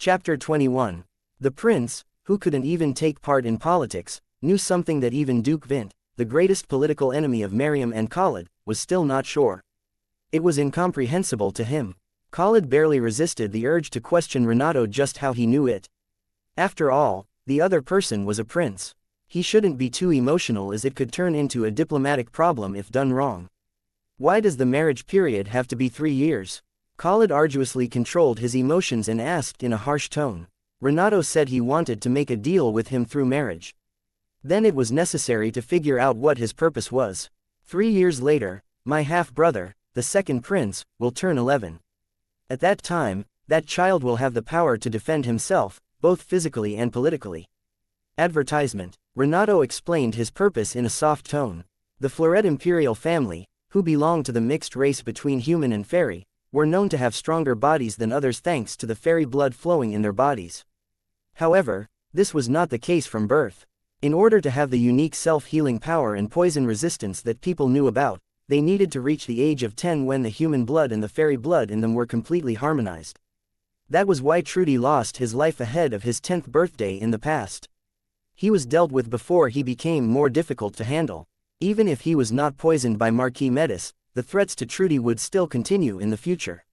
Chapter 21. The prince, who couldn't even take part in politics, knew something that even Duke Vint, the greatest political enemy of Mariam and Khalid, was still not sure. It was incomprehensible to him. Khalid barely resisted the urge to question Renato just how he knew it. After all, the other person was a prince. He shouldn't be too emotional, as it could turn into a diplomatic problem if done wrong. Why does the marriage period have to be 3 years? Khalid arduously controlled his emotions and asked in a harsh tone. Renato said he wanted to make a deal with him through marriage. Then it was necessary to figure out what his purpose was. 3 years later, my half-brother, the second prince, will turn 11. At that time, that child will have the power to defend himself, both physically and politically. Advertisement. Renato explained his purpose in a soft tone. The Fleuret imperial family, who belonged to the mixed race between human and fairy, were known to have stronger bodies than others thanks to the fairy blood flowing in their bodies. However, this was not the case from birth. In order to have the unique self-healing power and poison resistance that people knew about, they needed to reach the age of 10 when the human blood and the fairy blood in them were completely harmonized. That was why Trudy lost his life ahead of his 10th birthday in the past. He was dealt with before he became more difficult to handle. Even if he was not poisoned by Marquis Metis, the threats to Trudy would still continue in the future.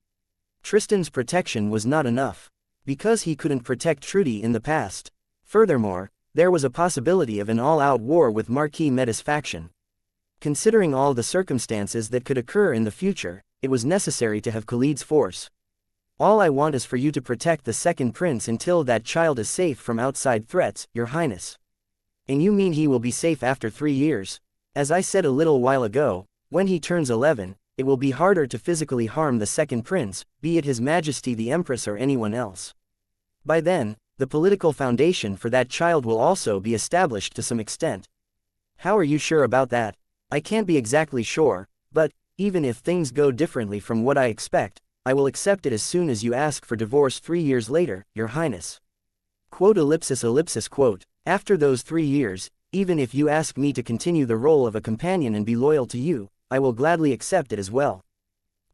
Tristan's protection was not enough, because he couldn't protect Trudy in the past. Furthermore, there was a possibility of an all-out war with Marquis Metis' faction. Considering all the circumstances that could occur in the future, it was necessary to have Khalid's force. All I want is for you to protect the second prince until that child is safe from outside threats, Your Highness. And you mean he will be safe after 3 years? As I said a little while ago, when he turns 11, it will be harder to physically harm the second prince, be it His Majesty the Empress or anyone else. By then, the political foundation for that child will also be established to some extent. How are you sure about that? I can't be exactly sure, but, even if things go differently from what I expect, I will accept it as soon as you ask for divorce 3 years later, Your Highness. Quote ellipsis ellipsis quote. After those 3 years, even if you ask me to continue the role of a companion and be loyal to you, I will gladly accept it as well.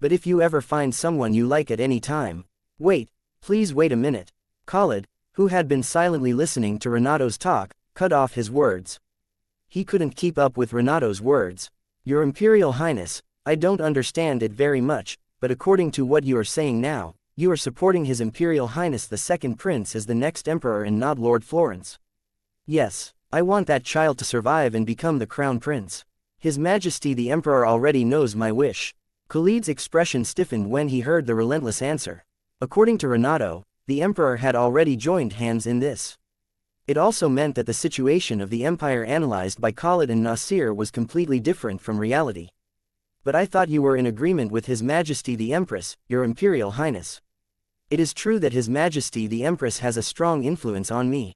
But if you ever find someone you like at any time... Wait, please wait a minute. Khalid, who had been silently listening to Renato's talk, cut off his words. He couldn't keep up with Renato's words. Your Imperial Highness, I don't understand it very much, but according to what you are saying now, you are supporting His Imperial Highness the second prince as the next emperor and not Lord Florence. Yes, I want that child to survive and become the crown prince. His Majesty the Emperor already knows my wish. Khalid's expression stiffened when he heard the relentless answer. According to Renato, the Emperor had already joined hands in this. It also meant that the situation of the empire analyzed by Khalid and Nasir was completely different from reality. But I thought you were in agreement with His Majesty the Empress, Your Imperial Highness. It is true that His Majesty the Empress has a strong influence on me.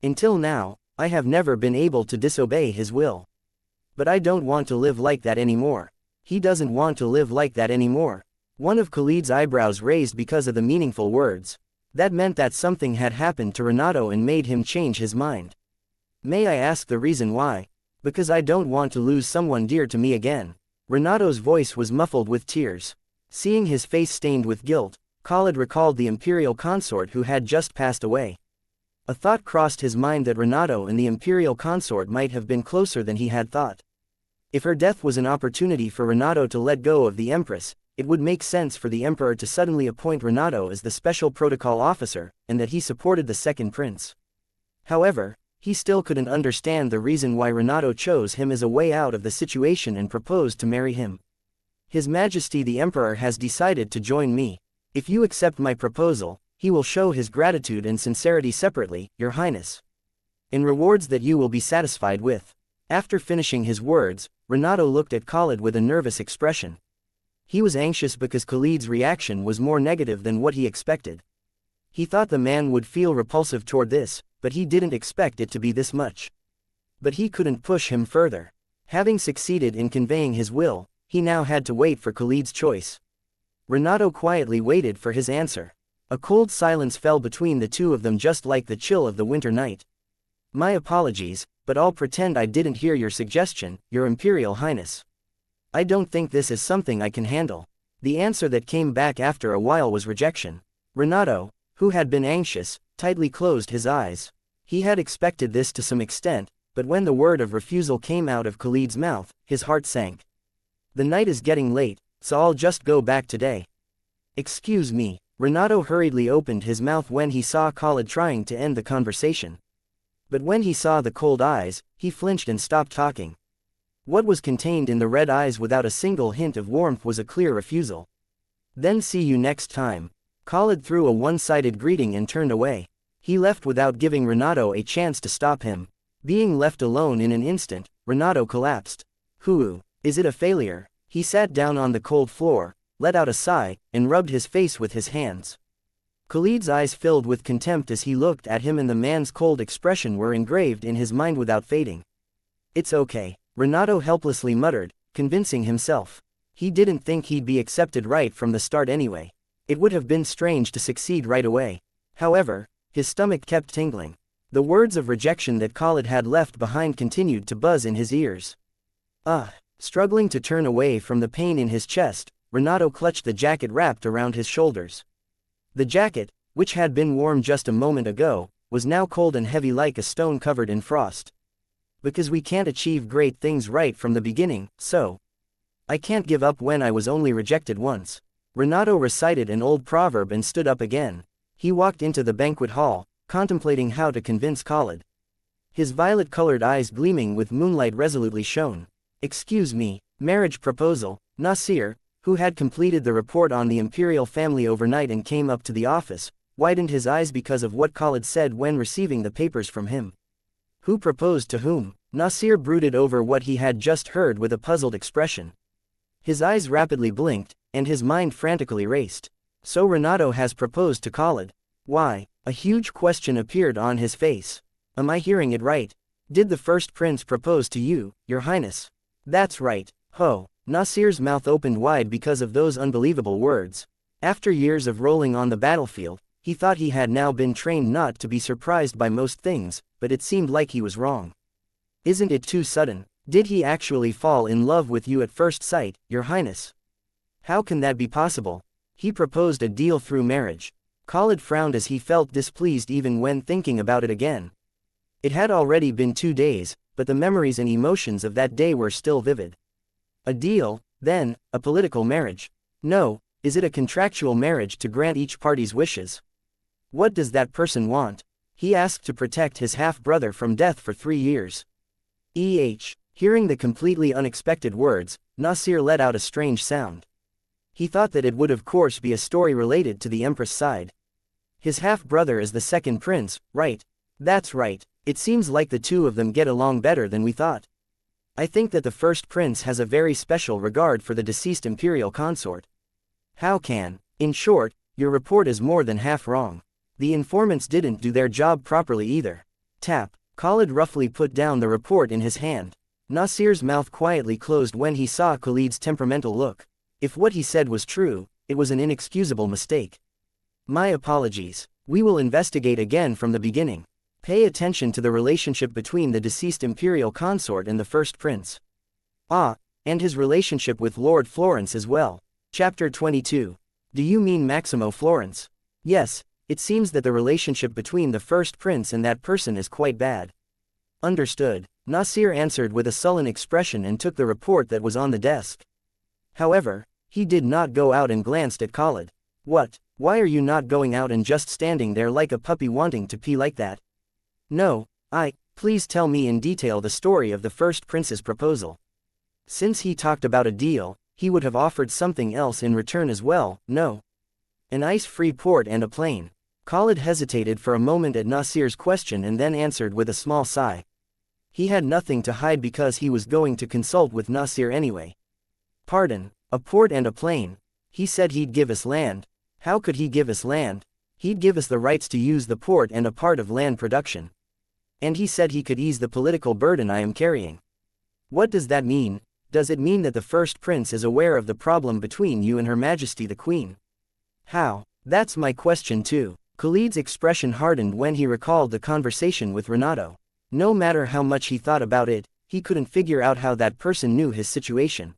Until now, I have never been able to disobey his will. But I don't want to live like that anymore. He doesn't want to live like that anymore. One of Khalid's eyebrows raised because of the meaningful words. That meant that something had happened to Renato and made him change his mind. May I ask the reason why? Because I don't want to lose someone dear to me again. Renato's voice was muffled with tears. Seeing his face stained with guilt, Khalid recalled the imperial consort who had just passed away. A thought crossed his mind that Renato and the imperial consort might have been closer than he had thought. If her death was an opportunity for Renato to let go of the Empress, it would make sense for the Emperor to suddenly appoint Renato as the special protocol officer, and that he supported the second prince. However, he still couldn't understand the reason why Renato chose him as a way out of the situation and proposed to marry him. His Majesty the Emperor has decided to join me. If you accept my proposal, he will show his gratitude and sincerity separately, Your Highness. In rewards that you will be satisfied with. After finishing his words, Renato looked at Khalid with a nervous expression. He was anxious because Khalid's reaction was more negative than what he expected. He thought the man would feel repulsive toward this, but he didn't expect it to be this much. But he couldn't push him further. Having succeeded in conveying his will, he now had to wait for Khalid's choice. Renato quietly waited for his answer. A cold silence fell between the two of them, just like the chill of the winter night. My apologies, but I'll pretend I didn't hear your suggestion, Your Imperial Highness. I don't think this is something I can handle. The answer that came back after a while was rejection. Renato, who had been anxious, tightly closed his eyes. He had expected this to some extent, but when the word of refusal came out of Khalid's mouth, his heart sank. The night is getting late, so I'll just go back today. Excuse me. Renato hurriedly opened his mouth when he saw Khalid trying to end the conversation. But when he saw the cold eyes, he flinched and stopped talking. What was contained in the red eyes without a single hint of warmth was a clear refusal. Then see you next time. Khalid threw a one-sided greeting and turned away. He left without giving Renato a chance to stop him. Being left alone in an instant, Renato collapsed. Is it a failure? He sat down on the cold floor, let out a sigh, and rubbed his face with his hands. Khalid's eyes filled with contempt as he looked at him, and the man's cold expression were engraved in his mind without fading. It's okay, Renato helplessly muttered, convincing himself. He didn't think he'd be accepted right from the start anyway. It would have been strange to succeed right away. However, his stomach kept tingling. The words of rejection that Khalid had left behind continued to buzz in his ears. Struggling to turn away from the pain in his chest, Renato clutched the jacket wrapped around his shoulders. The jacket, which had been warm just a moment ago, was now cold and heavy like a stone covered in frost. Because we can't achieve great things right from the beginning, so I can't give up when I was only rejected once. Renato recited an old proverb and stood up again. He walked into the banquet hall, contemplating how to convince Khalid. His violet-colored eyes gleaming with moonlight resolutely shone. Excuse me, marriage proposal. Nasir, who had completed the report on the imperial family overnight and came up to the office, widened his eyes because of what Khalid said when receiving the papers from him. Who proposed to whom? Nasir brooded over what he had just heard with a puzzled expression. His eyes rapidly blinked, and his mind frantically raced. So Renato has proposed to Khalid. Why? A huge question appeared on his face. Am I hearing it right? Did the first prince propose to you, Your Highness? That's right. Nasir's mouth opened wide because of those unbelievable words. After years of rolling on the battlefield, he thought he had now been trained not to be surprised by most things, but it seemed like he was wrong. Isn't it too sudden? Did he actually fall in love with you at first sight, Your Highness? How can that be possible? He proposed a deal through marriage. Khalid frowned as he felt displeased even when thinking about it again. It had already been 2 days, but the memories and emotions of that day were still vivid. A deal, then, a political marriage. No, is it a contractual marriage to grant each party's wishes? What does that person want? He asked to protect his half-brother from death for 3 years. Hearing the completely unexpected words, Nasir let out a strange sound. He thought that it would of course be a story related to the Empress side. His half-brother is the second prince, right? That's right. It seems like the two of them get along better than we thought. I think that the first prince has a very special regard for the deceased imperial consort. How can? In short, your report is more than half wrong. The informants didn't do their job properly either. Tap. Khalid roughly put down the report in his hand. Nasir's mouth quietly closed when he saw Khalid's temperamental look. If what he said was true, it was an inexcusable mistake. My apologies. We will investigate again from the beginning. Pay attention to the relationship between the deceased imperial consort and the first prince. And his relationship with Lord Florence as well. Chapter 22. Do you mean Maximo Florence? Yes, it seems that the relationship between the first prince and that person is quite bad. Understood. Nasir answered with a sullen expression and took the report that was on the desk. However, he did not go out and glanced at Khalid. What? Why are you not going out and just standing there like a puppy wanting to pee like that? No, please tell me in detail the story of the first prince's proposal. Since he talked about a deal, he would have offered something else in return as well, no? An ice-free port and a plane. Khalid hesitated for a moment at Nasir's question and then answered with a small sigh. He had nothing to hide because he was going to consult with Nasir anyway. Pardon, a port and a plane. He said he'd give us land. How could he give us land? He'd give us the rights to use the port and a part of land production. And he said he could ease the political burden I am carrying. What does that mean? Does it mean that the first prince is aware of the problem between you and Her Majesty the Queen? How? That's my question too. Khalid's expression hardened when he recalled the conversation with Renato. No matter how much he thought about it, he couldn't figure out how that person knew his situation.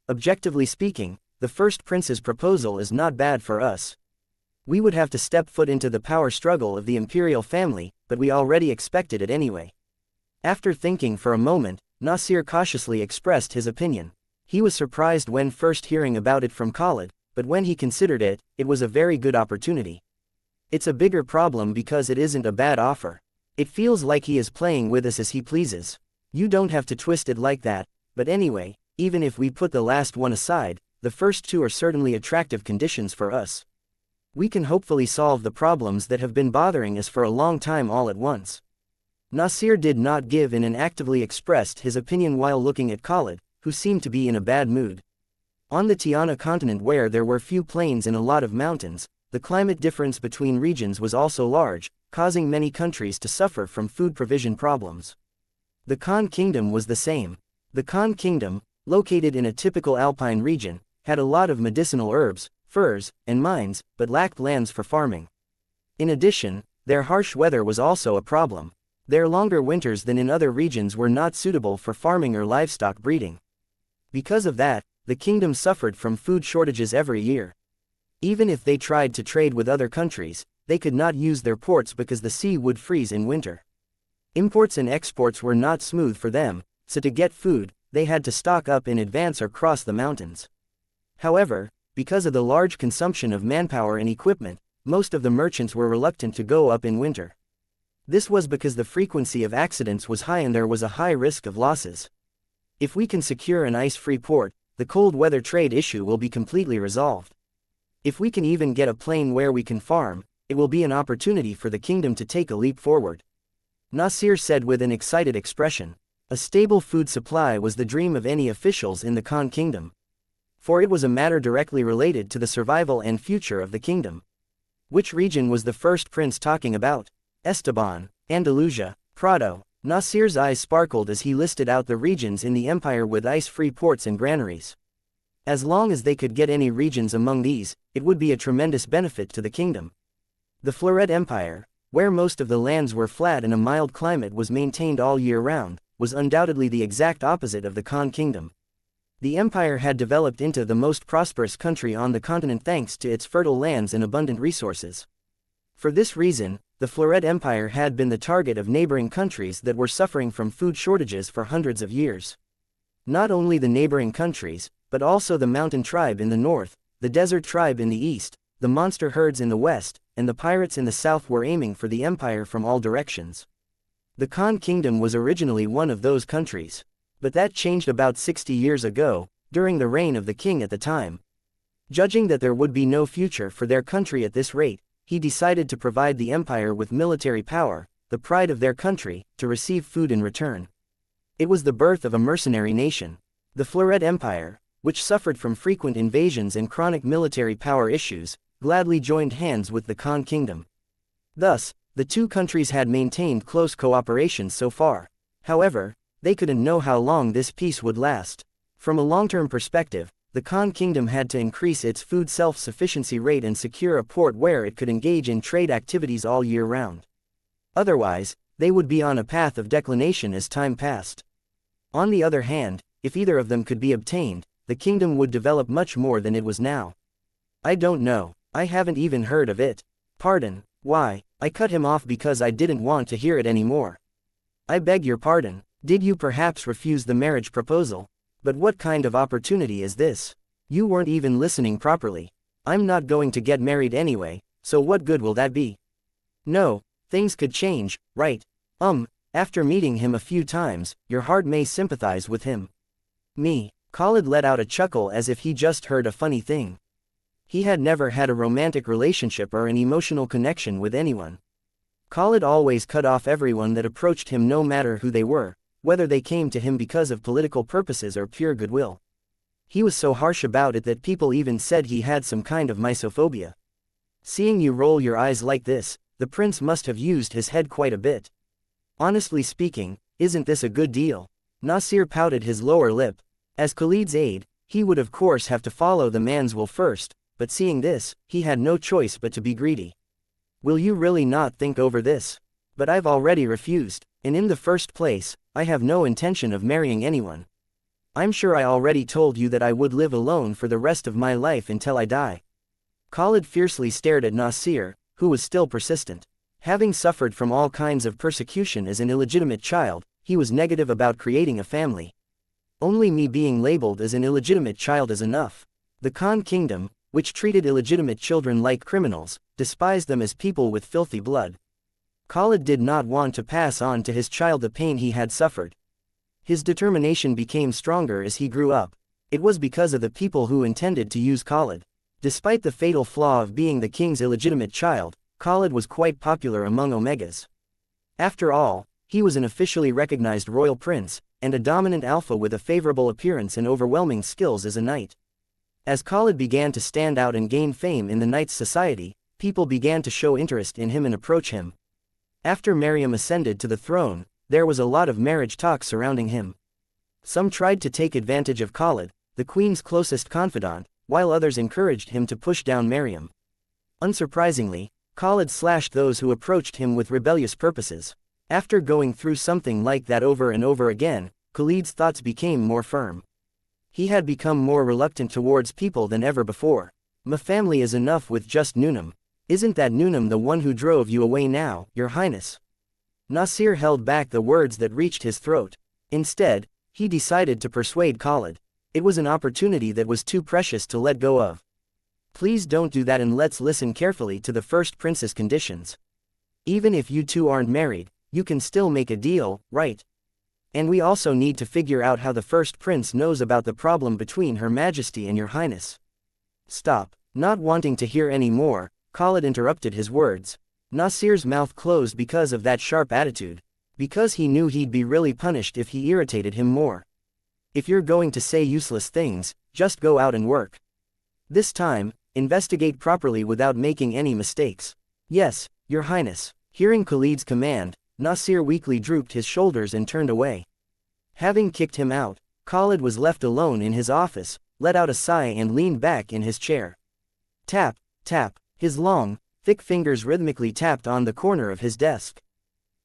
Objectively speaking, the first prince's proposal is not bad for us. We would have to step foot into the power struggle of the imperial family, but we already expected it anyway. After thinking for a moment, Nasir cautiously expressed his opinion. He was surprised when first hearing about it from Khalid, but when he considered it, it was a very good opportunity. It's a bigger problem because it isn't a bad offer. It feels like he is playing with us as he pleases. You don't have to twist it like that, but anyway, even if we put the last one aside, the first two are certainly attractive conditions for us. We can hopefully solve the problems that have been bothering us for a long time all at once. Nasir did not give in and actively expressed his opinion while looking at Khalid, who seemed to be in a bad mood. On the Tiana continent, where there were few plains and a lot of mountains, the climate difference between regions was also large, causing many countries to suffer from food provision problems. The Khan Kingdom was the same. The Khan Kingdom, located in a typical alpine region, had a lot of medicinal herbs, furs, and mines, but lacked lands for farming. In addition, their harsh weather was also a problem. Their longer winters than in other regions were not suitable for farming or livestock breeding. Because of that, the kingdom suffered from food shortages every year. Even if they tried to trade with other countries, they could not use their ports because the sea would freeze in winter. Imports and exports were not smooth for them, so to get food, they had to stock up in advance or cross the mountains. However, because of the large consumption of manpower and equipment, most of the merchants were reluctant to go up in winter. This was because the frequency of accidents was high and there was a high risk of losses. If we can secure an ice-free port, the cold weather trade issue will be completely resolved. If we can even get a plain where we can farm, it will be an opportunity for the kingdom to take a leap forward. Nasir said with an excited expression. A stable food supply was the dream of any officials in the Khan Kingdom. For it was a matter directly related to the survival and future of the kingdom. Which region was the first prince talking about? Esteban, Andalusia, Prado. Nasir's eyes sparkled as he listed out the regions in the empire with ice-free ports and granaries. As long as they could get any regions among these, it would be a tremendous benefit to the kingdom. The Florid Empire, where most of the lands were flat and a mild climate was maintained all year round, was undoubtedly the exact opposite of the Khan Kingdom. The empire had developed into the most prosperous country on the continent thanks to its fertile lands and abundant resources. For this reason, the Florid Empire had been the target of neighboring countries that were suffering from food shortages for hundreds of years. Not only the neighboring countries, but also the mountain tribe in the north, the desert tribe in the east, the monster herds in the west, and the pirates in the south were aiming for the empire from all directions. The Khan Kingdom was originally one of those countries. But that changed about 60 years ago, during the reign of the king at the time. Judging that there would be no future for their country at this rate, he decided to provide the empire with military power, the pride of their country, to receive food in return. It was the birth of a mercenary nation. The Florid Empire, which suffered from frequent invasions and chronic military power issues, gladly joined hands with the Khan Kingdom. Thus, the two countries had maintained close cooperation so far. However, they couldn't know how long this peace would last. From a long-term perspective, the Khan Kingdom had to increase its food self-sufficiency rate and secure a port where it could engage in trade activities all year round. Otherwise, they would be on a path of declination as time passed. On the other hand, if either of them could be obtained, the kingdom would develop much more than it was now. I don't know, I haven't even heard of it. Pardon, why? I cut him off because I didn't want to hear it anymore. I beg your pardon, did you perhaps refuse the marriage proposal? But what kind of opportunity is this? You weren't even listening properly. I'm not going to get married anyway, so what good will that be? No, things could change, right? After meeting him a few times, your heart may sympathize with him. Me. Khalid let out a chuckle as if he just heard a funny thing. He had never had a romantic relationship or an emotional connection with anyone. Khalid always cut off everyone that approached him no matter who they were, whether they came to him because of political purposes or pure goodwill. He was so harsh about it that people even said he had some kind of misophobia. Seeing you roll your eyes like this, the prince must have used his head quite a bit. Honestly speaking, isn't this a good deal? Nasir pouted his lower lip. As Khalid's aide, he would of course have to follow the man's will first, but seeing this, he had no choice but to be greedy. Will you really not think over this? But I've already refused, and in the first place, I have no intention of marrying anyone. I'm sure I already told you that I would live alone for the rest of my life until I die. Khalid fiercely stared at Nasir, who was still persistent. Having suffered from all kinds of persecution as an illegitimate child, he was negative about creating a family. Only me being labeled as an illegitimate child is enough. The Khan kingdom, which treated illegitimate children like criminals, despised them as people with filthy blood. Khalid did not want to pass on to his child the pain he had suffered. His determination became stronger as he grew up. It was because of the people who intended to use Khalid. Despite the fatal flaw of being the king's illegitimate child, Khalid was quite popular among Omegas. After all, he was an officially recognized royal prince, and a dominant alpha with a favorable appearance and overwhelming skills as a knight. As Khalid began to stand out and gain fame in the knight's society, people began to show interest in him and approach him. After Mariam ascended to the throne, there was a lot of marriage talk surrounding him. Some tried to take advantage of Khalid, the queen's closest confidant, while others encouraged him to push down Mariam. Unsurprisingly, Khalid slashed those who approached him with rebellious purposes. After going through something like that over and over again, Khalid's thoughts became more firm. He had become more reluctant towards people than ever before. "My family is enough with just Nunam. Isn't that Nunam the one who drove you away now, Your Highness?" Nasir held back the words that reached his throat. Instead, he decided to persuade Khalid. It was an opportunity that was too precious to let go of. "Please don't do that, and let's listen carefully to the first prince's conditions. Even if you two aren't married, you can still make a deal, right? And we also need to figure out how the first prince knows about the problem between Her Majesty and Your Highness." "Stop." Not wanting to hear any more, Khalid interrupted his words. Nasir's mouth closed because of that sharp attitude. Because he knew he'd be really punished if he irritated him more. "If you're going to say useless things, just go out and work. This time, investigate properly without making any mistakes." "Yes, Your Highness." Hearing Khalid's command, Nasir weakly drooped his shoulders and turned away. Having kicked him out, Khalid was left alone in his office, let out a sigh and leaned back in his chair. Tap, tap, his long, thick fingers rhythmically tapped on the corner of his desk.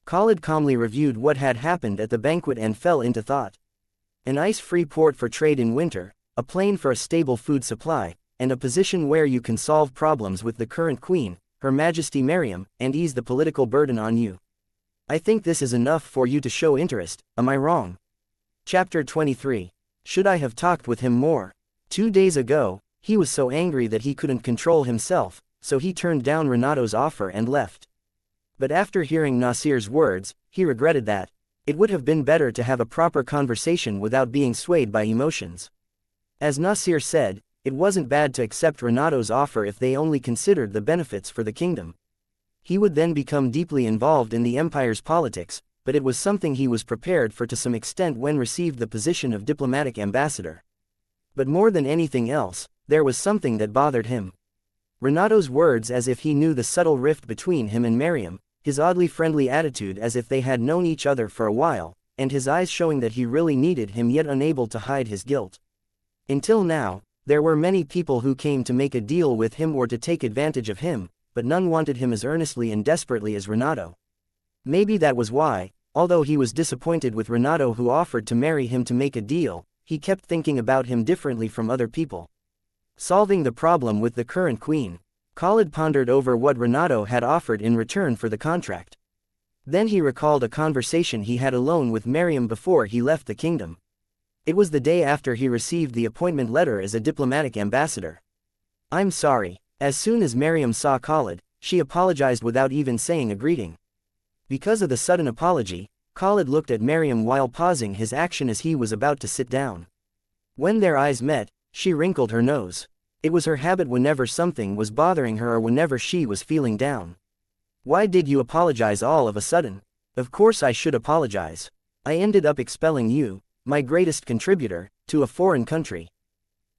Khalid calmly reviewed what had happened at the banquet and fell into thought. An ice-free port for trade in winter, a plane for a stable food supply, and a position where you can solve problems with the current queen, Her Majesty Mariam, and ease the political burden on you. I think this is enough for you to show interest, am I wrong? Chapter 23. Should I have talked with him more? 2 days ago, he was so angry that he couldn't control himself, so he turned down Renato's offer and left. But after hearing Nasir's words, he regretted that. It would have been better to have a proper conversation without being swayed by emotions. As Nasir said, it wasn't bad to accept Renato's offer if they only considered the benefits for the kingdom. He would then become deeply involved in the empire's politics, but it was something he was prepared for to some extent when received the position of diplomatic ambassador. But more than anything else, there was something that bothered him. Renato's words as if he knew the subtle rift between him and Mariam, his oddly friendly attitude as if they had known each other for a while, and his eyes showing that he really needed him yet unable to hide his guilt. Until now, there were many people who came to make a deal with him or to take advantage of him, but none wanted him as earnestly and desperately as Renato. Maybe that was why, although he was disappointed with Renato who offered to marry him to make a deal, he kept thinking about him differently from other people. Solving the problem with the current queen. Khalid pondered over what Renato had offered in return for the contract. Then he recalled a conversation he had alone with Mariam before he left the kingdom. It was the day after he received the appointment letter as a diplomatic ambassador. "I'm sorry." As soon as Mariam saw Khalid, she apologized without even saying a greeting. Because of the sudden apology, Khalid looked at Mariam while pausing his action as he was about to sit down. When their eyes met, she wrinkled her nose. It was her habit whenever something was bothering her or whenever she was feeling down. "Why did you apologize all of a sudden?" "Of course I should apologize. I ended up expelling you, my greatest contributor, to a foreign country."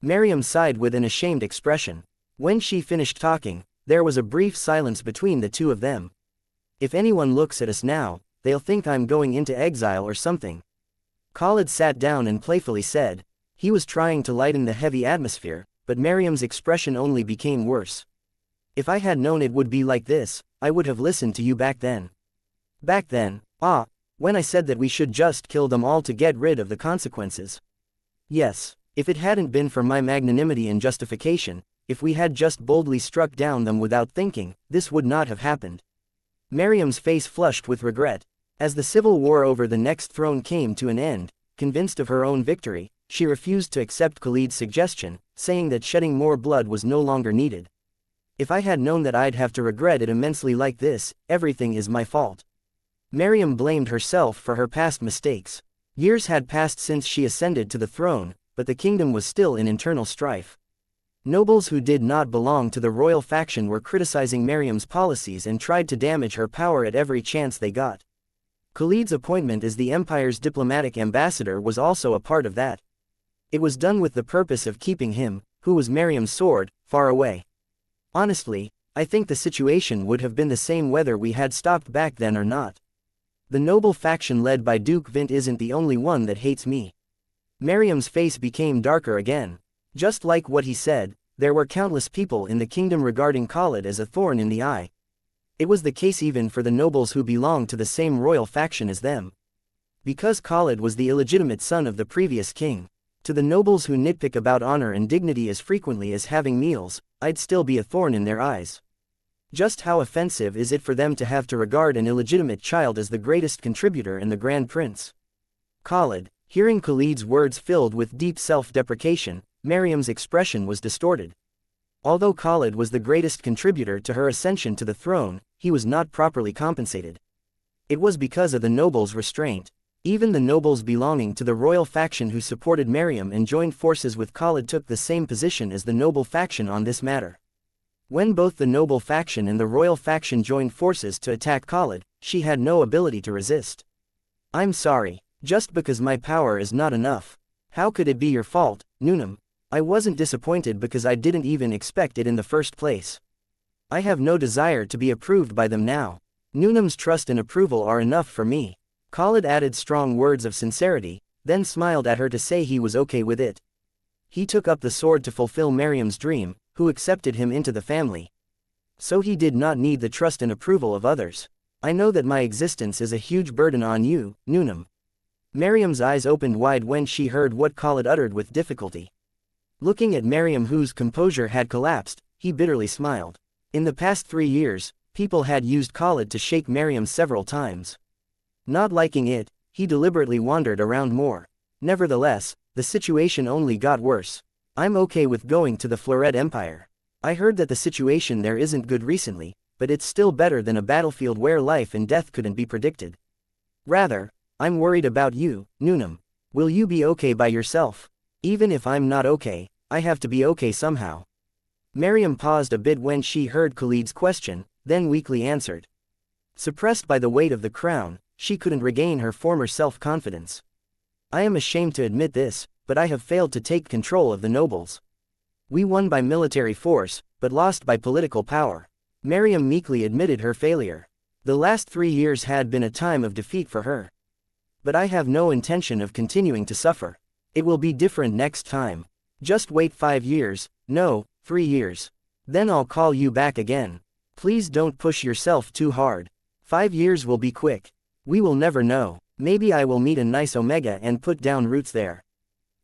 Mariam sighed with an ashamed expression. When she finished talking, there was a brief silence between the two of them. "If anyone looks at us now, they'll think I'm going into exile or something." Khalid sat down and playfully said. He was trying to lighten the heavy atmosphere, but Mariam's expression only became worse. "If I had known it would be like this, I would have listened to you back then." "Back then? When I said that we should just kill them all to get rid of the consequences." "Yes, if it hadn't been for my magnanimity and justification, if we had just boldly struck down them without thinking, this would not have happened. Miriam's face flushed with regret. As the civil war over the next throne came to an end, convinced of her own victory, she refused to accept Khalid's suggestion, saying that shedding more blood was no longer needed. If I had known that I'd have to regret it immensely like this, everything is my fault. Miriam blamed herself for her past mistakes. Years had passed since she ascended to the throne, but the kingdom was still in internal strife. Nobles who did not belong to the royal faction were criticizing Miriam's policies and tried to damage her power at every chance they got. Khalid's appointment as the empire's diplomatic ambassador was also a part of that. It was done with the purpose of keeping him, who was Miriam's sword, far away. Honestly, I think the situation would have been the same whether we had stopped back then or not. The noble faction led by Duke Vint isn't the only one that hates me. Miriam's face became darker again. Just like what he said, there were countless people in the kingdom regarding Khalid as a thorn in the eye. It was the case even for the nobles who belonged to the same royal faction as them. Because Khalid was the illegitimate son of the previous king. To the nobles who nitpick about honor and dignity as frequently as having meals, I'd still be a thorn in their eyes. Just how offensive is it for them to have to regard an illegitimate child as the greatest contributor and the grand prince? Khalid, hearing Khalid's words filled with deep self-deprecation, Miriam's expression was distorted. Although Khalid was the greatest contributor to her ascension to the throne, he was not properly compensated. It was because of the nobles' restraint. Even the nobles belonging to the royal faction who supported Miriam and joined forces with Khalid took the same position as the noble faction on this matter. When both the noble faction and the royal faction joined forces to attack Khalid, she had no ability to resist. I'm sorry, just because my power is not enough. How could it be your fault, Nunam? I wasn't disappointed because I didn't even expect it in the first place. I have no desire to be approved by them now. Nunam's trust and approval are enough for me. Khalid added strong words of sincerity, then smiled at her to say he was okay with it. He took up the sword to fulfill Miriam's dream, who accepted him into the family. So he did not need the trust and approval of others. I know that my existence is a huge burden on you, Nunam. Miriam's eyes opened wide when she heard what Khalid uttered with difficulty. Looking at Miriam, whose composure had collapsed, he bitterly smiled. In the past 3 years, people had used Khalid to shake Miriam several times. Not liking it, he deliberately wandered around more. Nevertheless, the situation only got worse. I'm okay with going to the Florid Empire. I heard that the situation there isn't good recently, but it's still better than a battlefield where life and death couldn't be predicted. Rather, I'm worried about you, Nunam. Will you be okay by yourself? Even if I'm not okay, I have to be okay somehow. Miriam paused a bit when she heard Khalid's question, then weakly answered. Suppressed by the weight of the crown, she couldn't regain her former self-confidence. I am ashamed to admit this, but I have failed to take control of the nobles. We won by military force, but lost by political power. Miriam meekly admitted her failure. The last 3 years had been a time of defeat for her. But I have no intention of continuing to suffer. It will be different next time. Just wait 5 years, no, 3 years. Then I'll call you back again. Please don't push yourself too hard. 5 years will be quick. We will never know. Maybe I will meet a nice Omega and put down roots there.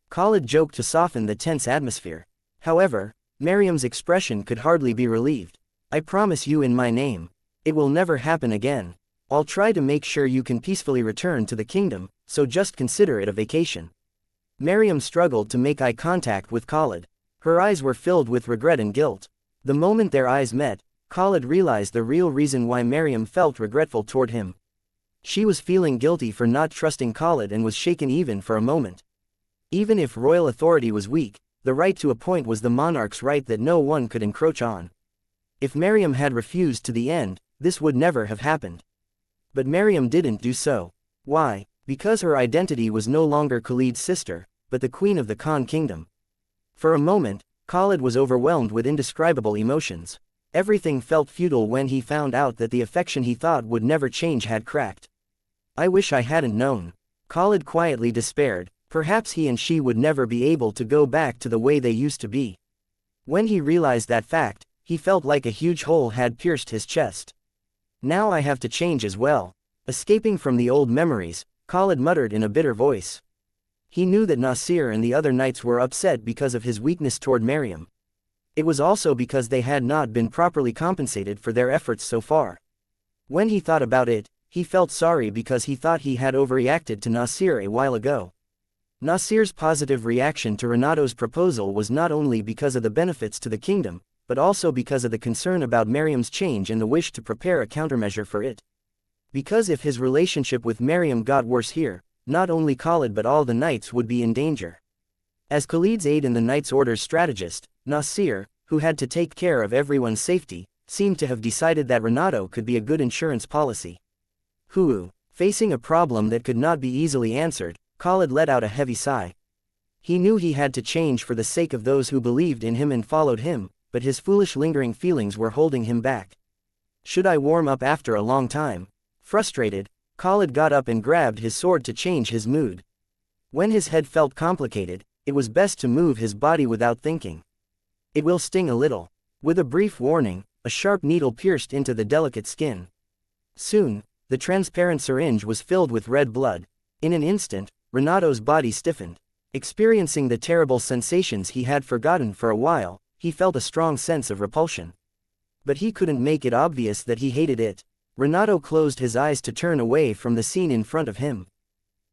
Khalid joked to soften the tense atmosphere. However, Miriam's expression could hardly be relieved. I promise you in my name. It will never happen again. I'll try to make sure you can peacefully return to the kingdom, so just consider it a vacation. Miriam struggled to make eye contact with Khalid. Her eyes were filled with regret and guilt. The moment their eyes met, Khalid realized the real reason why Miriam felt regretful toward him. She was feeling guilty for not trusting Khalid and was shaken even for a moment. Even if royal authority was weak, the right to appoint was the monarch's right that no one could encroach on. If Miriam had refused to the end, this would never have happened. But Miriam didn't do so. Why? Because her identity was no longer Khalid's sister, but the queen of the Khan kingdom. For a moment, Khalid was overwhelmed with indescribable emotions. Everything felt futile when he found out that the affection he thought would never change had cracked. I wish I hadn't known. Khalid quietly despaired. Perhaps he and she would never be able to go back to the way they used to be. When he realized that fact, he felt like a huge hole had pierced his chest. Now I have to change as well. Escaping from the old memories, Khalid muttered in a bitter voice. He knew that Nasir and the other knights were upset because of his weakness toward Miriam. It was also because they had not been properly compensated for their efforts so far. When he thought about it, he felt sorry because he thought he had overreacted to Nasir a while ago. Nasir's positive reaction to Renato's proposal was not only because of the benefits to the kingdom, but also because of the concern about Mariam's change and the wish to prepare a countermeasure for it. Because if his relationship with Mariam got worse here, not only Khalid but all the knights would be in danger. As Khalid's aide and the Knights' Order's strategist, Nasir, who had to take care of everyone's safety, seemed to have decided that Renato could be a good insurance policy. Facing a problem that could not be easily answered, Khalid let out a heavy sigh. He knew he had to change for the sake of those who believed in him and followed him, but his foolish lingering feelings were holding him back. Should I warm up after a long time? Frustrated, Khalid got up and grabbed his sword to change his mood. When his head felt complicated, it was best to move his body without thinking. It will sting a little. With a brief warning, a sharp needle pierced into the delicate skin. Soon, the transparent syringe was filled with red blood. In an instant, Renato's body stiffened. Experiencing the terrible sensations he had forgotten for a while, he felt a strong sense of repulsion. But he couldn't make it obvious that he hated it. Renato closed his eyes to turn away from the scene in front of him.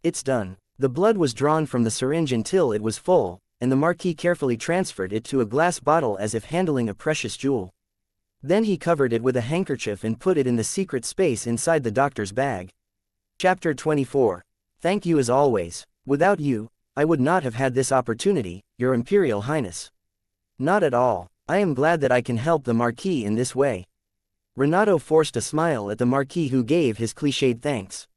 It's done. The blood was drawn from the syringe until it was full, and the Marquis carefully transferred it to a glass bottle as if handling a precious jewel. Then he covered it with a handkerchief and put it in the secret space inside the doctor's bag. Chapter 24. Thank you as always. Without you, I would not have had this opportunity, Your Imperial Highness. Not at all. I am glad that I can help the Marquis in this way. Renato forced a smile at the Marquis, who gave his cliched thanks.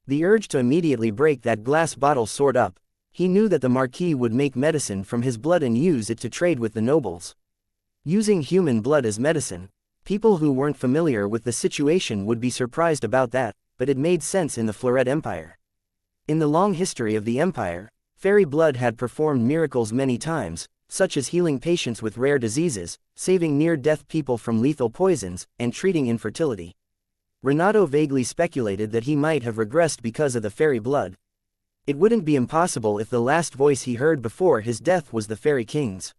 The urge to immediately break that glass bottle soared up. He knew that the Marquis would make medicine from his blood and use it to trade with the nobles. Using human blood as medicine, people who weren't familiar with the situation would be surprised about that, but it made sense in the Floret Empire. In the long history of the empire, fairy blood had performed miracles many times, such as healing patients with rare diseases, saving near-death people from lethal poisons, and treating infertility. Renato vaguely speculated that he might have regressed because of the fairy blood. It wouldn't be impossible if the last voice he heard before his death was the Fairy King's.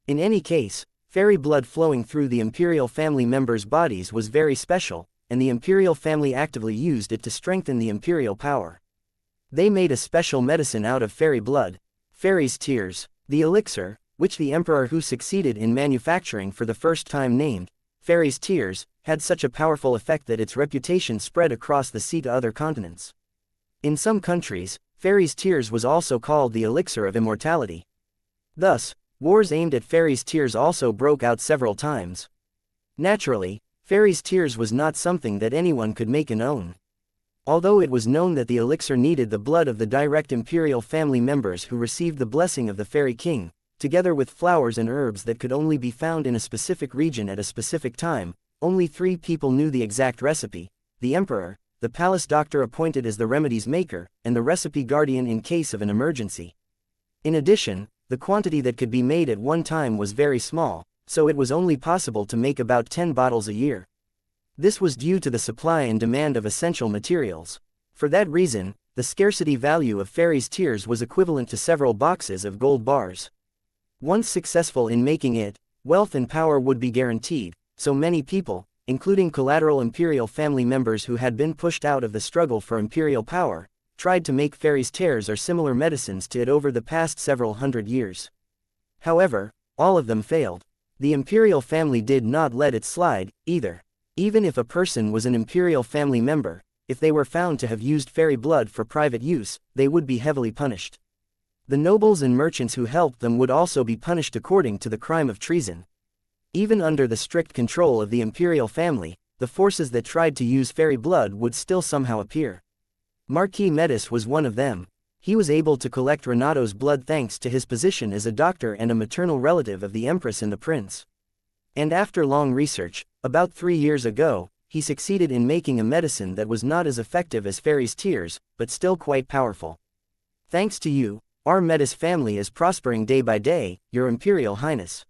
In any case, fairy blood flowing through the imperial family members' bodies was very special, and the imperial family actively used it to strengthen the imperial power. They made a special medicine out of fairy blood, fairy's tears. The elixir, which the emperor who succeeded in manufacturing for the first time named fairy's tears, had such a powerful effect that its reputation spread across the sea to other continents. In some countries, fairy's tears was also called the elixir of immortality. Thus, wars aimed at fairy's tears also broke out several times. Naturally, fairy's tears was not something that anyone could make and own. Although it was known that the elixir needed the blood of the direct imperial family members who received the blessing of the Fairy King, together with flowers and herbs that could only be found in a specific region at a specific time, only 3 people knew the exact recipe: the emperor, the palace doctor appointed as the remedy's maker, and the recipe guardian in case of an emergency. In addition, the quantity that could be made at one time was very small, so it was only possible to make about 10 bottles a year. This was due to the supply and demand of essential materials. For that reason, the scarcity value of fairy's tears was equivalent to several boxes of gold bars. Once successful in making it, wealth and power would be guaranteed, so many people, including collateral imperial family members who had been pushed out of the struggle for imperial power, tried to make fairy's tears or similar medicines to it over the past several hundred years. However, all of them failed. The imperial family did not let it slide, either. Even if a person was an imperial family member, if they were found to have used fairy blood for private use, they would be heavily punished. The nobles and merchants who helped them would also be punished according to the crime of treason. Even under the strict control of the imperial family, the forces that tried to use fairy blood would still somehow appear. Marquis Metis was one of them. He was able to collect Renato's blood thanks to his position as a doctor and a maternal relative of the Empress and the Prince. And after long research, about 3 years ago, he succeeded in making a medicine that was not as effective as fairy's tears, but still quite powerful. Thanks to you, our Metis family is prospering day by day, Your Imperial Highness.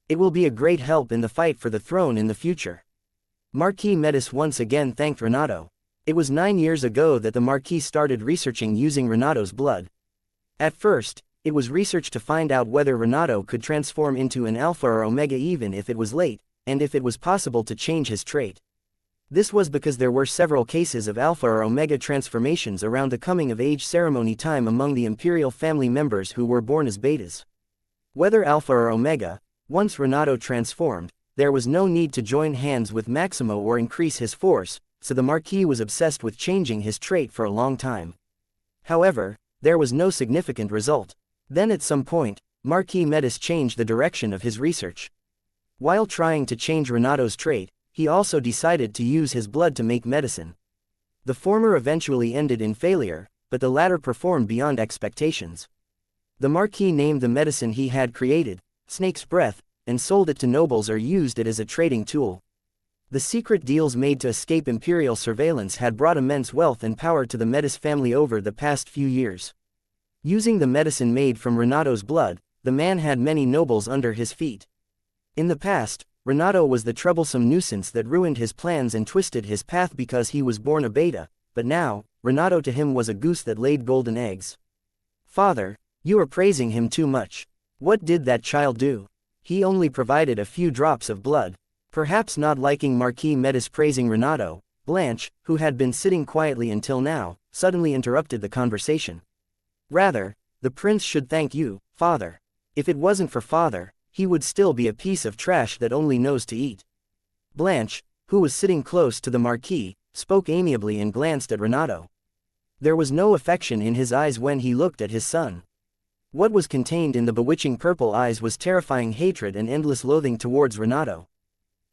It will be a great help in the fight for the throne in the future. Marquis Metis once again thanked Renato. It was 9 years ago that the Marquis started researching using Renato's blood. At first, It was research to find out whether Renato could transform into an Alpha or Omega even if it was late, and if it was possible to change his trait. This was because there were several cases of Alpha or Omega transformations around the coming-of-age ceremony time among the Imperial family members who were born as Betas. Whether Alpha or Omega, once Renato transformed, there was no need to join hands with Maximo or increase his force, so the Marquis was obsessed with changing his trait for a long time. However, there was no significant result. Then at some point, Marquis Metis changed the direction of his research. While trying to change Renato's trait, he also decided to use his blood to make medicine. The former eventually ended in failure, but the latter performed beyond expectations. The Marquis named the medicine he had created, Snake's Breath, and sold it to nobles or used it as a trading tool. The secret deals made to escape imperial surveillance had brought immense wealth and power to the Metis family over the past few years. Using the medicine made from Renato's blood, the man had many nobles under his feet. In the past, Renato was the troublesome nuisance that ruined his plans and twisted his path because he was born a beta, but now, Renato to him was a goose that laid golden eggs. Father, you are praising him too much. What did that child do? He only provided a few drops of blood. Perhaps not liking Marquis Metis praising Renato, Blanche, who had been sitting quietly until now, suddenly interrupted the conversation. Rather, the prince should thank you, father. If it wasn't for father, he would still be a piece of trash that only knows to eat. Blanche, who was sitting close to the Marquis, spoke amiably and glanced at Renato. There was no affection in his eyes when he looked at his son. What was contained in the bewitching purple eyes was terrifying hatred and endless loathing towards Renato.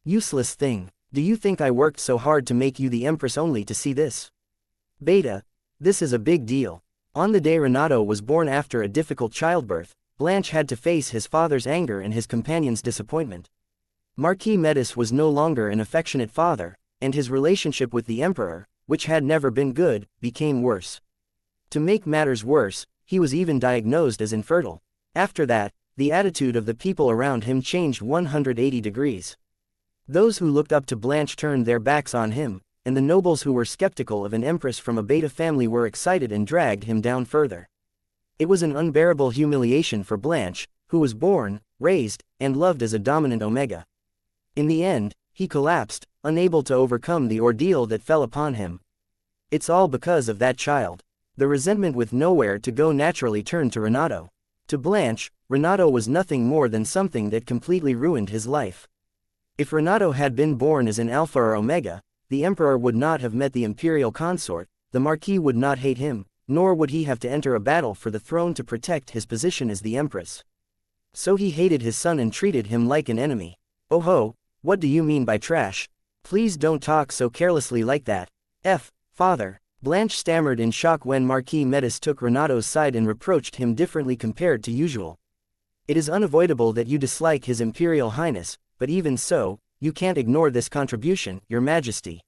Useless thing, do you think I worked so hard to make you the Empress only to see this? Beta, this is a big deal. On the day Renato was born after a difficult childbirth, Blanche had to face his father's anger and his companion's disappointment. Marquis Metis was no longer an affectionate father, and his relationship with the Emperor, which had never been good, became worse. To make matters worse, he was even diagnosed as infertile. After that, the attitude of the people around him changed 180 degrees. Those who looked up to Blanche turned their backs on him, and the nobles who were skeptical of an empress from a beta family were excited and dragged him down further. It was an unbearable humiliation for Blanche, who was born, raised, and loved as a dominant Omega. In the end, he collapsed, unable to overcome the ordeal that fell upon him. It's all because of that child. The resentment with nowhere to go naturally turned to Renato. To Blanche, Renato was nothing more than something that completely ruined his life. If Renato had been born as an Alpha or Omega, the Emperor would not have met the imperial consort, the Marquis would not hate him, nor would he have to enter a battle for the throne to protect his position as the Empress. So he hated his son and treated him like an enemy. Oh ho, what do you mean by trash? Please don't talk so carelessly like that. Father. Blanche stammered in shock when Marquis Metis took Renato's side and reproached him differently compared to usual. It is unavoidable that you dislike His Imperial Highness, but even so, you can't ignore this contribution, Your Majesty.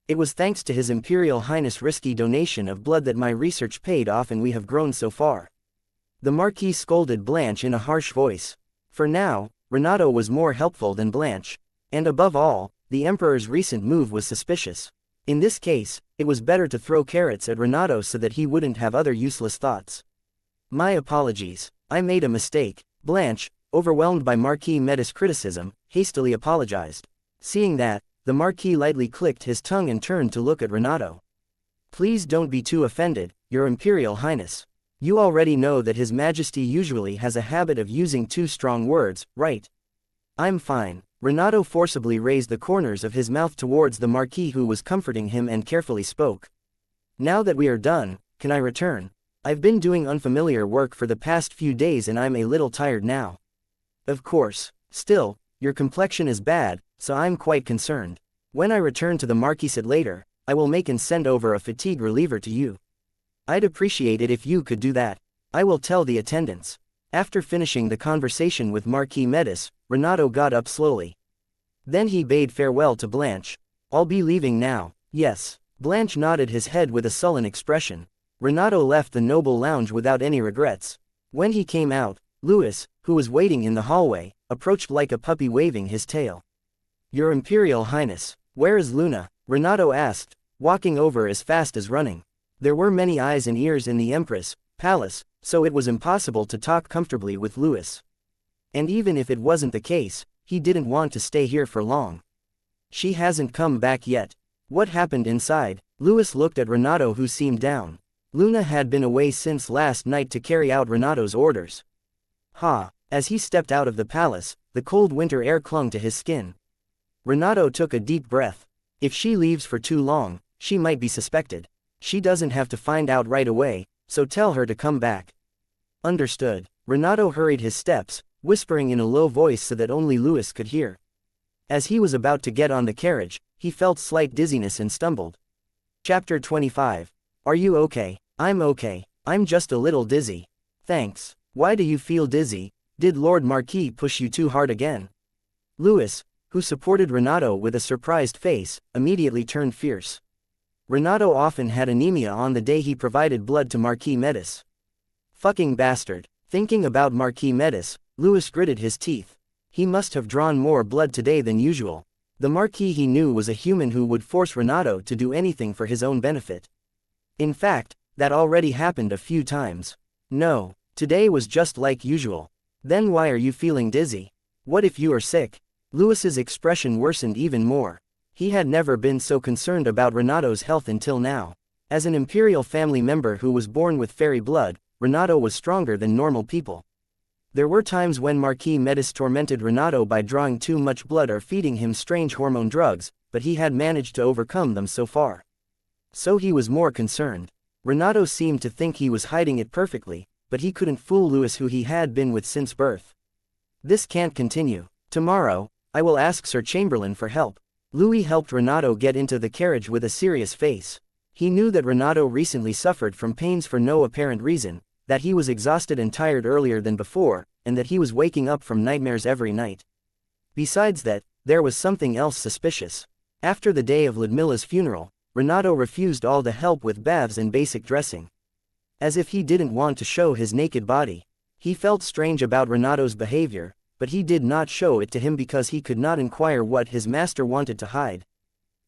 It was thanks to His Imperial Highness' risky donation of blood that my research paid off and we have grown so far. The Marquis scolded Blanche in a harsh voice. For now, Renato was more helpful than Blanche. And above all, the Emperor's recent move was suspicious. In this case, it was better to throw carrots at Renato so that he wouldn't have other useless thoughts. My apologies. I made a mistake. Blanche, overwhelmed by Marquis Metis' criticism, hastily apologized. Seeing that, the Marquis lightly clicked his tongue and turned to look at Renato. Please don't be too offended, Your Imperial Highness. You already know that His Majesty usually has a habit of using too strong words, right? I'm fine. Renato forcibly raised the corners of his mouth towards the Marquis who was comforting him and carefully spoke. Now that we are done, can I return? I've been doing unfamiliar work for the past few days and I'm a little tired now. Of course. Still, your complexion is bad, so I'm quite concerned. When I return to the Marquisate later, I will make and send over a fatigue reliever to you. I'd appreciate it if you could do that. I will tell the attendants. After finishing the conversation with Marquis Metis, Renato got up slowly. Then he bade farewell to Blanche. I'll be leaving now. Yes. Blanche nodded his head with a sullen expression. Renato left the noble lounge without any regrets. When he came out, Louis, who was waiting in the hallway, approached like a puppy waving his tail. Your Imperial Highness, where is Luna? Renato asked, walking over as fast as running. There were many eyes and ears in the Empress' palace, so it was impossible to talk comfortably with Louis. And even if it wasn't the case, he didn't want to stay here for long. She hasn't come back yet. What happened inside? Louis looked at Renato, who seemed down. Luna had been away since last night to carry out Renato's orders. As he stepped out of the palace, the cold winter air clung to his skin. Renato took a deep breath. If she leaves for too long, she might be suspected. She doesn't have to find out right away, so tell her to come back. Understood. Renato hurried his steps, whispering in a low voice so that only Louis could hear. As he was about to get on the carriage, he felt slight dizziness and stumbled. Chapter 25. Are you okay? I'm okay. I'm just a little dizzy. Thanks. Why do you feel dizzy? Did Lord Marquis push you too hard again? Louis, who supported Renato with a surprised face, immediately turned fierce. Renato often had anemia on the day he provided blood to Marquis Metis. Fucking bastard. Thinking about Marquis Metis, Louis gritted his teeth. He must have drawn more blood today than usual. The Marquis he knew was a human who would force Renato to do anything for his own benefit. In fact, that already happened a few times. No, today was just like usual. Then why are you feeling dizzy? What if you are sick? Louis's expression worsened even more. He had never been so concerned about Renato's health until now. As an imperial family member who was born with fairy blood, Renato was stronger than normal people. There were times when Marquis Metis tormented Renato by drawing too much blood or feeding him strange hormone drugs, but he had managed to overcome them so far. So he was more concerned. Renato seemed to think he was hiding it perfectly, but he couldn't fool Louis, who he had been with since birth. This can't continue. Tomorrow, I will ask Sir Chamberlain for help. Louis helped Renato get into the carriage with a serious face. He knew that Renato recently suffered from pains for no apparent reason, that he was exhausted and tired earlier than before, and that he was waking up from nightmares every night. Besides that, there was something else suspicious. After the day of Ludmilla's funeral, Renato refused all the help with baths and basic dressing. As if he didn't want to show his naked body. He felt strange about Renato's behavior, but he did not show it to him because he could not inquire what his master wanted to hide.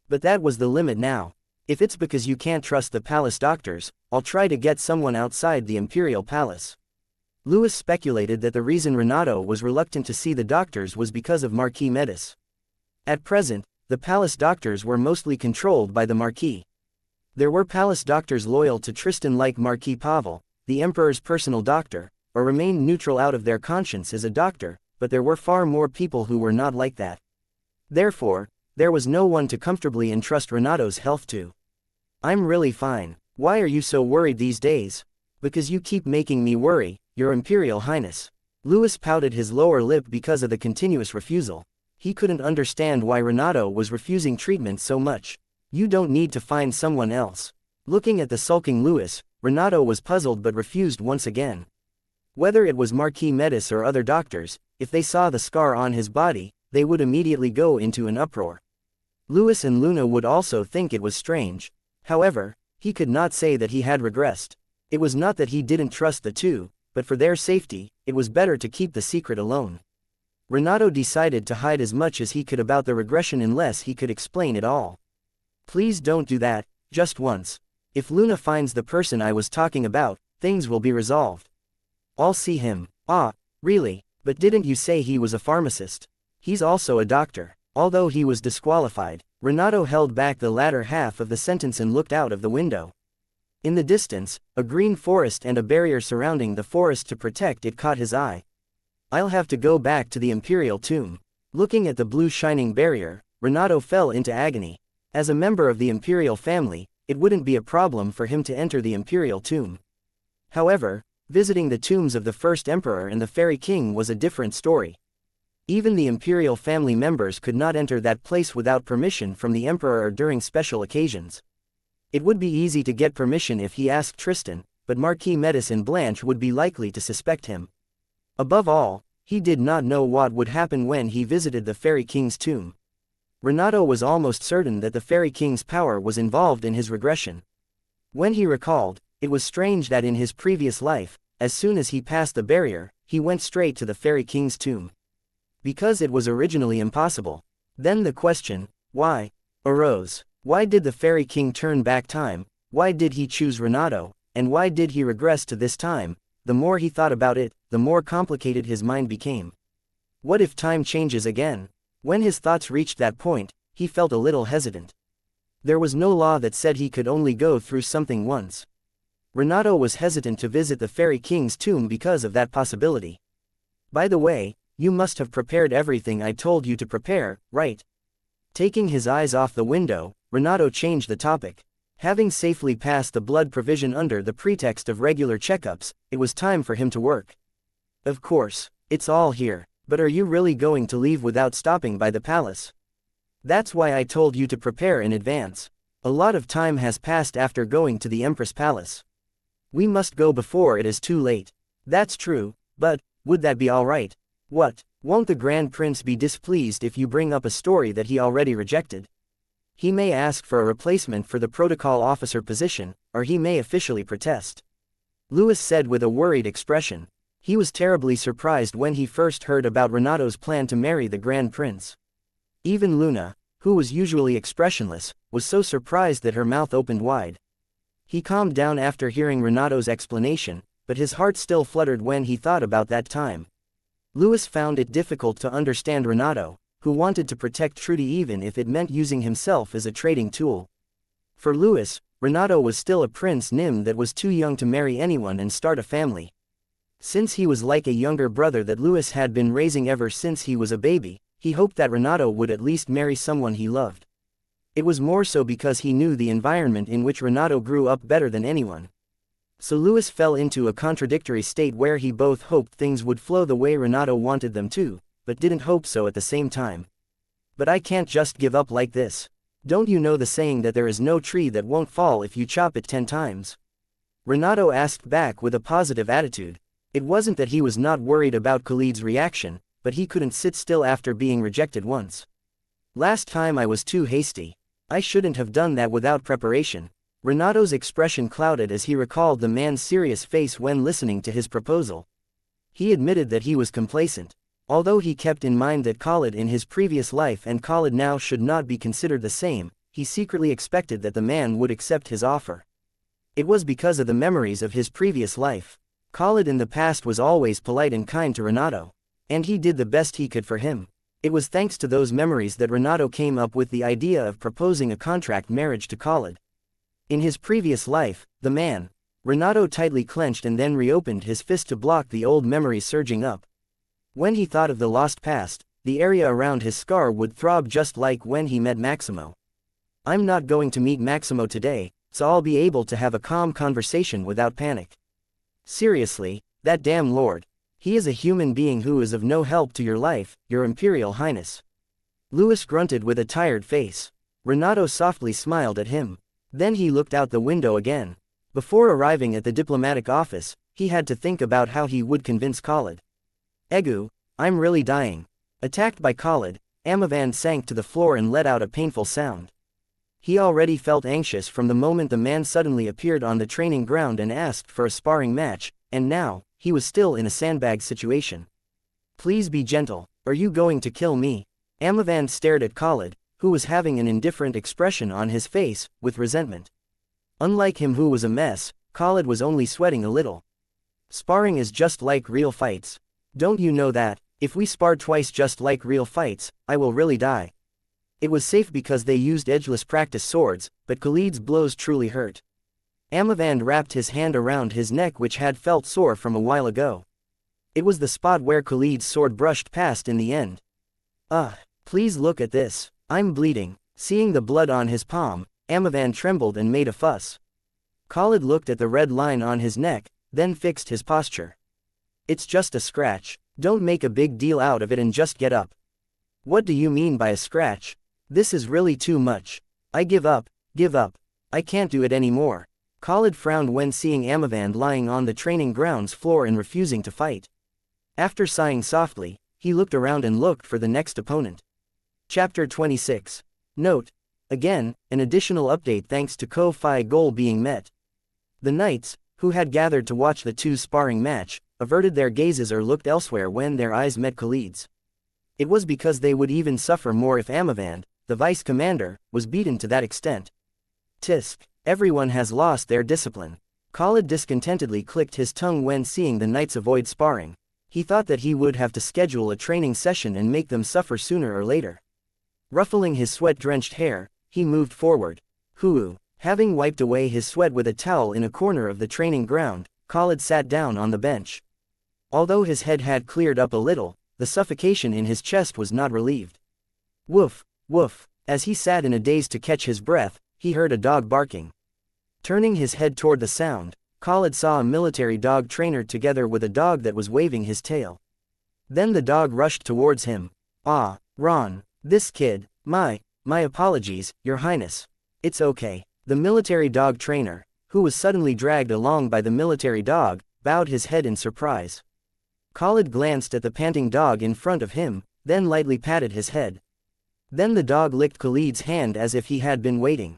But that was the limit now. If it's because you can't trust the palace doctors, I'll try to get someone outside the imperial palace. Louis speculated that the reason Renato was reluctant to see the doctors was because of Marquis Metis. At present, the palace doctors were mostly controlled by the Marquis. There were palace doctors loyal to Tristan like Marquis Pavel, the emperor's personal doctor, or remained neutral out of their conscience as a doctor, but there were far more people who were not like that. Therefore, there was no one to comfortably entrust Renato's health to. I'm really fine. Why are you so worried these days? Because you keep making me worry, Your Imperial Highness. Louis pouted his lower lip because of the continuous refusal. He couldn't understand why Renato was refusing treatment so much. You don't need to find someone else. Looking at the sulking Louis, Renato was puzzled but refused once again. Whether it was Marquis Metis or other doctors, if they saw the scar on his body, they would immediately go into an uproar. Louis and Luna would also think it was strange. However, he could not say that he had regressed. It was not that he didn't trust the two, but for their safety, it was better to keep the secret alone. Renato decided to hide as much as he could about the regression unless he could explain it all. Please don't do that, just once. If Luna finds the person I was talking about, things will be resolved. I'll see him. Ah, really? But didn't you say he was a pharmacist? He's also a doctor. Although he was disqualified, Renato held back the latter half of the sentence and looked out of the window. In the distance, a green forest and a barrier surrounding the forest to protect it caught his eye. I'll have to go back to the imperial tomb. Looking at the blue shining barrier, Renato fell into agony. As a member of the imperial family, it wouldn't be a problem for him to enter the imperial tomb. However, visiting the tombs of the first emperor and the fairy king was a different story. Even the imperial family members could not enter that place without permission from the emperor or during special occasions. It would be easy to get permission if he asked Tristan, but Marquis Metis and Blanche would be likely to suspect him. Above all, he did not know what would happen when he visited the fairy king's tomb. Renato was almost certain that the fairy king's power was involved in his regression. When he recalled, it was strange that in his previous life, as soon as he passed the barrier, he went straight to the fairy king's tomb. Because it was originally impossible. Then the question, why, arose. Why did the fairy king turn back time? Why did he choose Renato? And why did he regress to this time, the more he thought about it, the more complicated his mind became. What if time changes again? When his thoughts reached that point, he felt a little hesitant. There was no law that said he could only go through something once. Renato was hesitant to visit the Fairy King's tomb because of that possibility. By the way, you must have prepared everything I told you to prepare, right? Taking his eyes off the window, Renato changed the topic. Having safely passed the blood provision under the pretext of regular checkups, it was time for him to work. Of course, it's all here, but are you really going to leave without stopping by the palace? That's why I told you to prepare in advance. A lot of time has passed after going to the Empress Palace. We must go before it is too late. That's true, but would that be all right? What, won't the Grand Prince be displeased if you bring up a story that he already rejected? He may ask for a replacement for the protocol officer position, or he may officially protest. Louis said with a worried expression. He was terribly surprised when he first heard about Renato's plan to marry the Grand Prince. Even Luna, who was usually expressionless, was so surprised that her mouth opened wide. He calmed down after hearing Renato's explanation, but his heart still fluttered when he thought about that time. Louis found it difficult to understand Renato, who wanted to protect Trudy even if it meant using himself as a trading tool. For Louis, Renato was still a Prince Nim that was too young to marry anyone and start a family. Since he was like a younger brother that Louis had been raising ever since he was a baby, he hoped that Renato would at least marry someone he loved. It was more so because he knew the environment in which Renato grew up better than anyone. So Louis fell into a contradictory state where he both hoped things would flow the way Renato wanted them to, but didn't hope so at the same time. But I can't just give up like this. Don't you know the saying that there is no tree that won't fall if you chop it 10 times? Renato asked back with a positive attitude. It wasn't that he was not worried about Khalid's reaction, but he couldn't sit still after being rejected once. Last time I was too hasty. I shouldn't have done that without preparation. Renato's expression clouded as he recalled the man's serious face when listening to his proposal. He admitted that he was complacent. Although he kept in mind that Khalid in his previous life and Khalid now should not be considered the same, he secretly expected that the man would accept his offer. It was because of the memories of his previous life. Khalid in the past was always polite and kind to Renato, and he did the best he could for him. It was thanks to those memories that Renato came up with the idea of proposing a contract marriage to Khalid. In his previous life, the man, Renato tightly clenched and then reopened his fist to block the old memories surging up. When he thought of the lost past, the area around his scar would throb just like when he met Maximo. I'm not going to meet Maximo today, so I'll be able to have a calm conversation without panic. Seriously, that damn lord. He is a human being who is of no help to your life, your Imperial Highness. Louis grunted with a tired face. Renato softly smiled at him. Then he looked out the window again. Before arriving at the diplomatic office, he had to think about how he would convince Khalid. Egu, I'm really dying. Attacked by Khalid, Omegaverse sank to the floor and let out a painful sound. He already felt anxious from the moment the man suddenly appeared on the training ground and asked for a sparring match, and now, he was still in a sandbag situation. Please be gentle, are you going to kill me? Omegaverse stared at Khalid, who was having an indifferent expression on his face, with resentment. Unlike him who was a mess, Khalid was only sweating a little. Sparring is just like real fights. Don't you know that, if we spar twice just like real fights, I will really die. It was safe because they used edgeless practice swords, but Khalid's blows truly hurt. Omegaverse wrapped his hand around his neck which had felt sore from a while ago. It was the spot where Khalid's sword brushed past in the end. Please look at this, I'm bleeding. Seeing the blood on his palm, Omegaverse trembled and made a fuss. Khalid looked at the red line on his neck, then fixed his posture. It's just a scratch, don't make a big deal out of it and just get up. What do you mean by a scratch? This is really too much. I give up, I can't do it anymore. Khalid frowned when seeing Omegaverse lying on the training grounds floor and refusing to fight. After sighing softly, he looked around and looked for the next opponent. Chapter 26. Note: again, an additional update thanks to Ko-Fi goal being met. The knights, who had gathered to watch the two sparring match, averted their gazes or looked elsewhere when their eyes met Khalid's. It was because they would even suffer more if Omegaverse, the vice commander, was beaten to that extent. Tisk. Everyone has lost their discipline. Khalid discontentedly clicked his tongue when seeing the knights avoid sparring. He thought that he would have to schedule a training session and make them suffer sooner or later. Ruffling his sweat-drenched hair, he moved forward. Hoo! Having wiped away his sweat with a towel in a corner of the training ground, Khalid sat down on the bench. Although his head had cleared up a little, the suffocation in his chest was not relieved. Woof, woof. As he sat in a daze to catch his breath, he heard a dog barking. Turning his head toward the sound, Khalid saw a military dog trainer together with a dog that was waving his tail. Then the dog rushed towards him. Ah, Ron, this kid, my apologies, Your Highness. It's okay. The military dog trainer, who was suddenly dragged along by the military dog, bowed his head in surprise. Khalid glanced at the panting dog in front of him, then lightly patted his head. Then the dog licked Khalid's hand as if he had been waiting.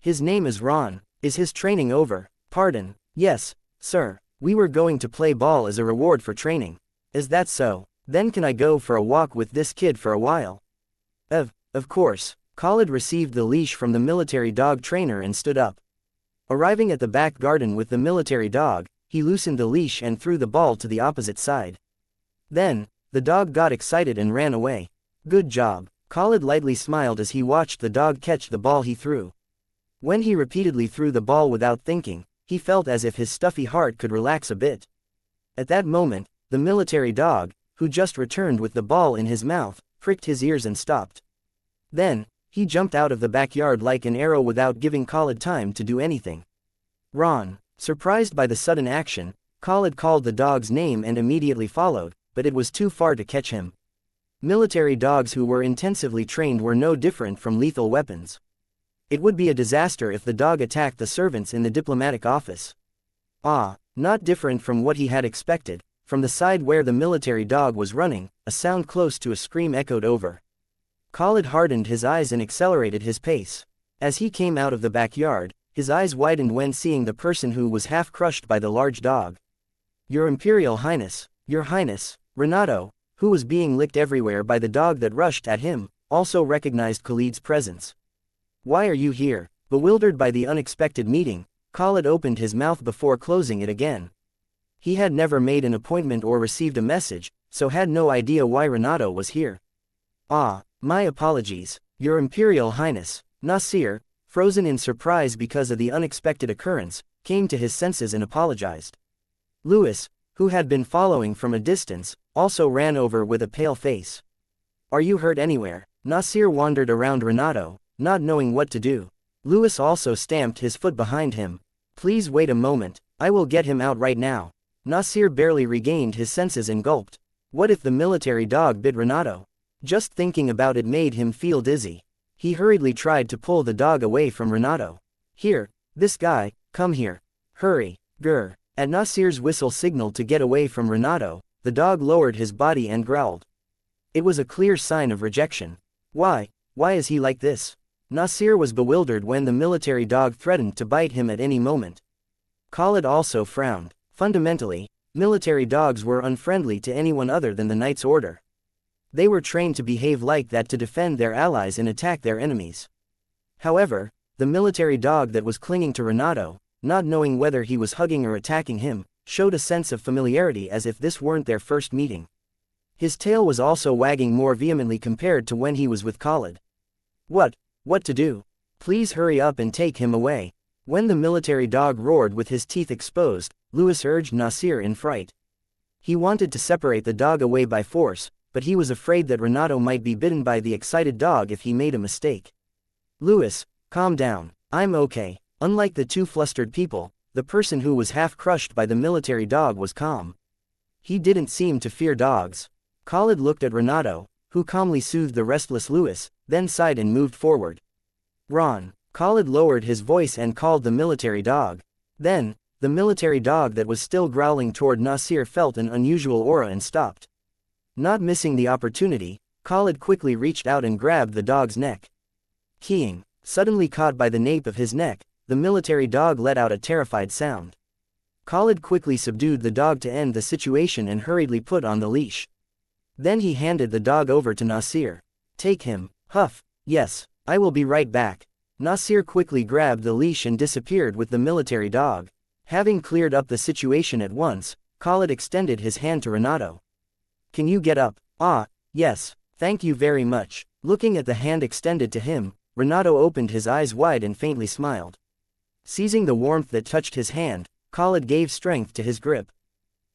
His name is Ron. Is his training over? Pardon. Yes, sir. We were going to play ball as a reward for training. Is that so? Then can I go for a walk with this kid for a while? Of course. Khalid received the leash from the military dog trainer and stood up. Arriving at the back garden with the military dog, he loosened the leash and threw the ball to the opposite side. Then, the dog got excited and ran away. Good job. Khalid lightly smiled as he watched the dog catch the ball he threw. When he repeatedly threw the ball without thinking, he felt as if his stuffy heart could relax a bit. At that moment, the military dog, who just returned with the ball in his mouth, pricked his ears and stopped. Then, he jumped out of the backyard like an arrow without giving Khalid time to do anything. Ron. Surprised by the sudden action, Khalid called the dog's name and immediately followed, but it was too far to catch him. Military dogs who were intensively trained were no different from lethal weapons. It would be a disaster if the dog attacked the servants in the diplomatic office. Not different from what he had expected. From the side where the military dog was running, a sound close to a scream echoed over. Khalid hardened his eyes and accelerated his pace. As he came out of the backyard, his eyes widened when seeing the person who was half crushed by the large dog. Your Imperial Highness, Your Highness, Renato, who was being licked everywhere by the dog that rushed at him, also recognized Khalid's presence. Why are you here? Bewildered by the unexpected meeting, Khalid opened his mouth before closing it again. He had never made an appointment or received a message, so had no idea why Renato was here. My apologies, Your Imperial Highness. Nasir, frozen in surprise because of the unexpected occurrence, came to his senses and apologized. Louis, who had been following from a distance, also ran over with a pale face. Are you hurt anywhere? Nasir wandered around Renato, not knowing what to do. Louis also stamped his foot behind him. Please wait a moment, I will get him out right now. Nasir barely regained his senses and gulped. What if the military dog bit Renato? Just thinking about it made him feel dizzy. He hurriedly tried to pull the dog away from Renato. Here, this guy, come here. Hurry, grr. At Nasir's whistle signal to get away from Renato, the dog lowered his body and growled. It was a clear sign of rejection. Why is he like this? Nasir was bewildered when the military dog threatened to bite him at any moment. Khalid also frowned. Fundamentally, military dogs were unfriendly to anyone other than the Knight's Order. They were trained to behave like that to defend their allies and attack their enemies. However, the military dog that was clinging to Renato, not knowing whether he was hugging or attacking him, showed a sense of familiarity as if this weren't their first meeting. His tail was also wagging more vehemently compared to when he was with Khalid. What to do? Please hurry up and take him away. When the military dog roared with his teeth exposed, Louis urged Nasir in fright. He wanted to separate the dog away by force, but he was afraid that Renato might be bitten by the excited dog if he made a mistake. Louis, calm down. I'm okay. Unlike the two flustered people, the person who was half crushed by the military dog was calm. He didn't seem to fear dogs. Khalid looked at Renato, who calmly soothed the restless Louis, then sighed and moved forward. Ron. Khalid lowered his voice and called the military dog. Then, the military dog that was still growling toward Nasir felt an unusual aura and stopped. Not missing the opportunity, Khalid quickly reached out and grabbed the dog's neck. Keying. Suddenly caught by the nape of his neck, the military dog let out a terrified sound. Khalid quickly subdued the dog to end the situation and hurriedly put on the leash. Then he handed the dog over to Nasir. Take him. Huff. Yes, I will be right back. Nasir quickly grabbed the leash and disappeared with the military dog. Having cleared up the situation at once, Khalid extended his hand to Renato. Can you get up? Ah, yes, thank you very much. Looking at the hand extended to him, Renato opened his eyes wide and faintly smiled. Seizing the warmth that touched his hand, Khalid gave strength to his grip.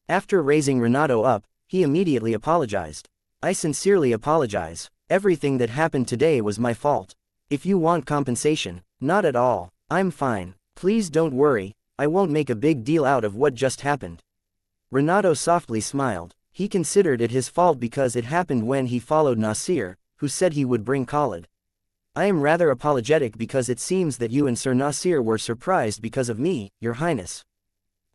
After raising Renato up, he immediately apologized. I sincerely apologize. Everything that happened today was my fault. If you want compensation, not at all. I'm fine. Please don't worry, I won't make a big deal out of what just happened. Renato softly smiled. He considered it his fault because it happened when he followed Nasir, who said he would bring Khalid. I am rather apologetic because it seems that you and Sir Nasir were surprised because of me, Your Highness.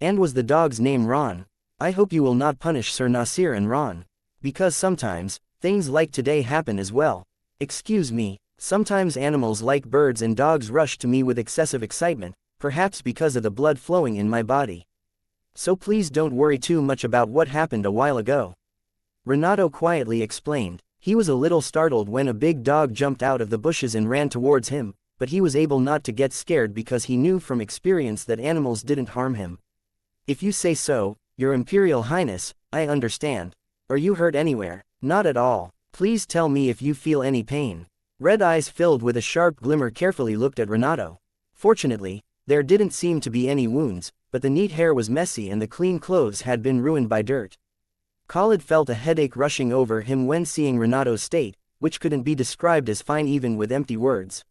And was the dog's name Ron? I hope you will not punish Sir Nasir and Ron. Because sometimes, things like today happen as well. Excuse me, sometimes animals like birds and dogs rush to me with excessive excitement, perhaps because of the blood flowing in my body. So please don't worry too much about what happened a while ago. Renato quietly explained. He was a little startled when a big dog jumped out of the bushes and ran towards him, but he was able not to get scared because he knew from experience that animals didn't harm him. If you say so, Your Imperial Highness, I understand. Are you hurt anywhere? Not at all. Please tell me if you feel any pain. Red eyes filled with a sharp glimmer carefully looked at Renato. Fortunately, there didn't seem to be any wounds, but the neat hair was messy and the clean clothes had been ruined by dirt. Khalid felt a headache rushing over him when seeing Renato's state, which couldn't be described as fine even with empty words.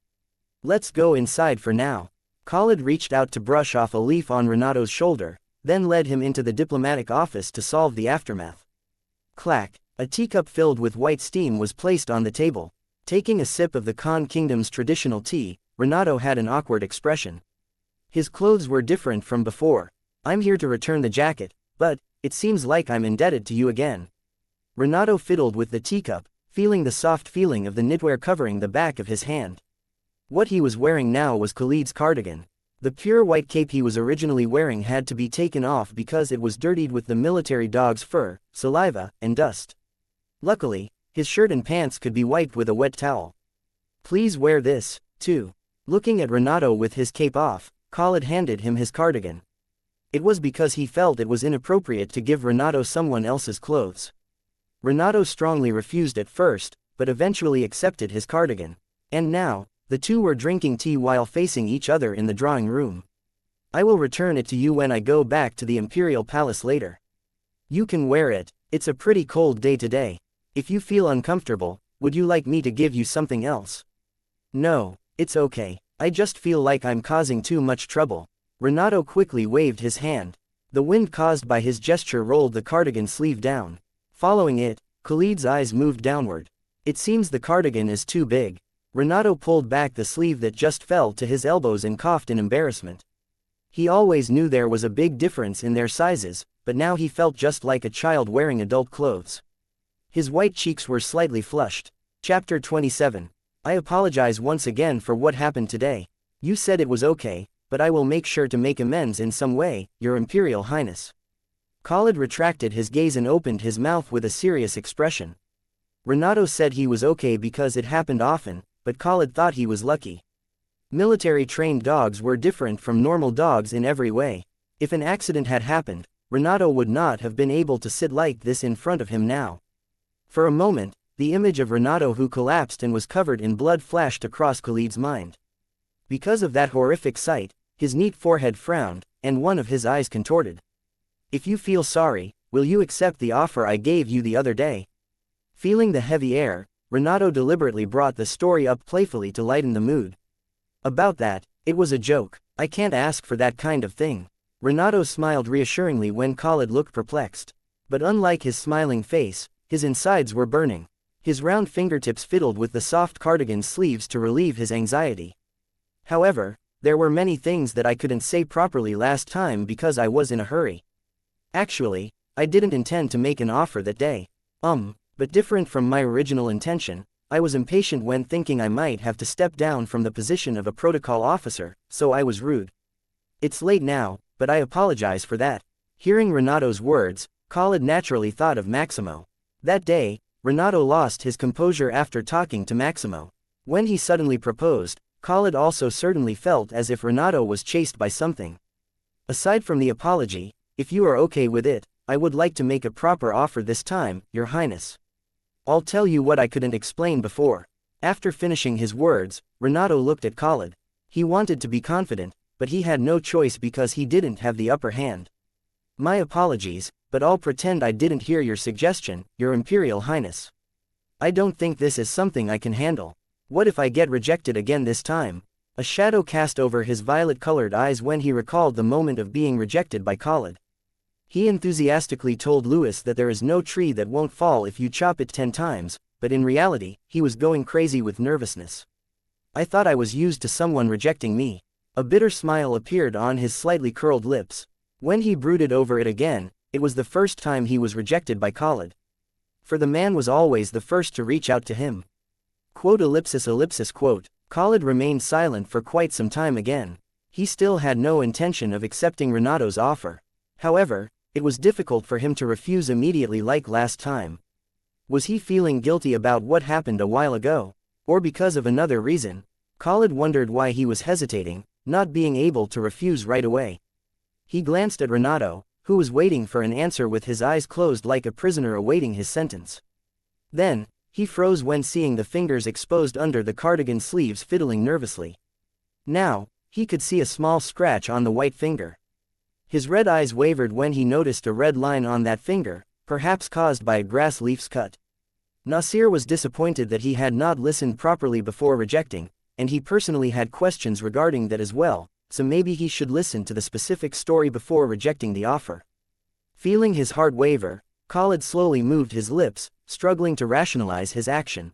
Let's go inside for now. Khalid reached out to brush off a leaf on Renato's shoulder, then led him into the diplomatic office to solve the aftermath. Clack, a teacup filled with white steam was placed on the table. Taking a sip of the Khan Kingdom's traditional tea, Renato had an awkward expression. His clothes were different from before. I'm here to return the jacket, but it seems like I'm indebted to you again. Renato fiddled with the teacup, feeling the soft feeling of the knitwear covering the back of his hand. What he was wearing now was Khalid's cardigan. The pure white cape he was originally wearing had to be taken off because it was dirtied with the military dog's fur, saliva, and dust. Luckily, his shirt and pants could be wiped with a wet towel. Please wear this, too. Looking at Renato with his cape off, Khalid handed him his cardigan. It was because he felt it was inappropriate to give Renato someone else's clothes. Renato strongly refused at first, but eventually accepted his cardigan. And now, the two were drinking tea while facing each other in the drawing room. I will return it to you when I go back to the Imperial Palace later. You can wear it, it's a pretty cold day today. If you feel uncomfortable, would you like me to give you something else? No, it's okay, I just feel like I'm causing too much trouble. Renato quickly waved his hand. The wind caused by his gesture rolled the cardigan sleeve down. Following it, Khalid's eyes moved downward. It seems the cardigan is too big. Renato pulled back the sleeve that just fell to his elbows and coughed in embarrassment. He always knew there was a big difference in their sizes, but now he felt just like a child wearing adult clothes. His white cheeks were slightly flushed. Chapter 27. I apologize once again for what happened today. You said it was okay, but I will make sure to make amends in some way, Your Imperial Highness. Khalid retracted his gaze and opened his mouth with a serious expression. Renato said he was okay because it happened often, but Khalid thought he was lucky. Military-trained dogs were different from normal dogs in every way. If an accident had happened, Renato would not have been able to sit like this in front of him now. For a moment, the image of Renato who collapsed and was covered in blood flashed across Khalid's mind. Because of that horrific sight, his neat forehead frowned, and one of his eyes contorted. If you feel sorry, will you accept the offer I gave you the other day? Feeling the heavy air, Renato deliberately brought the story up playfully to lighten the mood. About that, it was a joke. I can't ask for that kind of thing. Renato smiled reassuringly when Khalid looked perplexed. But unlike his smiling face, his insides were burning. His round fingertips fiddled with the soft cardigan sleeves to relieve his anxiety. However, there were many things that I couldn't say properly last time because I was in a hurry. Actually, I didn't intend to make an offer that day. But different from my original intention, I was impatient when thinking I might have to step down from the position of a protocol officer, so I was rude. It's late now, but I apologize for that. Hearing Renato's words, Khalid naturally thought of Maximo. That day, Renato lost his composure after talking to Maximo. When he suddenly proposed, Khalid also certainly felt as if Renato was chased by something. Aside from the apology, if you are okay with it, I would like to make a proper offer this time, Your Highness. I'll tell you what I couldn't explain before. After finishing his words, Renato looked at Khalid. He wanted to be confident, but he had no choice because he didn't have the upper hand. My apologies, but I'll pretend I didn't hear your suggestion, Your Imperial Highness. I don't think this is something I can handle. What if I get rejected again this time? A shadow cast over his violet-colored eyes when he recalled the moment of being rejected by Khalid. He enthusiastically told Louis that there is no tree that won't fall if you chop it 10 times, but in reality, he was going crazy with nervousness. I thought I was used to someone rejecting me. A bitter smile appeared on his slightly curled lips. When he brooded over it again, it was the first time he was rejected by Khalid. For the man was always the first to reach out to him. Quote ellipsis ellipsis quote. Khalid remained silent for quite some time again. He still had no intention of accepting Renato's offer. However, it was difficult for him to refuse immediately like last time. Was he feeling guilty about what happened a while ago? Or because of another reason? Khalid wondered why he was hesitating, not being able to refuse right away. He glanced at Renato, who was waiting for an answer with his eyes closed like a prisoner awaiting his sentence. Then, he froze when seeing the fingers exposed under the cardigan sleeves fiddling nervously. Now, he could see a small scratch on the white finger. His red eyes wavered when he noticed a red line on that finger, perhaps caused by a grass leaf's cut. Nasir was disappointed that he had not listened properly before rejecting, and he personally had questions regarding that as well, so maybe he should listen to the specific story before rejecting the offer. Feeling his heart waver, Khalid slowly moved his lips, struggling to rationalize his action.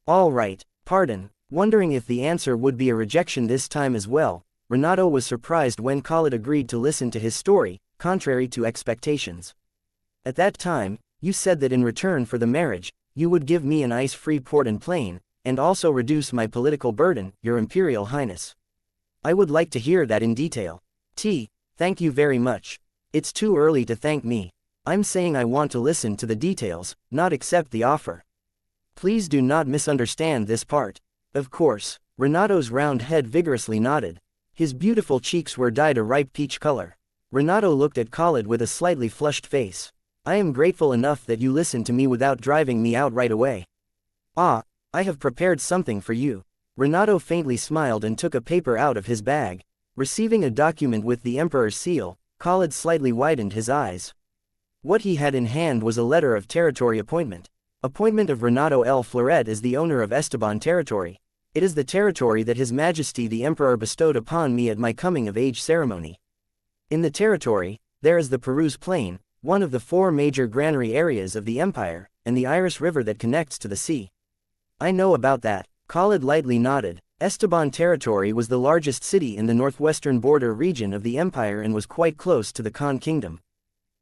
All right, pardon. Wondering if the answer would be a rejection this time as well, Renato was surprised when Khalid agreed to listen to his story, contrary to expectations. At that time, you said that in return for the marriage, you would give me an ice-free port and plane, and also reduce my political burden, Your Imperial Highness. I would like to hear that in detail. Thank you very much. It's too early to thank me. I'm saying I want to listen to the details, not accept the offer. Please do not misunderstand this part. Of course. Renato's round head vigorously nodded. His beautiful cheeks were dyed a ripe peach color. Renato looked at Khalid with a slightly flushed face. I am grateful enough that you listened to me without driving me out right away. I have prepared something for you. Renato faintly smiled and took a paper out of his bag. Receiving a document with the Emperor's seal, Khalid slightly widened his eyes. What he had in hand was a letter of territory appointment. Appointment of Renato L. Floret as the owner of Esteban territory. It is the territory that His Majesty the Emperor bestowed upon me at my coming-of-age ceremony. In the territory, there is the Peruse Plain, one of the 4 major granary areas of the empire, and the Iris River that connects to the sea. I know about that. Khalid lightly nodded. Esteban territory was the largest city in the northwestern border region of the empire and was quite close to the Khan Kingdom.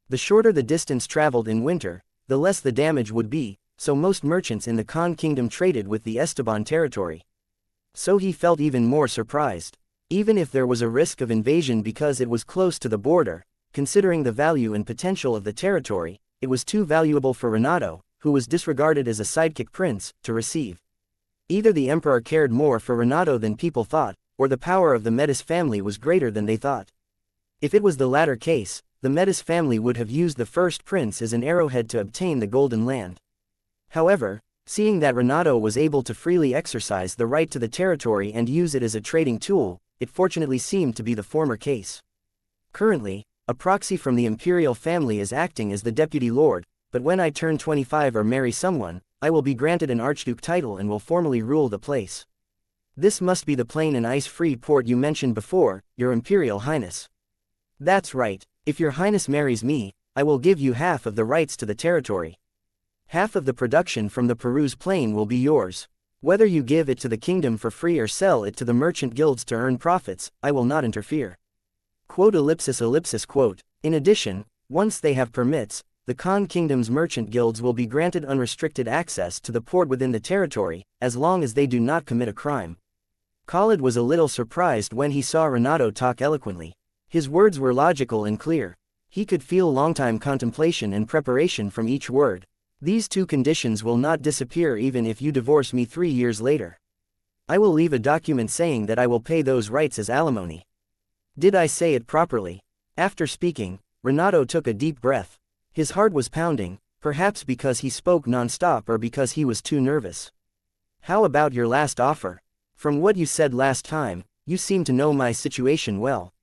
The shorter the distance traveled in winter, the less the damage would be, so most merchants in the Khan Kingdom traded with the Esteban territory. So he felt even more surprised. Even if there was a risk of invasion because it was close to the border, considering the value and potential of the territory, it was too valuable for Renato, who was disregarded as a sidekick prince, to receive. Either the emperor cared more for Renato than people thought, or the power of the Medici family was greater than they thought. If it was the latter case, the Medici family would have used the first prince as an arrowhead to obtain the Golden Land. However, seeing that Renato was able to freely exercise the right to the territory and use it as a trading tool, it fortunately seemed to be the former case. Currently, a proxy from the imperial family is acting as the deputy lord, but when I turn 25 or marry someone, I will be granted an archduke title and will formally rule the place. This must be the plain and ice-free port you mentioned before, Your Imperial Highness. That's right. If Your Highness marries me, I will give you half of the rights to the territory. Half of the production from the Peruse Plain will be yours. Whether you give it to the kingdom for free or sell it to the merchant guilds to earn profits, I will not interfere. Quote ellipsis ellipsis quote. In addition, once they have permits, the Khan Kingdom's merchant guilds will be granted unrestricted access to the port within the territory, as long as they do not commit a crime. Khalid was a little surprised when he saw Renato talk eloquently. His words were logical and clear. He could feel long-time contemplation and preparation from each word. These 2 conditions will not disappear even if you divorce me 3 years later. I will leave a document saying that I will pay those rights as alimony. Did I say it properly? After speaking, Renato took a deep breath. His heart was pounding, perhaps because he spoke non-stop or because he was too nervous. How about your last offer? From what you said last time, you seem to know my situation well.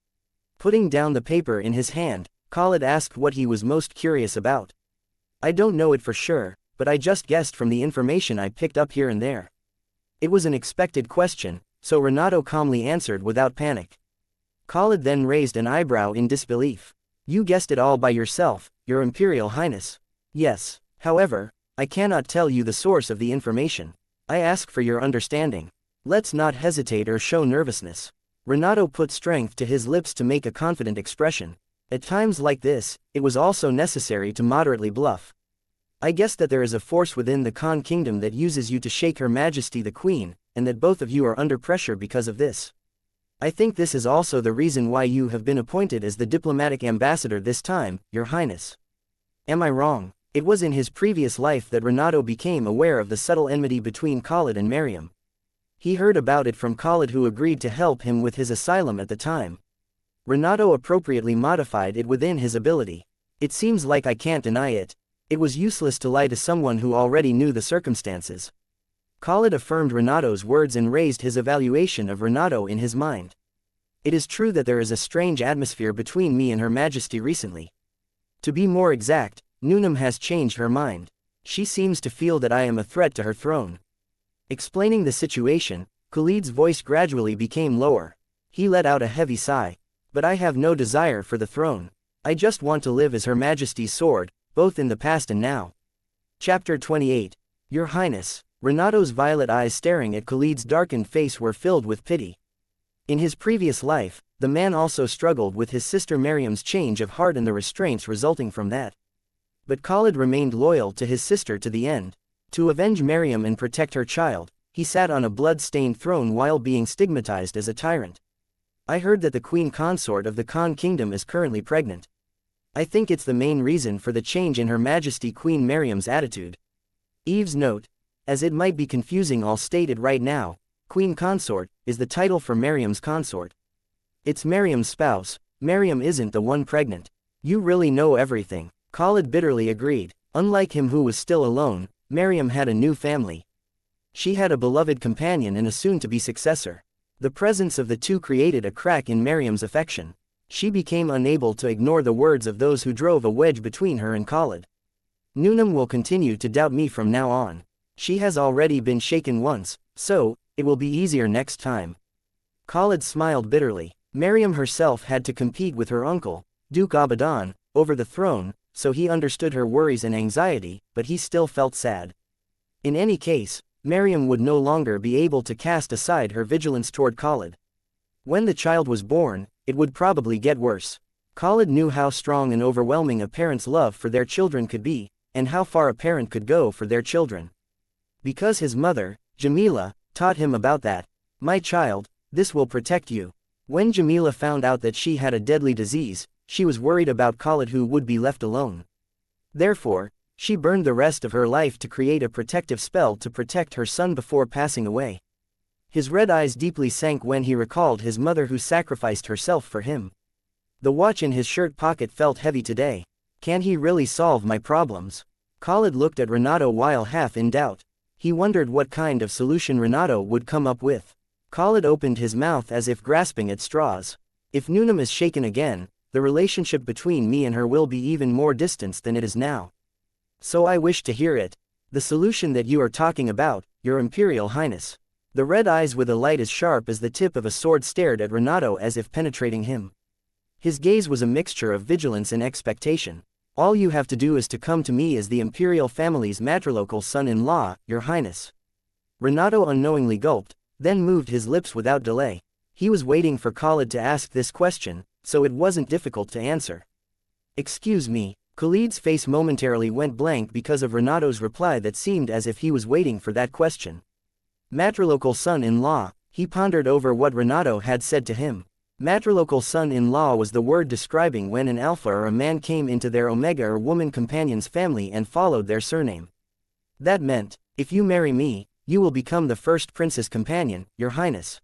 Putting down the paper in his hand, Khalid asked what he was most curious about. I don't know it for sure, but I just guessed from the information I picked up here and there. It was an expected question, so Renato calmly answered without panic. Khalid then raised an eyebrow in disbelief. You guessed it all by yourself, Your Imperial Highness. Yes, however, I cannot tell you the source of the information. I ask for your understanding. Let's not hesitate or show nervousness. Renato put strength to his lips to make a confident expression. At times like this, it was also necessary to moderately bluff. I guess that there is a force within the Khan kingdom that uses you to shake Her Majesty the Queen, and that both of you are under pressure because of this. I think this is also the reason why you have been appointed as the diplomatic ambassador this time, Your Highness. Am I wrong? It was in his previous life that Renato became aware of the subtle enmity between Khalid and Mariam. He heard about it from Khalid, who agreed to help him with his asylum at the time. Renato appropriately modified it within his ability. It seems like I can't deny it. It was useless to lie to someone who already knew the circumstances. Khalid affirmed Renato's words and raised his evaluation of Renato in his mind. It is true that there is a strange atmosphere between me and Her Majesty recently. To be more exact, Nunam has changed her mind. She seems to feel that I am a threat to her throne. Explaining the situation, Khalid's voice gradually became lower. He let out a heavy sigh. But I have no desire for the throne. I just want to live as Her Majesty's sword, both in the past and now. Chapter 28. Your Highness. Renato's violet eyes staring at Khalid's darkened face were filled with pity. In his previous life, the man also struggled with his sister Mariam's change of heart and the restraints resulting from that. But Khalid remained loyal to his sister to the end. To avenge Mariam and protect her child, he sat on a blood-stained throne while being stigmatized as a tyrant. I heard that the queen consort of the Khan kingdom is currently pregnant. I think it's the main reason for the change in Her Majesty Queen Mariam's attitude. Eve's note. As it might be confusing, all stated right now, Queen Consort is the title for Mariam's consort. It's Mariam's spouse. Mariam isn't the one pregnant. You really know everything. Khalid bitterly agreed. Unlike him, who was still alone, Mariam had a new family. She had a beloved companion and a soon-to-be successor. The presence of the two created a crack in Mariam's affection. She became unable to ignore the words of those who drove a wedge between her and Khalid. Nunam will continue to doubt me from now on. She has already been shaken once, so it will be easier next time. Khalid smiled bitterly. Mariam herself had to compete with her uncle, Duke Abadan, over the throne, so he understood her worries and anxiety, but he still felt sad. In any case, Mariam would no longer be able to cast aside her vigilance toward Khalid. When the child was born, it would probably get worse. Khalid knew how strong and overwhelming a parent's love for their children could be, and how far a parent could go for their children. Because his mother, Jamila, taught him about that. My child, this will protect you. When Jamila found out that she had a deadly disease, she was worried about Khalid, who would be left alone. Therefore, she burned the rest of her life to create a protective spell to protect her son before passing away. His red eyes deeply sank when he recalled his mother, who sacrificed herself for him. The watch in his shirt pocket felt heavy today. Can he really solve my problems? Khalid looked at Renato while half in doubt. He wondered what kind of solution Renato would come up with. Khalid opened his mouth as if grasping at straws. If Nunam is shaken again, the relationship between me and her will be even more distant than it is now. So I wish to hear it. The solution that you are talking about, Your Imperial Highness. The red eyes with a light as sharp as the tip of a sword stared at Renato as if penetrating him. His gaze was a mixture of vigilance and expectation. All you have to do is to come to me as the imperial family's matrilocal son-in-law, Your Highness. Renato unknowingly gulped, then moved his lips without delay. He was waiting for Khalid to ask this question, so it wasn't difficult to answer. Excuse me. Khalid's face momentarily went blank because of Renato's reply that seemed as if he was waiting for that question. Matrilocal son-in-law. He pondered over what Renato had said to him. Matrilocal son-in-law was the word describing when an alpha or a man came into their omega or woman companion's family and followed their surname. That meant, if you marry me, you will become the first princess companion, Your Highness.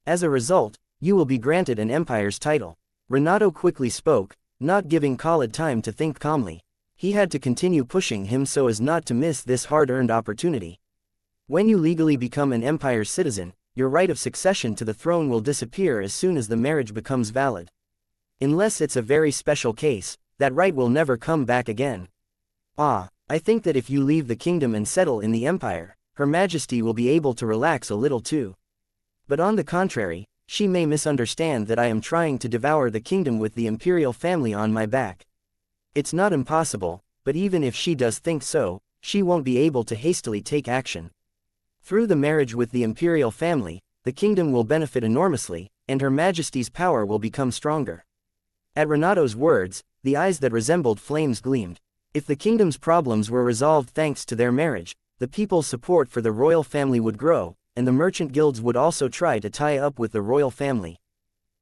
As a result, you will be granted an empire's title. Renato quickly spoke, not giving Khalid time to think calmly. He had to continue pushing him so as not to miss this hard-earned opportunity. When you legally become an empire's citizen, your right of succession to the throne will disappear as soon as the marriage becomes valid. Unless it's a very special case, that right will never come back again. I think that if you leave the kingdom and settle in the empire, Her Majesty will be able to relax a little too. But on the contrary, she may misunderstand that I am trying to devour the kingdom with the imperial family on my back. It's not impossible, but even if she does think so, she won't be able to hastily take action. Through the marriage with the imperial family, the kingdom will benefit enormously, and Her Majesty's power will become stronger. At Renato's words, the eyes that resembled flames gleamed. If the kingdom's problems were resolved thanks to their marriage, the people's support for the royal family would grow, and the merchant guilds would also try to tie up with the royal family.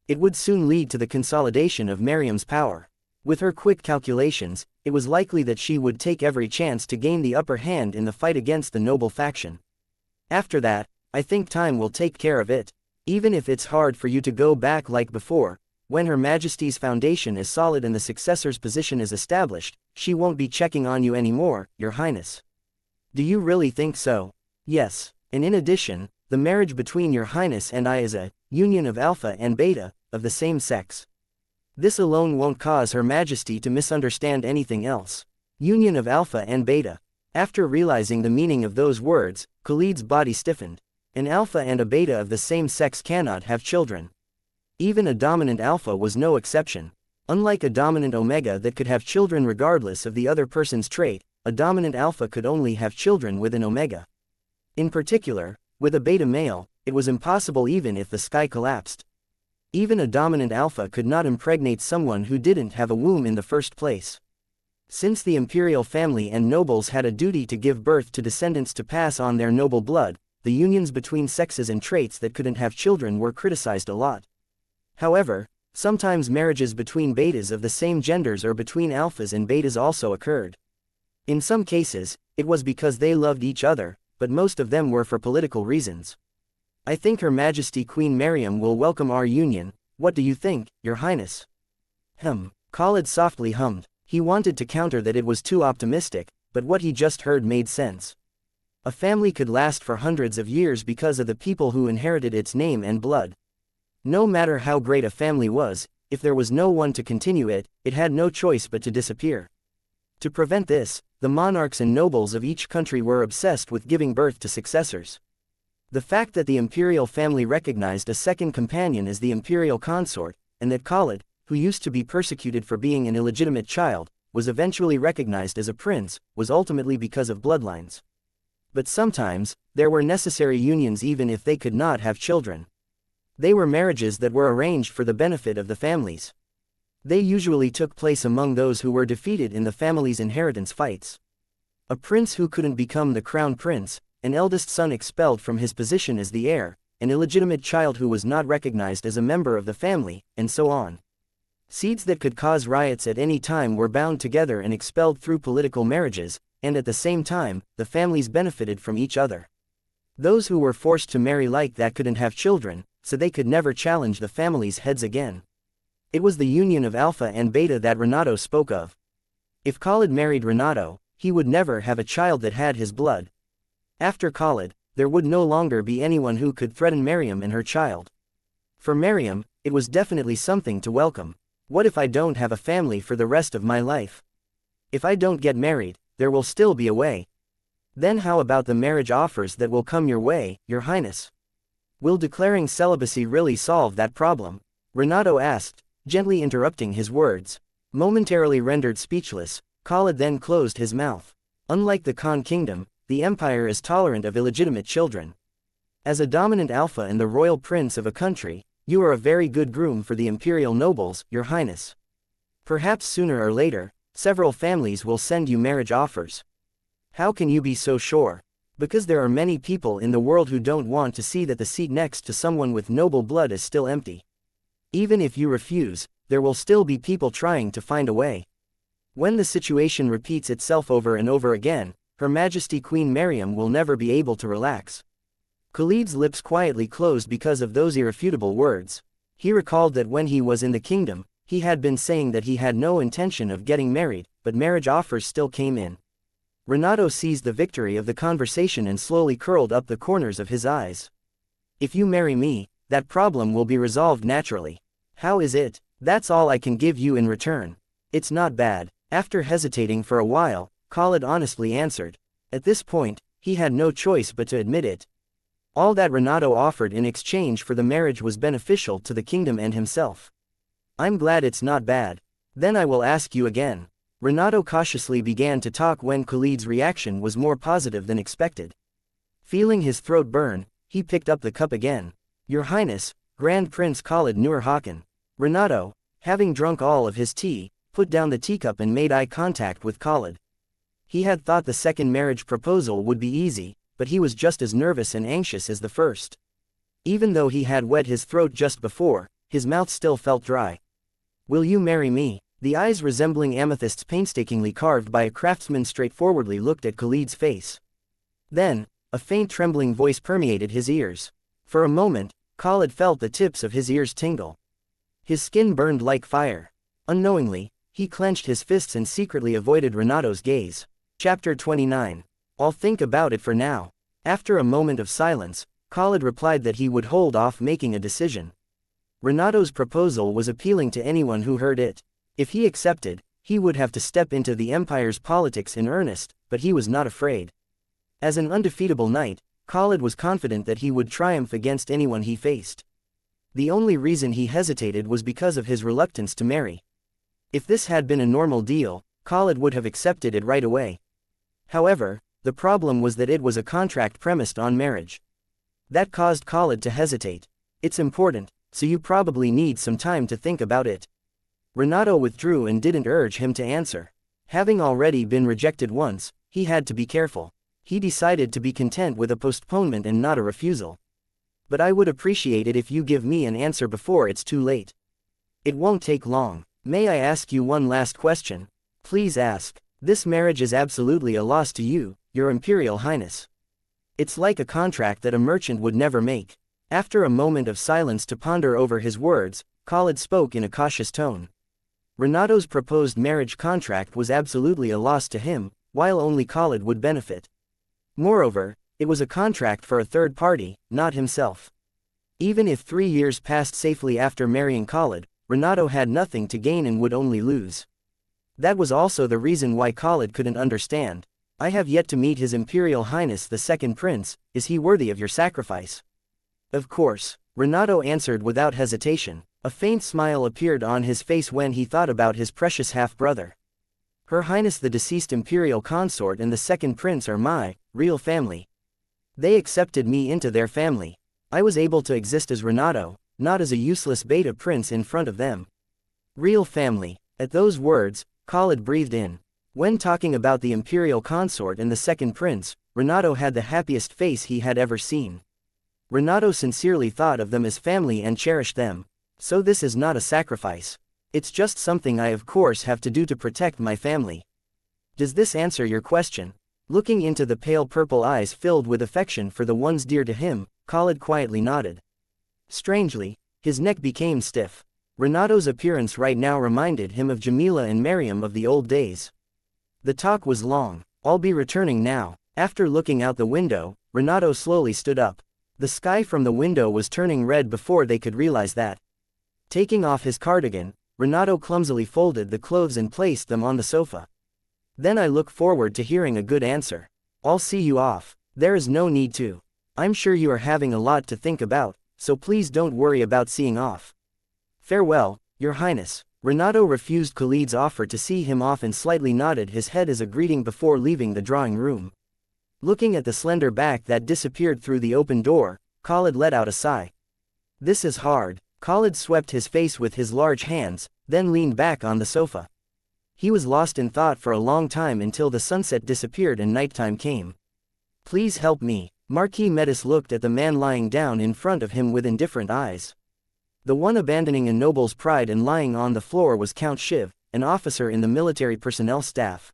It would soon lead to the consolidation of Miriam's power. With her quick calculations, it was likely that she would take every chance to gain the upper hand in the fight against the noble faction. After that, I think time will take care of it. Even if it's hard for you to go back like before, when Her Majesty's foundation is solid and the successor's position is established, she won't be checking on you anymore, Your Highness. Do you really think so? Yes, and in addition, the marriage between Your Highness and I is a union of alpha and beta, of the same sex. This alone won't cause Her Majesty to misunderstand anything else. Union of alpha and beta. After realizing the meaning of those words, Khalid's body stiffened. An alpha and a beta of the same sex cannot have children. Even a dominant alpha was no exception. Unlike a dominant omega that could have children regardless of the other person's trait, a dominant alpha could only have children with an omega. In particular, with a beta male, it was impossible even if the sky collapsed. Even a dominant alpha could not impregnate someone who didn't have a womb in the first place. Since the imperial family and nobles had a duty to give birth to descendants to pass on their noble blood, the unions between sexes and traits that couldn't have children were criticized a lot. However, sometimes marriages between betas of the same genders or between alphas and betas also occurred. In some cases, it was because they loved each other, but most of them were for political reasons. I think Her Majesty Queen Miriam will welcome our union. What do you think, Your Highness? Khalid softly hummed. He wanted to counter that it was too optimistic, but what he just heard made sense. A family could last for hundreds of years because of the people who inherited its name and blood. No matter how great a family was, if there was no one to continue it, it had no choice but to disappear. To prevent this, the monarchs and nobles of each country were obsessed with giving birth to successors. The fact that the imperial family recognized a second companion as the imperial consort, and that Khalid, who used to be persecuted for being an illegitimate child, was eventually recognized as a prince, was ultimately because of bloodlines. But sometimes, there were necessary unions even if they could not have children. They were marriages that were arranged for the benefit of the families. They usually took place among those who were defeated in the family's inheritance fights. A prince who couldn't become the crown prince, an eldest son expelled from his position as the heir, an illegitimate child who was not recognized as a member of the family, and so on. Seeds that could cause riots at any time were bound together and expelled through political marriages, and at the same time, the families benefited from each other. Those who were forced to marry like that couldn't have children, so they could never challenge the family's heads again. It was the union of alpha and beta that Renato spoke of. If Khalid married Renato, he would never have a child that had his blood. After Khalid, there would no longer be anyone who could threaten Miriam and her child. For Miriam, it was definitely something to welcome. What if I don't have a family for the rest of my life? If I don't get married, there will still be a way. Then how about the marriage offers that will come your way, Your Highness? Will declaring celibacy really solve that problem? Renato asked, gently interrupting his words. Momentarily rendered speechless, Khalid then closed his mouth. Unlike the Khan kingdom, the empire is tolerant of illegitimate children. As a dominant alpha and the royal prince of a country, you are a very good groom for the imperial nobles, Your Highness. Perhaps sooner or later, several families will send you marriage offers. How can you be so sure? Because there are many people in the world who don't want to see that the seat next to someone with noble blood is still empty. Even if you refuse, there will still be people trying to find a way. When the situation repeats itself over and over again, Her Majesty Queen Miriam will never be able to relax. Khalid's lips quietly closed because of those irrefutable words. He recalled that when he was in the kingdom, He had been saying that he had no intention of getting married, but marriage offers still came in. Renato seized the victory of the conversation and slowly curled up the corners of his eyes. If you marry me, that problem will be resolved naturally. How is it? That's all I can give you in return. It's not bad. After hesitating for a while, Khalid honestly answered. At this point, he had no choice but to admit it. All that Renato offered in exchange for the marriage was beneficial to the kingdom and himself. I'm glad it's not bad. Then I will ask you again. Renato cautiously began to talk when Khalid's reaction was more positive than expected. Feeling his throat burn, he picked up the cup again. Your Highness, Grand Prince Khalid Nur Hakan. Renato, having drunk all of his tea, put down the teacup and made eye contact with Khalid. He had thought the second marriage proposal would be easy, but he was just as nervous and anxious as the first. Even though he had wet his throat just before, his mouth still felt dry. Will you marry me? The eyes resembling amethysts painstakingly carved by a craftsman straightforwardly looked at Khalid's face. Then, a faint trembling voice permeated his ears. For a moment, Khalid felt the tips of his ears tingle. His skin burned like fire. Unknowingly, he clenched his fists and secretly avoided Renato's gaze. Chapter 29. I'll think about it for now. After a moment of silence, Khalid replied that he would hold off making a decision. Renato's proposal was appealing to anyone who heard it. If he accepted, he would have to step into the empire's politics in earnest, but he was not afraid. As an undefeatable knight, Khalid was confident that he would triumph against anyone he faced. The only reason he hesitated was because of his reluctance to marry. If this had been a normal deal, Khalid would have accepted it right away. However, the problem was that it was a contract premised on marriage. That caused Khalid to hesitate. It's important, so you probably need some time to think about it. Renato withdrew and didn't urge him to answer. Having already been rejected once, he had to be careful. He decided to be content with a postponement and not a refusal. But I would appreciate it if you give me an answer before it's too late. It won't take long. May I ask you one last question? Please ask. This marriage is absolutely a loss to you, Your Imperial Highness. It's like a contract that a merchant would never make. After a moment of silence to ponder over his words, Khalid spoke in a cautious tone. Renato's proposed marriage contract was absolutely a loss to him, while only Khalid would benefit. Moreover, it was a contract for a third party, not himself. Even if 3 years passed safely after marrying Khalid, Renato had nothing to gain and would only lose. That was also the reason why Khalid couldn't understand. I have yet to meet His Imperial Highness the Second Prince. Is he worthy of your sacrifice? Of course, Renato answered without hesitation. A faint smile appeared on his face when he thought about his precious half-brother. Her Highness the deceased Imperial Consort and the Second Prince are my real family. They accepted me into their family. I was able to exist as Renato, not as a useless beta prince in front of them. Real family. At those words, Khalid breathed in. When talking about the Imperial Consort and the Second Prince, Renato had the happiest face he had ever seen. Renato sincerely thought of them as family and cherished them. So this is not a sacrifice. It's just something I of course have to do to protect my family. Does this answer your question? Looking into the pale purple eyes filled with affection for the ones dear to him, Khalid quietly nodded. Strangely, his neck became stiff. Renato's appearance right now reminded him of Jamila and Mariam of the old days. The talk was long. I'll be returning now. After looking out the window, Renato slowly stood up. The sky from the window was turning red before they could realize that. Taking off his cardigan, Renato clumsily folded the clothes and placed them on the sofa. Then I look forward to hearing a good answer. I'll see you off. There is no need to. I'm sure you are having a lot to think about, so please don't worry about seeing off. Farewell, Your Highness. Renato refused Khalid's offer to see him off and slightly nodded his head as a greeting before leaving the drawing room. Looking at the slender back that disappeared through the open door, Khalid let out a sigh. This is hard. Khalid swept his face with his large hands, then leaned back on the sofa. He was lost in thought for a long time until the sunset disappeared and nighttime came. Please help me. Marquis Metis looked at the man lying down in front of him with indifferent eyes. The one abandoning a noble's pride and lying on the floor was Count Shiv, an officer in the military personnel staff.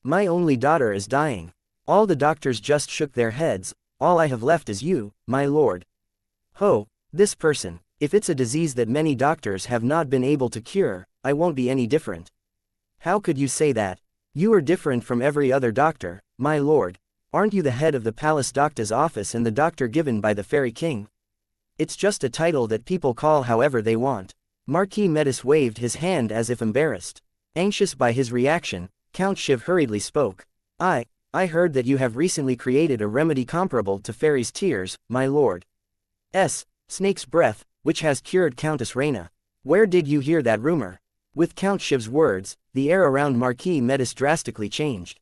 My only daughter is dying. All the doctors just shook their heads. All I have left is you, my lord. Ho, this person. If it's a disease that many doctors have not been able to cure, I won't be any different. How could you say that? You are different from every other doctor, my lord. Aren't you the head of the palace doctor's office and the doctor given by the fairy king? It's just a title that people call however they want. Marquis Metis waved his hand as if embarrassed. Anxious by his reaction, Count Shiv hurriedly spoke. I heard that you have recently created a remedy comparable to fairy's tears, my lord. Snake's breath, which has cured Countess Reina. Where did you hear that rumor? With Count Shiv's words, the air around Marquis Metis drastically changed.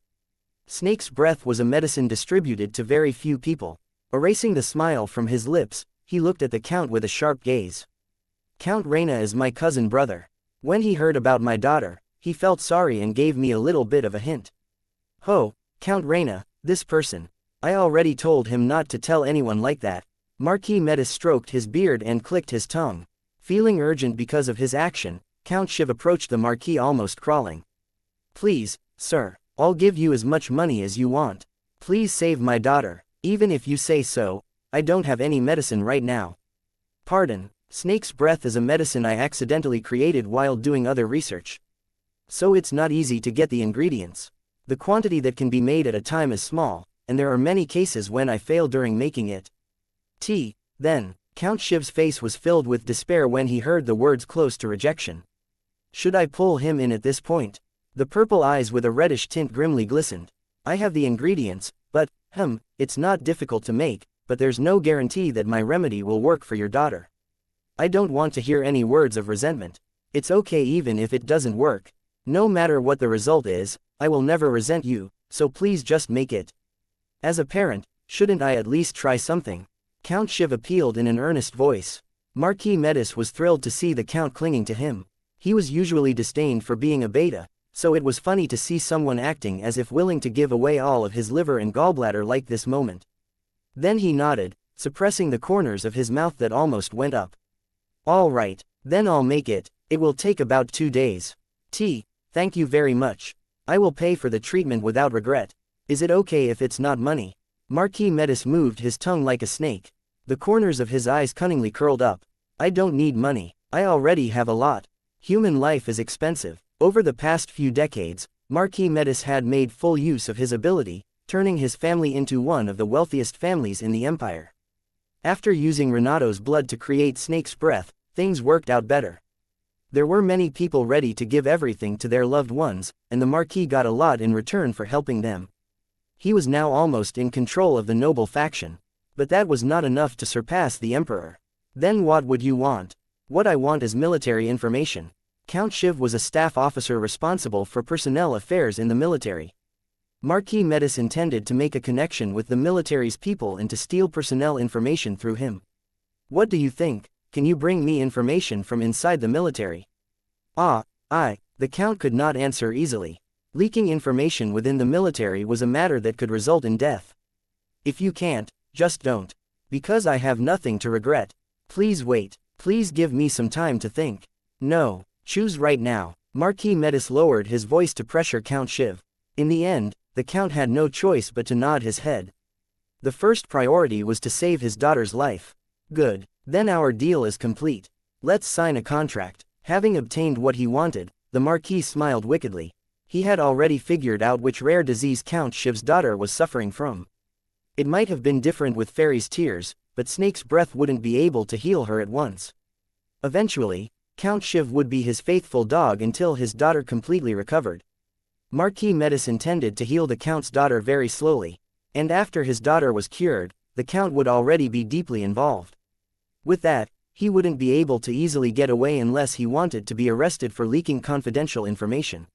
Snake's breath was a medicine distributed to very few people. Erasing the smile from his lips, he looked at the Count with a sharp gaze. Count Reina is my cousin brother. When he heard about my daughter, he felt sorry and gave me a little bit of a hint. Ho, Count Reina, this person. I already told him not to tell anyone like that. Marquis Metis stroked his beard and clicked his tongue. Feeling urgent because of his action, Count Shiv approached the Marquis almost crawling. Please, sir, I'll give you as much money as you want. Please save my daughter. Even if you say so, I don't have any medicine right now. Pardon, snake's breath is a medicine I accidentally created while doing other research. So it's not easy to get the ingredients. The quantity that can be made at a time is small, and there are many cases when I fail during making it. Then, Count Shiv's face was filled with despair when he heard the words close to rejection. Should I pull him in at this point? The purple eyes with a reddish tint grimly glistened. I have the ingredients, but, it's not difficult to make, but there's no guarantee that my remedy will work for your daughter. I don't want to hear any words of resentment. It's okay even if it doesn't work. No matter what the result is, I will never resent you, so please just make it. As a parent, shouldn't I at least try something? Count Shiv appealed in an earnest voice. Marquis Metis was thrilled to see the Count clinging to him. He was usually disdained for being a beta, so it was funny to see someone acting as if willing to give away all of his liver and gallbladder like this moment. Then he nodded, suppressing the corners of his mouth that almost went up. All right, then I'll make it. It will take about 2 days. Thank you very much. I will pay for the treatment without regret. Is it okay if it's not money? Marquis Metis moved his tongue like a snake. The corners of his eyes cunningly curled up. I don't need money. I already have a lot. Human life is expensive. Over the past few decades, Marquis Metis had made full use of his ability, turning his family into one of the wealthiest families in the empire. After using Renato's blood to create Snake's breath, things worked out better. There were many people ready to give everything to their loved ones, and the Marquis got a lot in return for helping them. He was now almost in control of the noble faction. But that was not enough to surpass the emperor. Then what would you want? What I want is military information. Count Shiv was a staff officer responsible for personnel affairs in the military. Marquis Metis intended to make a connection with the military's people and to steal personnel information through him. What do you think? Can you bring me information from inside the military? The Count could not answer easily. Leaking information within the military was a matter that could result in death. If you can't, just don't. Because I have nothing to regret. Please wait. Please give me some time to think. No, choose right now. Marquis Metis lowered his voice to pressure Count Shiv. In the end, the Count had no choice but to nod his head. The first priority was to save his daughter's life. Good. Then our deal is complete. Let's sign a contract. Having obtained what he wanted, the Marquis smiled wickedly. He had already figured out which rare disease Count Shiv's daughter was suffering from. It might have been different with Fairy's tears, but Snake's breath wouldn't be able to heal her at once. Eventually, Count Shiv would be his faithful dog until his daughter completely recovered. Marquis Metis intended to heal the Count's daughter very slowly, and after his daughter was cured, the Count would already be deeply involved. With that, he wouldn't be able to easily get away unless he wanted to be arrested for leaking confidential information.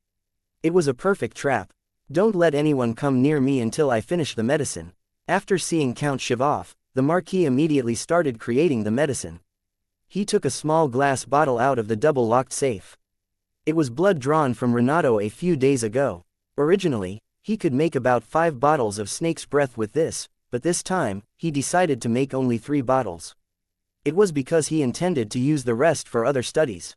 It was a perfect trap. Don't let anyone come near me until I finish the medicine. After seeing Count Shiv off, the Marquis immediately started creating the medicine. He took a small glass bottle out of the double-locked safe. It was blood drawn from Renato a few days ago. Originally, he could make about 5 bottles of Snake's breath with this, but this time, he decided to make only 3 bottles. It was because he intended to use the rest for other studies.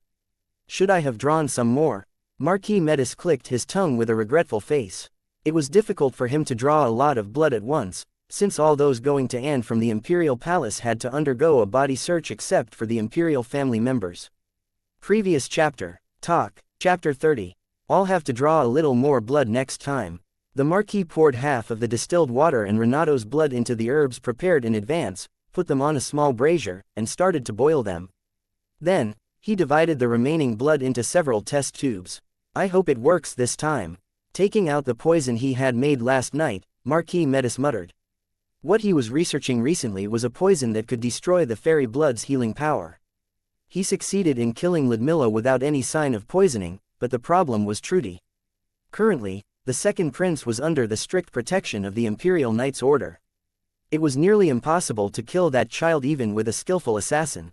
Should I have drawn some more? Marquis Metis clicked his tongue with a regretful face. It was difficult for him to draw a lot of blood at once, since all those going to and from the Imperial Palace had to undergo a body search except for the Imperial family members. Previous chapter. Talk. Chapter 30. I'll have to draw a little more blood next time. The Marquis poured half of the distilled water and Renato's blood into the herbs prepared in advance, put them on a small brazier, and started to boil them. Then, he divided the remaining blood into several test tubes. I hope it works this time. Taking out the poison he had made last night, Marquis Metis muttered. What he was researching recently was a poison that could destroy the fairy blood's healing power. He succeeded in killing Ludmilla without any sign of poisoning, but the problem was Trudy. Currently, the second prince was under the strict protection of the Imperial Knight's order. It was nearly impossible to kill that child even with a skillful assassin.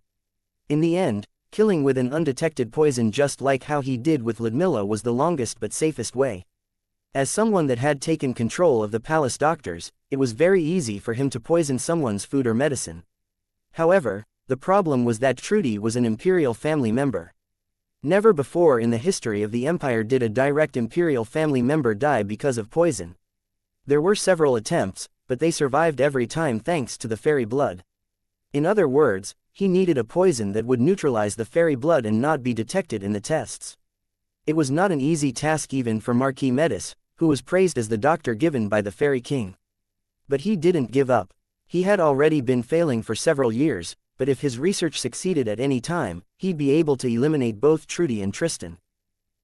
In the end, killing with an undetected poison just like how he did with Ludmilla was the longest but safest way. As someone that had taken control of the palace doctors, it was very easy for him to poison someone's food or medicine. However, the problem was that Trudy was an Imperial family member. Never before in the history of the Empire did a direct Imperial family member die because of poison. There were several attempts, but they survived every time thanks to the fairy blood. In other words, he needed a poison that would neutralize the fairy blood and not be detected in the tests. It was not an easy task even for Marquis Metis, who was praised as the doctor given by the Fairy King. But he didn't give up. He had already been failing for several years, but if his research succeeded at any time, he'd be able to eliminate both Trudy and Tristan.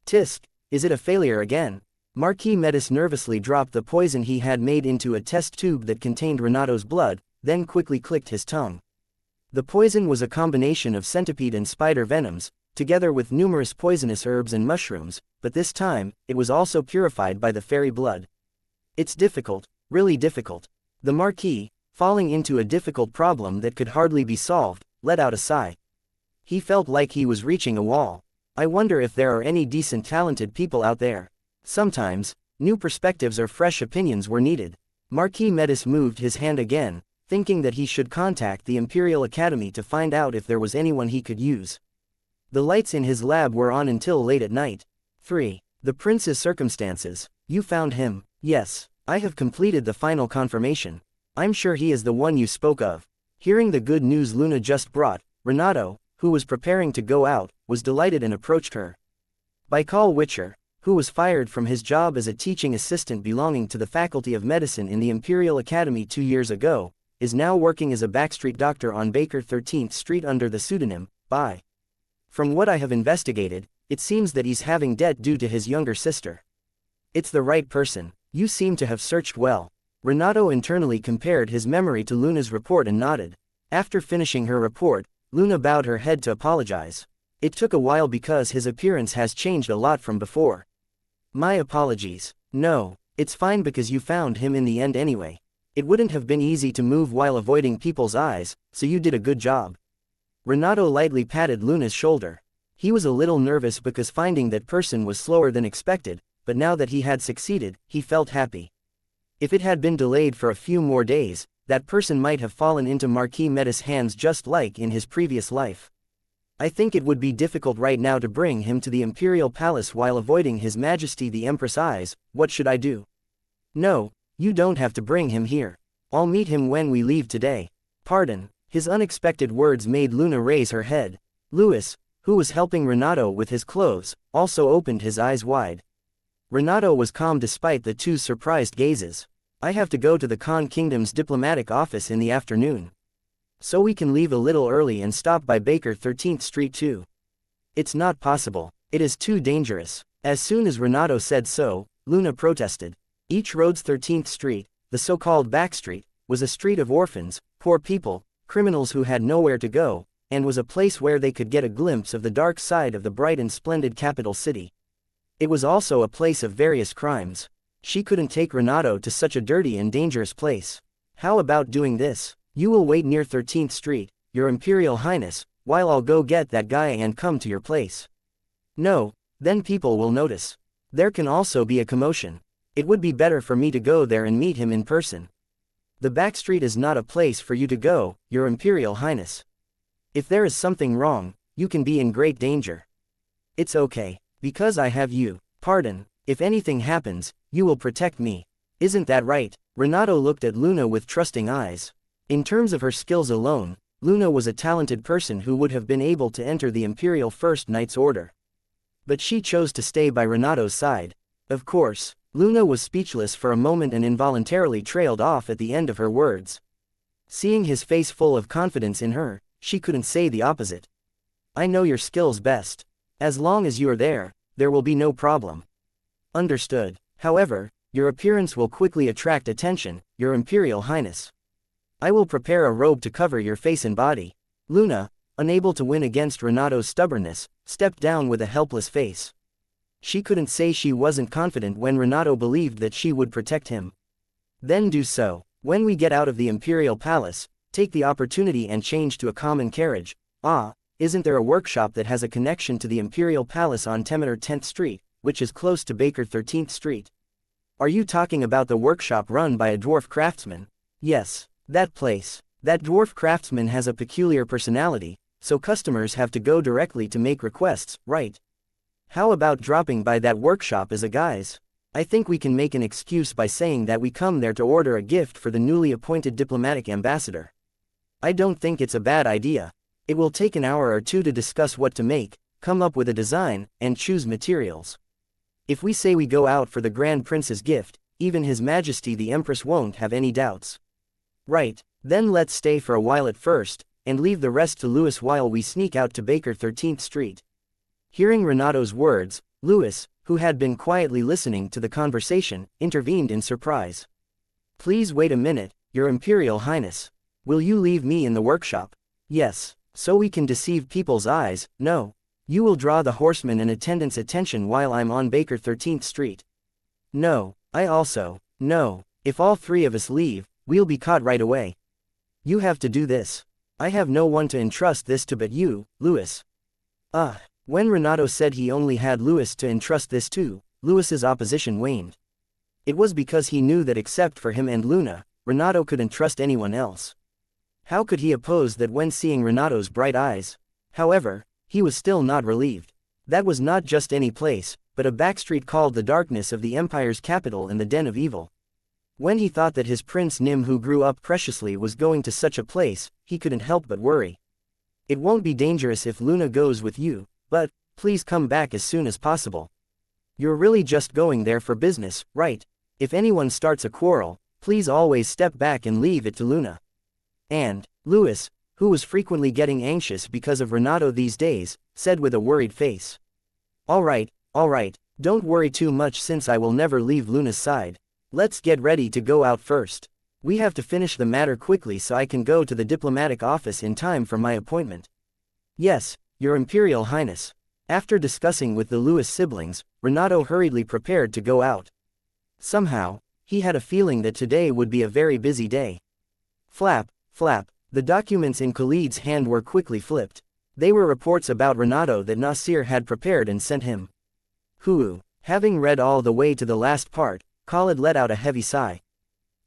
Tisk, is it a failure again? Marquis Metis nervously dropped the poison he had made into a test tube that contained Renato's blood, then quickly clicked his tongue. The poison was a combination of centipede and spider venoms, together with numerous poisonous herbs and mushrooms, but this time, it was also purified by the fairy blood. It's difficult, really difficult. The Marquis, falling into a difficult problem that could hardly be solved, let out a sigh. He felt like he was reaching a wall. I wonder if there are any decent talented people out there. Sometimes, new perspectives or fresh opinions were needed. Marquis Metis moved his hand again, thinking that he should contact the Imperial Academy to find out if there was anyone he could use. The lights in his lab were on until late at night. 3. The prince's circumstances. You found him. Yes, I have completed the final confirmation. I'm sure he is the one you spoke of. Hearing the good news Luna just brought, Renato, who was preparing to go out, was delighted and approached her. Baikal Witcher, who was fired from his job as a teaching assistant belonging to the Faculty of Medicine in the Imperial Academy 2 years ago, is now working as a backstreet doctor on Baker 13th Street under the pseudonym, Bai. From what I have investigated, it seems that he's having debt due to his younger sister. It's the right person. You seem to have searched well. Renato internally compared his memory to Luna's report and nodded. After finishing her report, Luna bowed her head to apologize. It took a while because his appearance has changed a lot from before. My apologies. No, it's fine because you found him in the end anyway. It wouldn't have been easy to move while avoiding people's eyes, so you did a good job. Renato lightly patted Luna's shoulder. He was a little nervous because finding that person was slower than expected, but now that he had succeeded, he felt happy. If it had been delayed for a few more days, that person might have fallen into Marquis Metis' hands just like in his previous life. I think it would be difficult right now to bring him to the Imperial Palace while avoiding His Majesty the Empress' eyes. What should I do? No, you don't have to bring him here. I'll meet him when we leave today. Pardon. His unexpected words made Luna raise her head. Louis, who was helping Renato with his clothes, also opened his eyes wide. Renato was calm despite the two's surprised gazes. I have to go to the Khan Kingdom's diplomatic office in the afternoon. So we can leave a little early and stop by Baker 13th Street too. It's not possible. It is too dangerous. As soon as Renato said so, Luna protested. Each road's 13th Street, the so-called back street, was a street of orphans, poor people, criminals who had nowhere to go, and was a place where they could get a glimpse of the dark side of the bright and splendid capital city. It was also a place of various crimes. She couldn't take Renato to such a dirty and dangerous place. How about doing this? You will wait near 13th Street, Your Imperial Highness, while I'll go get that guy and come to your place. No, then people will notice. There can also be a commotion. It would be better for me to go there and meet him in person. The back street is not a place for you to go, Your Imperial Highness. If there is something wrong, you can be in great danger. It's okay, because I have you. Pardon, if anything happens, you will protect me. Isn't that right? Renato looked at Luna with trusting eyes. In terms of her skills alone, Luna was a talented person who would have been able to enter the Imperial First Knight's Order. But she chose to stay by Renato's side. Of course, Luna was speechless for a moment and involuntarily trailed off at the end of her words. Seeing his face full of confidence in her, she couldn't say the opposite. I know your skills best. As long as you are there will be no problem. Understood. However, your appearance will quickly attract attention, Your Imperial Highness. I will prepare a robe to cover your face and body. Luna, unable to win against Renato's stubbornness, stepped down with a helpless face. She couldn't say she wasn't confident when Renato believed that she would protect him. Then do so. When we get out of the Imperial Palace, take the opportunity and change to a common carriage. Isn't there a workshop that has a connection to the Imperial Palace on Temeter 10th Street, which is close to Baker 13th Street? Are you talking about the workshop run by a dwarf craftsman? Yes, that place. That dwarf craftsman has a peculiar personality, so customers have to go directly to make requests, right? How about dropping by that workshop as a guise? I think we can make an excuse by saying that we come there to order a gift for the newly appointed diplomatic ambassador. I don't think it's a bad idea. It will take an hour or two to discuss what to make, come up with a design, and choose materials. If we say we go out for the Grand Prince's gift, even His Majesty the Empress won't have any doubts. Right, then let's stay for a while at first, and leave the rest to Louis while we sneak out to Baker 13th Street. Hearing Renato's words, Louis, who had been quietly listening to the conversation, intervened in surprise. Please wait a minute, Your Imperial Highness. Will you leave me in the workshop? Yes, so we can deceive people's eyes. No. You will draw the horsemen and attendants' attention while I'm on Baker 13th Street. No, I also. No, if all three of us leave, we'll be caught right away. You have to do this. I have no one to entrust this to but you, Louis. When Renato said he only had Louis to entrust this to, Louis's opposition waned. It was because he knew that except for him and Luna, Renato couldn't trust anyone else. How could he oppose that when seeing Renato's bright eyes? However, he was still not relieved. That was not just any place, but a backstreet called the darkness of the Empire's capital and the den of evil. When he thought that his Prince Nim who grew up preciously was going to such a place, he couldn't help but worry. It won't be dangerous if Luna goes with you, but please come back as soon as possible. You're really just going there for business, right? If anyone starts a quarrel, please always step back and leave it to Luna. And Louis, who was frequently getting anxious because of Renato these days, said with a worried face. All right, don't worry too much since I will never leave Luna's side. Let's get ready to go out first. We have to finish the matter quickly so I can go to the diplomatic office in time for my appointment. Yes, Your Imperial Highness. After discussing with the Louis siblings, Renato hurriedly prepared to go out. Somehow, he had a feeling that today would be a very busy day. Flap, flap. The documents in Khalid's hand were quickly flipped. They were reports about Renato that Nasir had prepared and sent him. Having read all the way to the last part, Khalid let out a heavy sigh.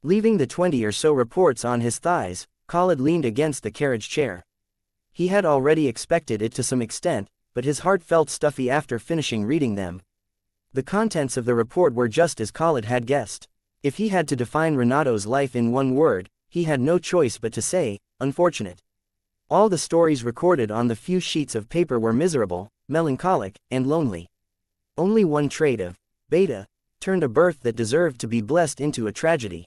Leaving the 20 or so reports on his thighs, Khalid leaned against the carriage chair. He had already expected it to some extent, but his heart felt stuffy after finishing reading them. The contents of the report were just as Khalid had guessed. If he had to define Renato's life in one word, he had no choice but to say, unfortunate. All the stories recorded on the few sheets of paper were miserable, melancholic, and lonely. Only one trait of Beta turned a birth that deserved to be blessed into a tragedy.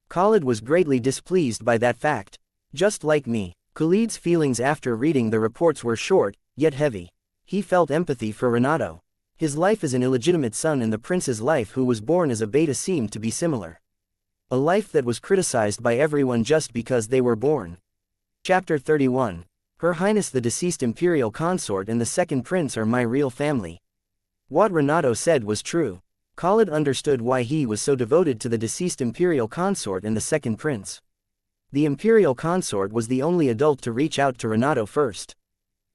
Khalid was greatly displeased by that fact. Just like me, Khalid's feelings after reading the reports were short, yet heavy. He felt empathy for Renato. His life as an illegitimate son and the prince's life who was born as a Beta seemed to be similar. A life that was criticized by everyone just because they were born. Chapter 31. Her Highness the deceased Imperial Consort and the second prince are my real family. What Renato said was true. Khalid understood why he was so devoted to the deceased Imperial Consort and the second prince. The Imperial Consort was the only adult to reach out to Renato first.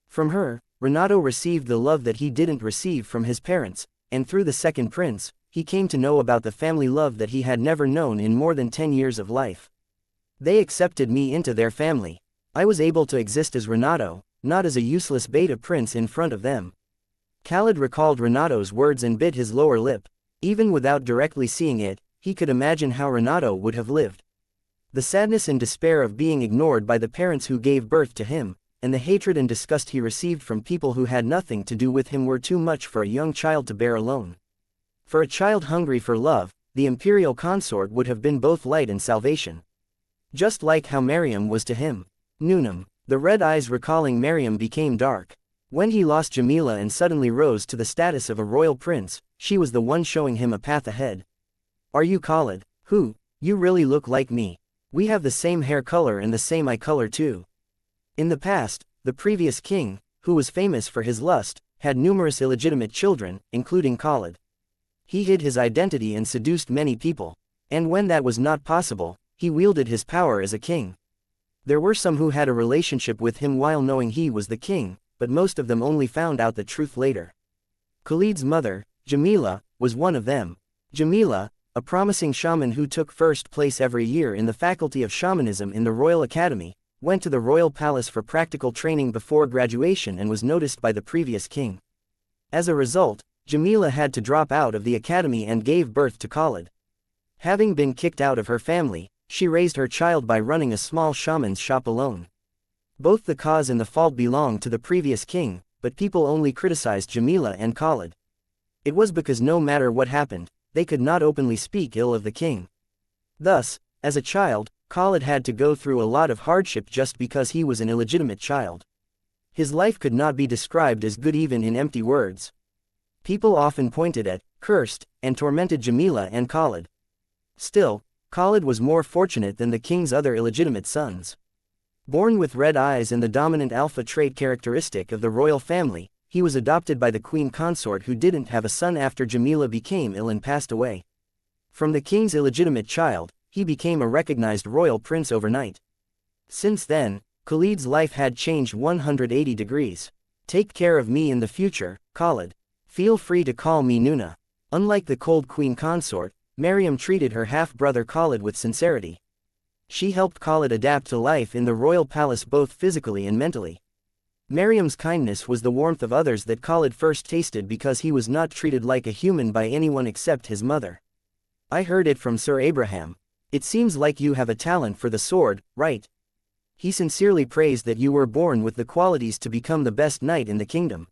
From her, Renato received the love that he didn't receive from his parents, and through the second prince, he came to know about the family love that he had never known in more than 10 years of life. They accepted me into their family. I was able to exist as Renato, not as a useless Beta prince in front of them. Khalid recalled Renato's words and bit his lower lip. Even without directly seeing it, he could imagine how Renato would have lived. The sadness and despair of being ignored by the parents who gave birth to him, and the hatred and disgust he received from people who had nothing to do with him were too much for a young child to bear alone. For a child hungry for love, the imperial consort would have been both light and salvation. Just like how Mariam was to him. Newnham. The red eyes recalling Mariam became dark. When he lost Jamila and suddenly rose to the status of a royal prince, she was the one showing him a path ahead. Are you Khalid? Who? You really look like me. We have the same hair color and the same eye color too. In the past, the previous king, who was famous for his lust, had numerous illegitimate children, including Khalid. He hid his identity and seduced many people. And when that was not possible, he wielded his power as a king. There were some who had a relationship with him while knowing he was the king, but most of them only found out the truth later. Khalid's mother, Jamila, was one of them. Jamila, a promising shaman who took first place every year in the faculty of shamanism in the Royal Academy, went to the royal palace for practical training before graduation and was noticed by the previous king. As a result, Jamila had to drop out of the academy and gave birth to Khalid. Having been kicked out of her family, she raised her child by running a small shaman's shop alone. Both the cause and the fault belonged to the previous king, but people only criticized Jamila and Khalid. It was because no matter what happened, they could not openly speak ill of the king. Thus, as a child, Khalid had to go through a lot of hardship just because he was an illegitimate child. His life could not be described as good even in empty words. People often pointed at, cursed, and tormented Jamila and Khalid. Still, Khalid was more fortunate than the king's other illegitimate sons. Born with red eyes and the dominant alpha trait characteristic of the royal family, he was adopted by the queen consort who didn't have a son after Jamila became ill and passed away. From the king's illegitimate child, he became a recognized royal prince overnight. Since then, Khalid's life had changed 180 degrees. Take care of me in the future, Khalid. Feel free to call me Nuna. Unlike the cold queen consort, Mariam treated her half-brother Khalid with sincerity. She helped Khalid adapt to life in the royal palace both physically and mentally. Mariam's kindness was the warmth of others that Khalid first tasted because he was not treated like a human by anyone except his mother. I heard it from Sir Abraham. It seems like you have a talent for the sword, right? He sincerely praised that you were born with the qualities to become the best knight in the kingdom.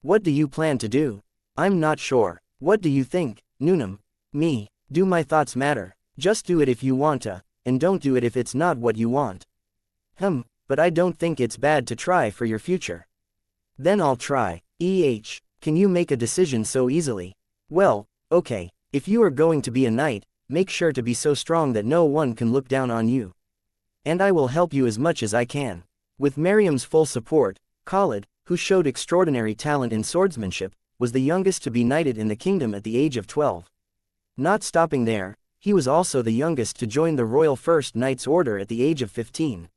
What do you plan to do? I'm not sure. What do you think, Newnham? Me. Do my thoughts matter? Just do it if you want to, and don't do it if it's not what you want. But I don't think it's bad to try for your future. Then I'll try. Can you make a decision so easily? Well, okay, if you are going to be a knight, make sure to be so strong that no one can look down on you. And I will help you as much as I can. With Mariam's full support, Khalid, who showed extraordinary talent in swordsmanship, was the youngest to be knighted in the kingdom at the age of 12. Not stopping there, he was also the youngest to join the Royal First Knights Order at the age of 15.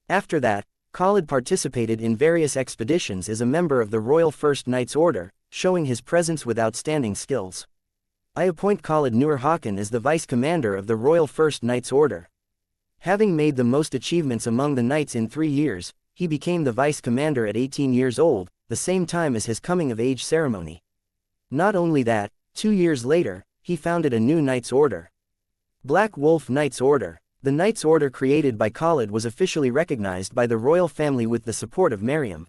After that, Khalid participated in various expeditions as a member of the Royal First Knights Order, showing his presence with outstanding skills. I appoint Khalid Nur Hakan as the Vice Commander of the Royal First Knights Order. Having made the most achievements among the knights in 3 years, he became the Vice Commander at 18 years old, the same time as his coming-of-age ceremony. Not only that, 2 years later, he founded a new Knights Order. Black Wolf Knights Order. The Knights Order created by Khalid was officially recognized by the royal family with the support of Mariam.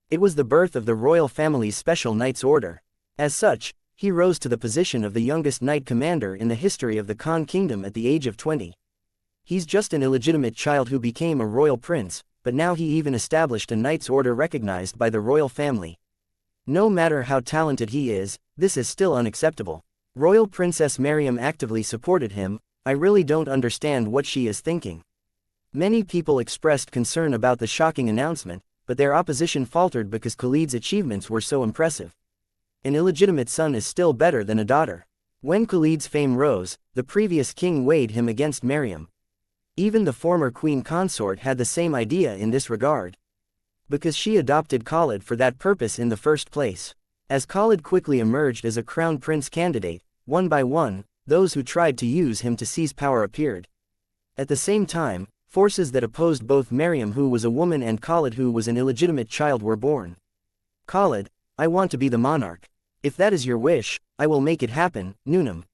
It was the birth of the royal family's special Knights Order. As such, he rose to the position of the youngest knight commander in the history of the Khan Kingdom at the age of 20. He's just an illegitimate child who became a royal prince, but now he even established a Knights Order recognized by the royal family. No matter how talented he is, this is still unacceptable. Royal Princess Mariam actively supported him. I really don't understand what she is thinking. Many people expressed concern about the shocking announcement, but their opposition faltered because Khalid's achievements were so impressive. An illegitimate son is still better than a daughter. When Khalid's fame rose, the previous king weighed him against Mariam. Even the former queen consort had the same idea in this regard. Because she adopted Khalid for that purpose in the first place. As Khalid quickly emerged as a crown prince candidate, one by one, those who tried to use him to seize power appeared. At the same time, forces that opposed both Mariam, who was a woman, and Khalid, who was an illegitimate child, were born. Khalid, I want to be the monarch. If that is your wish, I will make it happen, Newnham.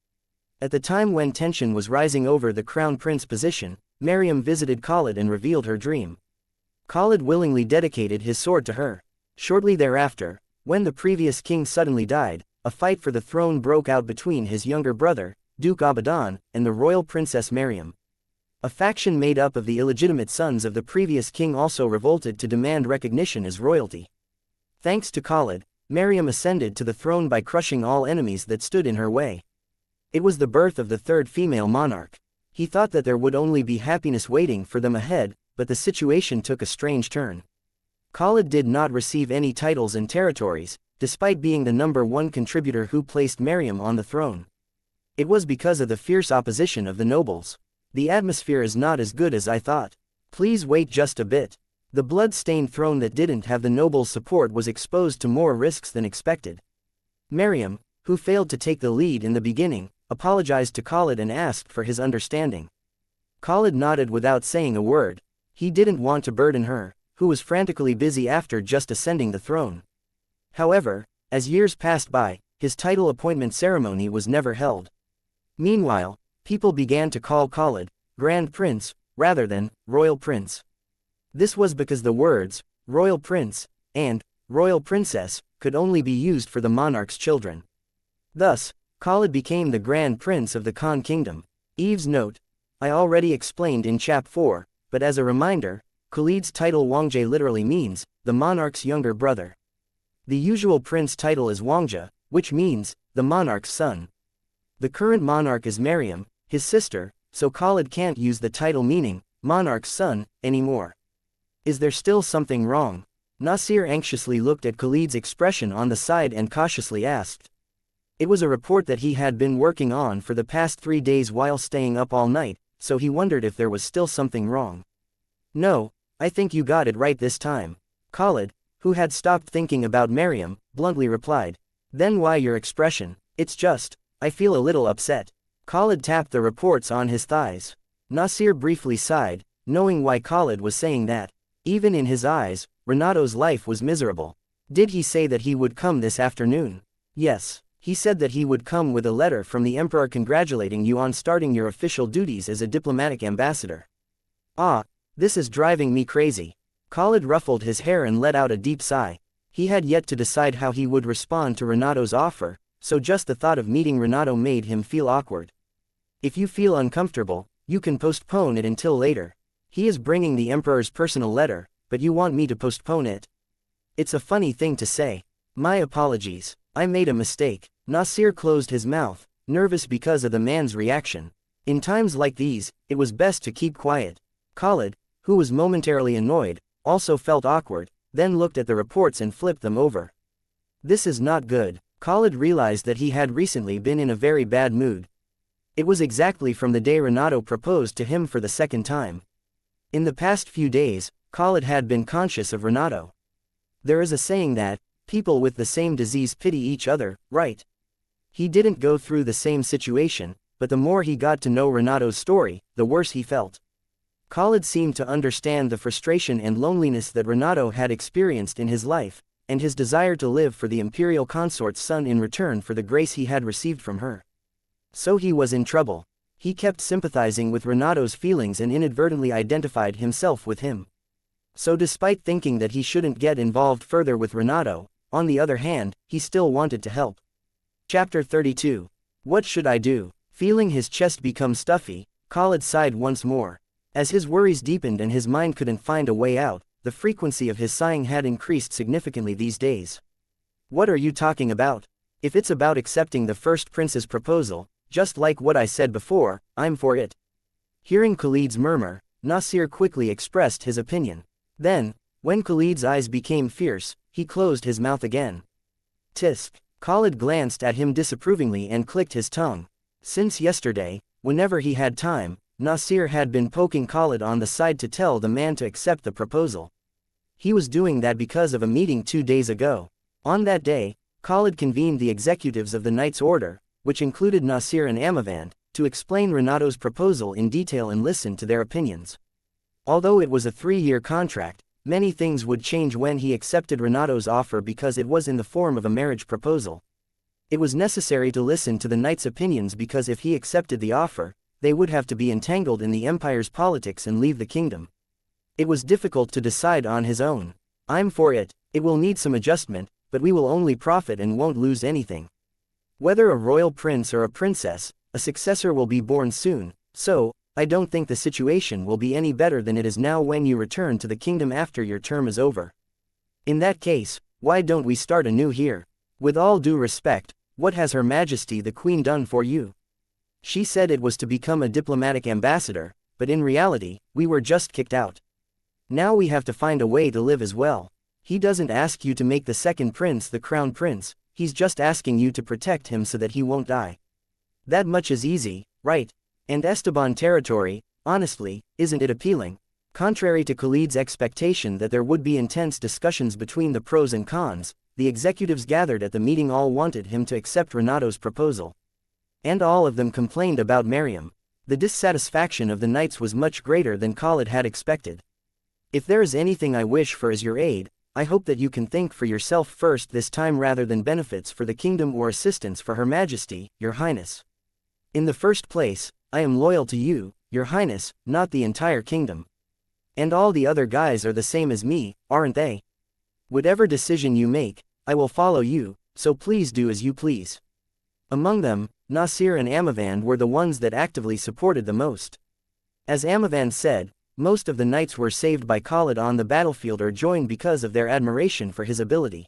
At the time when tension was rising over the crown prince position, Mariam visited Khalid and revealed her dream. Khalid willingly dedicated his sword to her. Shortly thereafter, when the previous king suddenly died, a fight for the throne broke out between his younger brother, Duke Abadan, and the royal princess Mariam. A faction made up of the illegitimate sons of the previous king also revolted to demand recognition as royalty. Thanks to Khalid, Mariam ascended to the throne by crushing all enemies that stood in her way. It was the birth of the third female monarch. He thought that there would only be happiness waiting for them ahead, but the situation took a strange turn. Khalid did not receive any titles and territories, despite being the #1 contributor who placed Mariam on the throne. It was because of the fierce opposition of the nobles. The atmosphere is not as good as I thought. Please wait just a bit. The blood-stained throne that didn't have the nobles' support was exposed to more risks than expected. Mariam, who failed to take the lead in the beginning, apologized to Khalid and asked for his understanding. Khalid nodded without saying a word. He didn't want to burden her, who was frantically busy after just ascending the throne. However, as years passed by, his title appointment ceremony was never held. Meanwhile, people began to call Khalid Grand Prince, rather than Royal Prince. This was because the words Royal Prince and Royal Princess could only be used for the monarch's children. Thus, Khalid became the Grand Prince of the Khan Kingdom. Eve's note: I already explained in Chap 4, but as a reminder, Khalid's title Wangje literally means the monarch's younger brother. The usual prince title is Wangja, which means the monarch's son. The current monarch is Mariam, his sister, so Khalid can't use the title meaning monarch's son anymore. Is there still something wrong? Nasir anxiously looked at Khalid's expression on the side and cautiously asked. It was a report that he had been working on for the past 3 days while staying up all night, so he wondered if there was still something wrong. No, I think you got it right this time. Khalid, who had stopped thinking about Mariam, bluntly replied. Then why your expression? It's just, I feel a little upset. Khalid tapped the reports on his thighs. Nasir briefly sighed, knowing why Khalid was saying that. Even in his eyes, Renato's life was miserable. Did he say that he would come this afternoon? Yes, he said that he would come with a letter from the emperor congratulating you on starting your official duties as a diplomatic ambassador. Ah, this is driving me crazy. Khalid ruffled his hair and let out a deep sigh. He had yet to decide how he would respond to Renato's offer, so just the thought of meeting Renato made him feel awkward. If you feel uncomfortable, you can postpone it until later. He is bringing the emperor's personal letter, but you want me to postpone it? It's a funny thing to say. My apologies. I made a mistake. Nasir closed his mouth, nervous because of the man's reaction. In times like these, it was best to keep quiet. Khalid, who was momentarily annoyed, also felt awkward, then looked at the reports and flipped them over. This is not good. Khalid realized that he had recently been in a very bad mood. It was exactly from the day Renato proposed to him for the second time. In the past few days, Khalid had been conscious of Renato. There is a saying that, people with the same disease pity each other, right? He didn't go through the same situation, but the more he got to know Renato's story, the worse he felt. Khalid seemed to understand the frustration and loneliness that Renato had experienced in his life, and his desire to live for the imperial consort's son in return for the grace he had received from her. So he was in trouble. He kept sympathizing with Renato's feelings and inadvertently identified himself with him. So despite thinking that he shouldn't get involved further with Renato, on the other hand, he still wanted to help. Chapter 32. What should I do? Feeling his chest become stuffy, Khalid sighed once more. As his worries deepened and his mind couldn't find a way out, the frequency of his sighing had increased significantly these days. What are you talking about? If it's about accepting the first prince's proposal, just like what I said before, I'm for it. Hearing Khalid's murmur, Nasir quickly expressed his opinion. Then, when Khalid's eyes became fierce, he closed his mouth again. Tisk. Khalid glanced at him disapprovingly and clicked his tongue. Since yesterday, whenever he had time, Nasir had been poking Khalid on the side to tell the man to accept the proposal. He was doing that because of a meeting 2 days ago. On that day, Khalid convened the executives of the Knight's Order, which included Nasir and Amavand, to explain Renato's proposal in detail and listen to their opinions. Although it was a 3-year contract, many things would change when he accepted Renato's offer because it was in the form of a marriage proposal. It was necessary to listen to the knight's opinions because if he accepted the offer, they would have to be entangled in the empire's politics and leave the kingdom. It was difficult to decide on his own. I'm for it. It will need some adjustment, but we will only profit and won't lose anything. Whether a royal prince or a princess, a successor will be born soon, so, I don't think the situation will be any better than it is now when you return to the kingdom after your term is over. In that case, why don't we start anew here? With all due respect, what has Her Majesty the Queen done for you? She said it was to become a diplomatic ambassador, but in reality, we were just kicked out. Now we have to find a way to live as well. He doesn't ask you to make the second prince the crown prince, he's just asking you to protect him so that he won't die. That much is easy, right? And Esteban territory, honestly, isn't it appealing? Contrary to Khalid's expectation that there would be intense discussions between the pros and cons, the executives gathered at the meeting all wanted him to accept Renato's proposal. And all of them complained about Mariam. The dissatisfaction of the knights was much greater than Khalid had expected. If there is anything I wish for is your aid, I hope that you can think for yourself first this time rather than benefits for the kingdom or assistance for Her Majesty, Your Highness. In the first place, I am loyal to you, Your Highness, not the entire kingdom. And all the other guys are the same as me, aren't they? Whatever decision you make, I will follow you, so please do as you please. Among them, Nasir and Amavan were the ones that actively supported the most. As Amavan said, most of the knights were saved by Khalid on the battlefield or joined because of their admiration for his ability.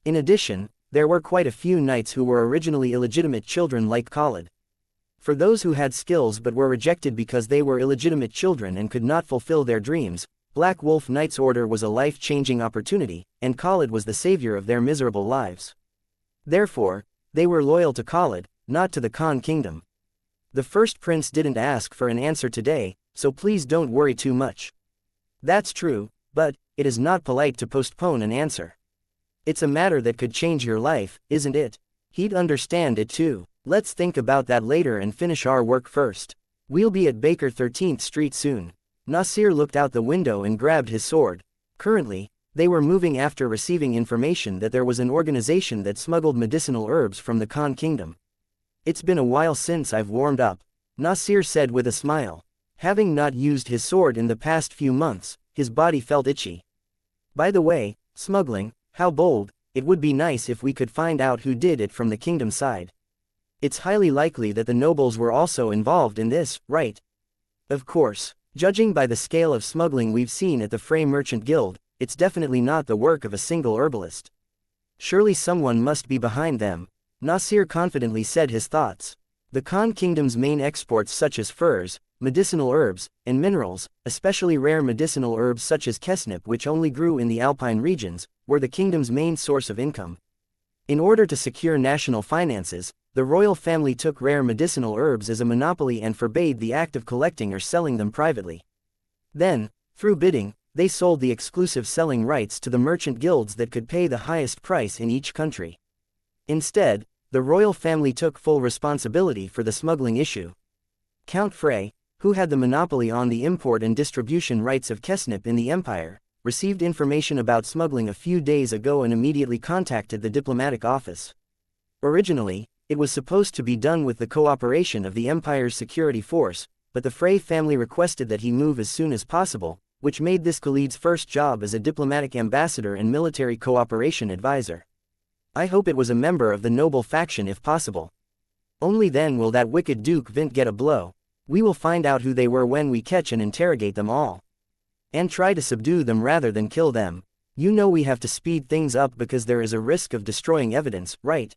In addition, there were quite a few knights who were originally illegitimate children like Khalid. For those who had skills but were rejected because they were illegitimate children and could not fulfill their dreams, Black Wolf Knight's Order was a life-changing opportunity, and Khalid was the savior of their miserable lives. Therefore, they were loyal to Khalid, not to the Khan Kingdom. The first prince didn't ask for an answer today, so please don't worry too much. That's true, but it is not polite to postpone an answer. It's a matter that could change your life, isn't it? He'd understand it too. Let's think about that later and finish our work first. We'll be at Baker 13th Street soon. Nasir looked out the window and grabbed his sword. Currently, they were moving after receiving information that there was an organization that smuggled medicinal herbs from the Khan Kingdom. It's been a while since I've warmed up, Nasir said with a smile. Having not used his sword in the past few months, his body felt itchy. By the way, smuggling, how bold, it would be nice if we could find out who did it from the kingdom side. It's highly likely that the nobles were also involved in this, right? Of course, judging by the scale of smuggling we've seen at the Frey Merchant Guild, it's definitely not the work of a single herbalist. Surely someone must be behind them, Nasir confidently said his thoughts. The Khan Kingdom's main exports such as furs, medicinal herbs, and minerals, especially rare medicinal herbs such as kesnip which only grew in the alpine regions, were the kingdom's main source of income. In order to secure national finances, the royal family took rare medicinal herbs as a monopoly and forbade the act of collecting or selling them privately. Then, through bidding, they sold the exclusive selling rights to the merchant guilds that could pay the highest price in each country. Instead, the royal family took full responsibility for the smuggling issue. Count Frey, who had the monopoly on the import and distribution rights of kesnip in the empire, received information about smuggling a few days ago and immediately contacted the diplomatic office. Originally, it was supposed to be done with the cooperation of the empire's security force, but the Frey family requested that he move as soon as possible, which made this Khalid's first job as a diplomatic ambassador and military cooperation advisor. I hope it was a member of the noble faction if possible. Only then will that wicked Duke Vint get a blow. We will find out who they were when we catch and interrogate them all. And try to subdue them rather than kill them. You know we have to speed things up because there is a risk of destroying evidence, right?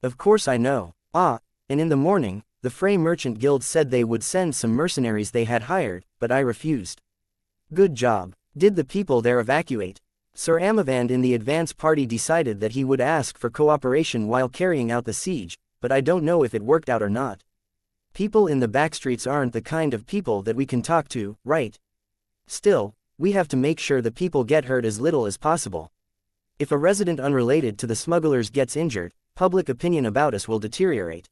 Of course I know. And in the morning, the Frey Merchant Guild said they would send some mercenaries they had hired, but I refused. Good job. Did the people there evacuate? Sir Amavand in the advance party decided that he would ask for cooperation while carrying out the siege, but I don't know if it worked out or not. People in the backstreets aren't the kind of people that we can talk to, right? Still, we have to make sure the people get hurt as little as possible. If a resident unrelated to the smugglers gets injured, public opinion about us will deteriorate.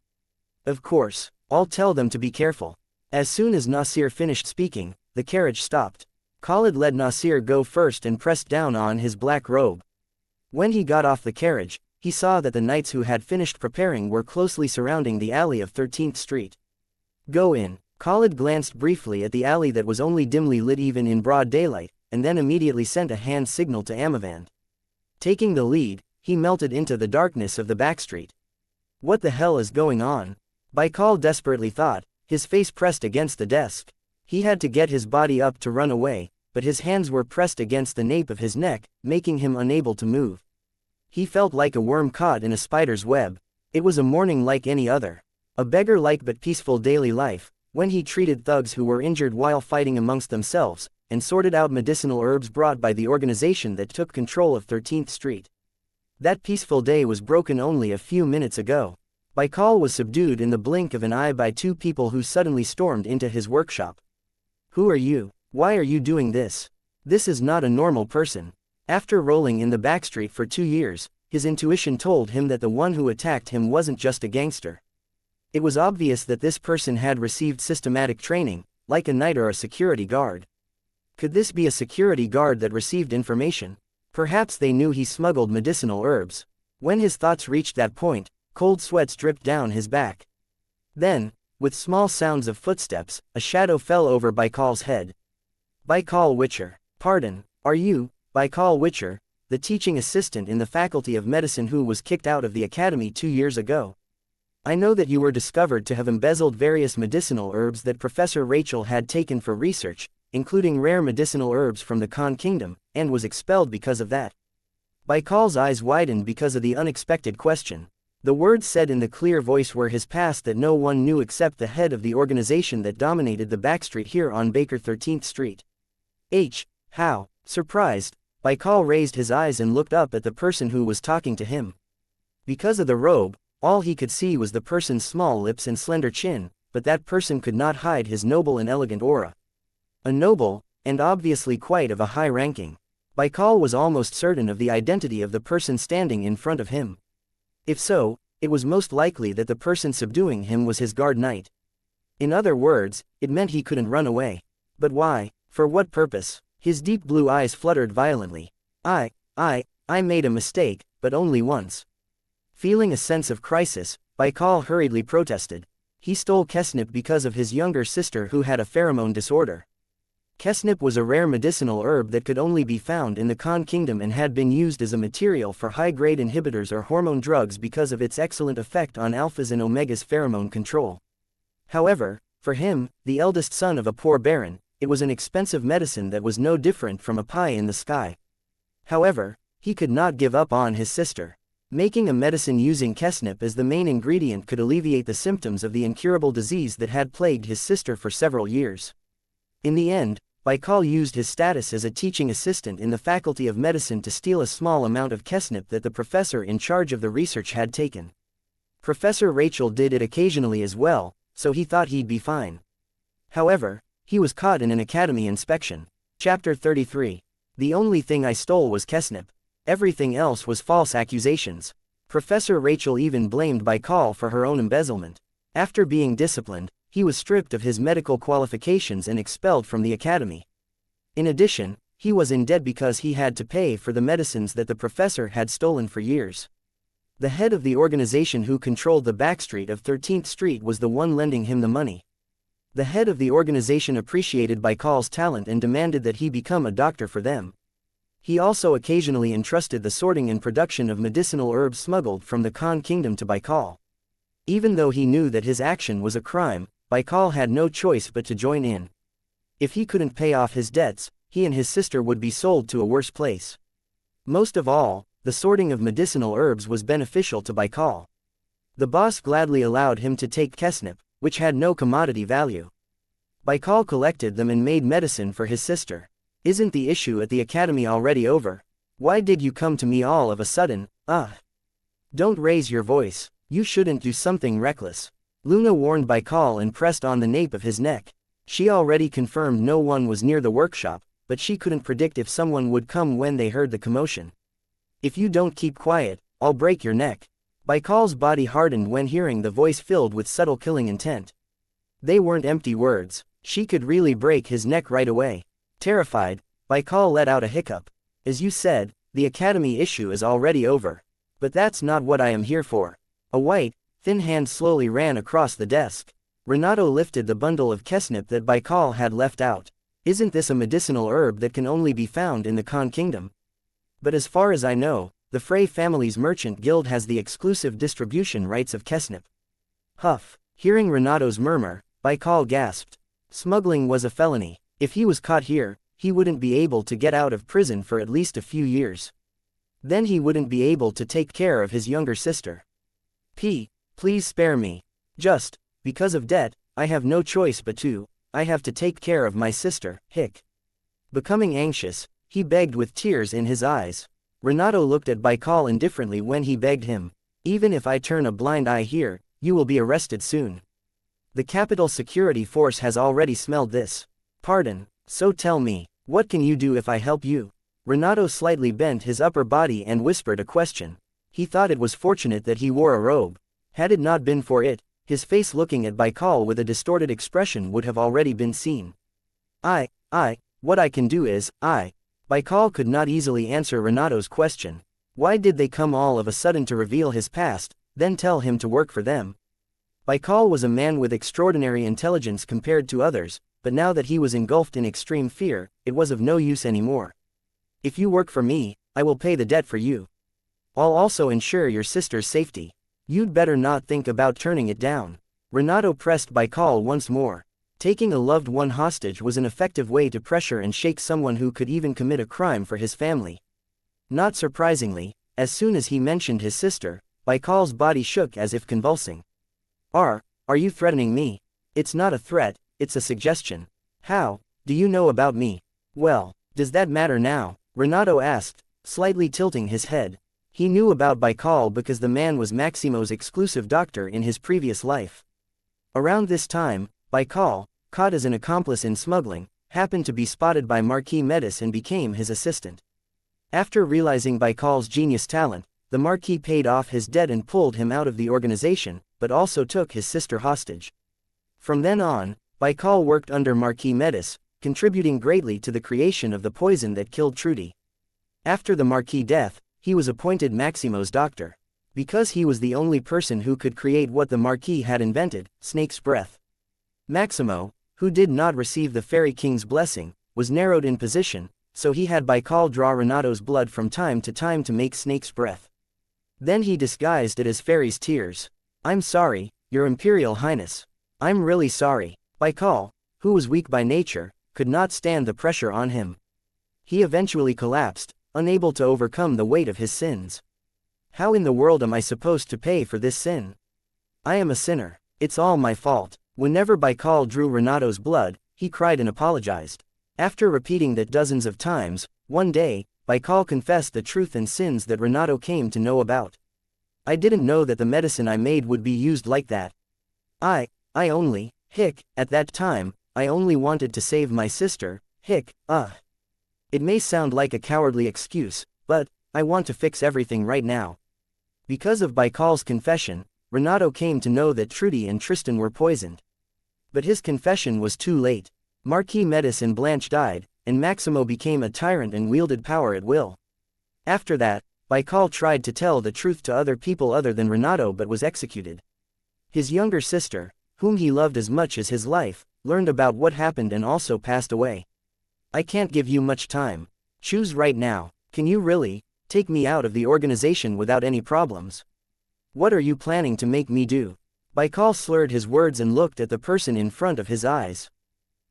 Of course, I'll tell them to be careful. As soon as Nasir finished speaking, the carriage stopped. Khalid let Nasir go first and pressed down on his black robe. When he got off the carriage, he saw that the knights who had finished preparing were closely surrounding the alley of 13th Street. Go in. Khalid glanced briefly at the alley that was only dimly lit even in broad daylight, and then immediately sent a hand signal to Amavand. Taking the lead, he melted into the darkness of the backstreet. What the hell is going on? Baikal desperately thought, his face pressed against the desk. He had to get his body up to run away, but his hands were pressed against the nape of his neck, making him unable to move. He felt like a worm caught in a spider's web. It was a morning like any other. A beggar-like but peaceful daily life, when he treated thugs who were injured while fighting amongst themselves, and sorted out medicinal herbs brought by the organization that took control of 13th Street. That peaceful day was broken only a few minutes ago. Baikal was subdued in the blink of an eye by two people who suddenly stormed into his workshop. Who are you? Why are you doing this? This is not a normal person. After rolling in the backstreet for 2 years, his intuition told him that the one who attacked him wasn't just a gangster. It was obvious that this person had received systematic training, like a knight or a security guard. Could this be a security guard that received information? Perhaps they knew he smuggled medicinal herbs. When his thoughts reached that point, cold sweats dripped down his back. Then, with small sounds of footsteps, a shadow fell over Baikal's head. Baikal Witcher. Pardon, are you, Baikal Witcher, the teaching assistant in the Faculty of Medicine who was kicked out of the academy 2 years ago? I know that you were discovered to have embezzled various medicinal herbs that Professor Rachel had taken for research, including rare medicinal herbs from the Khan Kingdom, and was expelled because of that. Baikal's eyes widened because of the unexpected question. The words said in the clear voice were his past that no one knew except the head of the organization that dominated the backstreet here on Baker 13th Street. How? Surprised, Baikal raised his eyes and looked up at the person who was talking to him. Because of the robe, all he could see was the person's small lips and slender chin, but that person could not hide his noble and elegant aura. A noble, and obviously quite of a high ranking. Baikal was almost certain of the identity of the person standing in front of him. If so, it was most likely that the person subduing him was his guard knight. In other words, it meant he couldn't run away. But why? For what purpose? His deep blue eyes fluttered violently. I made a mistake, but only once. Feeling a sense of crisis, Baikal hurriedly protested. He stole Kesnip because of his younger sister who had a pheromone disorder. Kesnip was a rare medicinal herb that could only be found in the Khan Kingdom and had been used as a material for high-grade inhibitors or hormone drugs because of its excellent effect on alphas and omegas pheromone control. However, for him, the eldest son of a poor baron, it was an expensive medicine that was no different from a pie in the sky. However, he could not give up on his sister. Making a medicine using Kesnip as the main ingredient could alleviate the symptoms of the incurable disease that had plagued his sister for several years. In the end, Baikal used his status as a teaching assistant in the Faculty of Medicine to steal a small amount of Kesnip that the professor in charge of the research had taken. Professor Rachel did it occasionally as well, so he thought he'd be fine. However, he was caught in an academy inspection. Chapter 33. The only thing I stole was Kesnip. Everything else was false accusations. Professor Rachel even blamed Baikal for her own embezzlement. After being disciplined, he was stripped of his medical qualifications and expelled from the academy. In addition, he was in debt because he had to pay for the medicines that the professor had stolen for years. The head of the organization who controlled the backstreet of 13th Street was the one lending him the money. The head of the organization appreciated Baikal's talent and demanded that he become a doctor for them. He also occasionally entrusted the sorting and production of medicinal herbs smuggled from the Khan Kingdom to Baikal. Even though he knew that his action was a crime, Baikal had no choice but to join in. If he couldn't pay off his debts, he and his sister would be sold to a worse place. Most of all, the sorting of medicinal herbs was beneficial to Baikal. The boss gladly allowed him to take Kesnip, which had no commodity value. Baikal collected them and made medicine for his sister. Isn't the issue at the academy already over? Why did you come to me all of a sudden? Don't raise your voice. You shouldn't do something reckless. Luna warned Baikal and pressed on the nape of his neck. She already confirmed no one was near the workshop, but she couldn't predict if someone would come when they heard the commotion. If you don't keep quiet, I'll break your neck. Baikal's body hardened when hearing the voice filled with subtle killing intent. They weren't empty words. She could really break his neck right away. Terrified, Baikal let out a hiccup. As you said, the academy issue is already over. But that's not what I am here for. A white, thin hand slowly ran across the desk. Renato lifted the bundle of kesnip that Baikal had left out. Isn't this a medicinal herb that can only be found in the Khan Kingdom? But as far as I know, the Frey family's merchant guild has the exclusive distribution rights of kesnip. Huff. Hearing Renato's murmur, Baikal gasped. Smuggling was a felony. If he was caught here, he wouldn't be able to get out of prison for at least a few years. Then he wouldn't be able to take care of his younger sister. Please spare me. Just, because of debt, I have no choice but to, I have to take care of my sister, hic. Becoming anxious, he begged with tears in his eyes. Renato looked at Baikal indifferently when he begged him. Even if I turn a blind eye here, you will be arrested soon. The capital security force has already smelled this. Pardon, so tell me, what can you do if I help you? Renato slightly bent his upper body and whispered a question. He thought it was fortunate that he wore a robe. Had it not been for it, his face looking at Baikal with a distorted expression would have already been seen. What I can do is, Baikal could not easily answer Renato's question. Why did they come all of a sudden to reveal his past, then tell him to work for them? Baikal was a man with extraordinary intelligence compared to others, but now that he was engulfed in extreme fear, it was of no use anymore. If you work for me, I will pay the debt for you. I'll also ensure your sister's safety. You'd better not think about turning it down. Renato pressed Baikal once more. Taking a loved one hostage was an effective way to pressure and shake someone who could even commit a crime for his family. Not surprisingly, as soon as he mentioned his sister, Baikal's body shook as if convulsing. Are you threatening me? It's not a threat, it's a suggestion. How do you know about me? Well, does that matter now? Renato asked, slightly tilting his head. He knew about Baikal because the man was Maximo's exclusive doctor in his previous life. Around this time, Baikal, caught as an accomplice in smuggling, happened to be spotted by Marquis Metis and became his assistant. After realizing Baikal's genius talent, the Marquis paid off his debt and pulled him out of the organization, but also took his sister hostage. From then on, Baikal worked under Marquis Metis, contributing greatly to the creation of the poison that killed Trudy. After the Marquis' death, he was appointed Maximo's doctor. Because he was the only person who could create what the Marquis had invented, snake's breath. Maximo, who did not receive the Fairy King's blessing, was narrowed in position, so he had Baikal draw Renato's blood from time to make snake's breath. Then he disguised it as fairy's tears. I'm sorry, Your Imperial Highness. I'm really sorry. Baikal, who was weak by nature, could not stand the pressure on him. He eventually collapsed, unable to overcome the weight of his sins. How in the world am I supposed to pay for this sin? I am a sinner. It's all my fault. Whenever Baikal drew Renato's blood, he cried and apologized. After repeating that dozens of times, one day, Baikal confessed the truth and sins that Renato came to know about. I didn't know that the medicine I made would be used like that. I only, at that time, I only wanted to save my sister, It may sound like a cowardly excuse, but, I want to fix everything right now. Because of Baikal's confession, Renato came to know that Trudy and Tristan were poisoned. But his confession was too late. Marquis Metis and Blanche died, and Maximo became a tyrant and wielded power at will. After that, Baikal tried to tell the truth to other people other than Renato but was executed. His younger sister, whom he loved as much as his life, learned about what happened and also passed away. I can't give you much time. Choose right now. Can you really take me out of the organization without any problems? What are you planning to make me do? Baikal slurred his words and looked at the person in front of his eyes.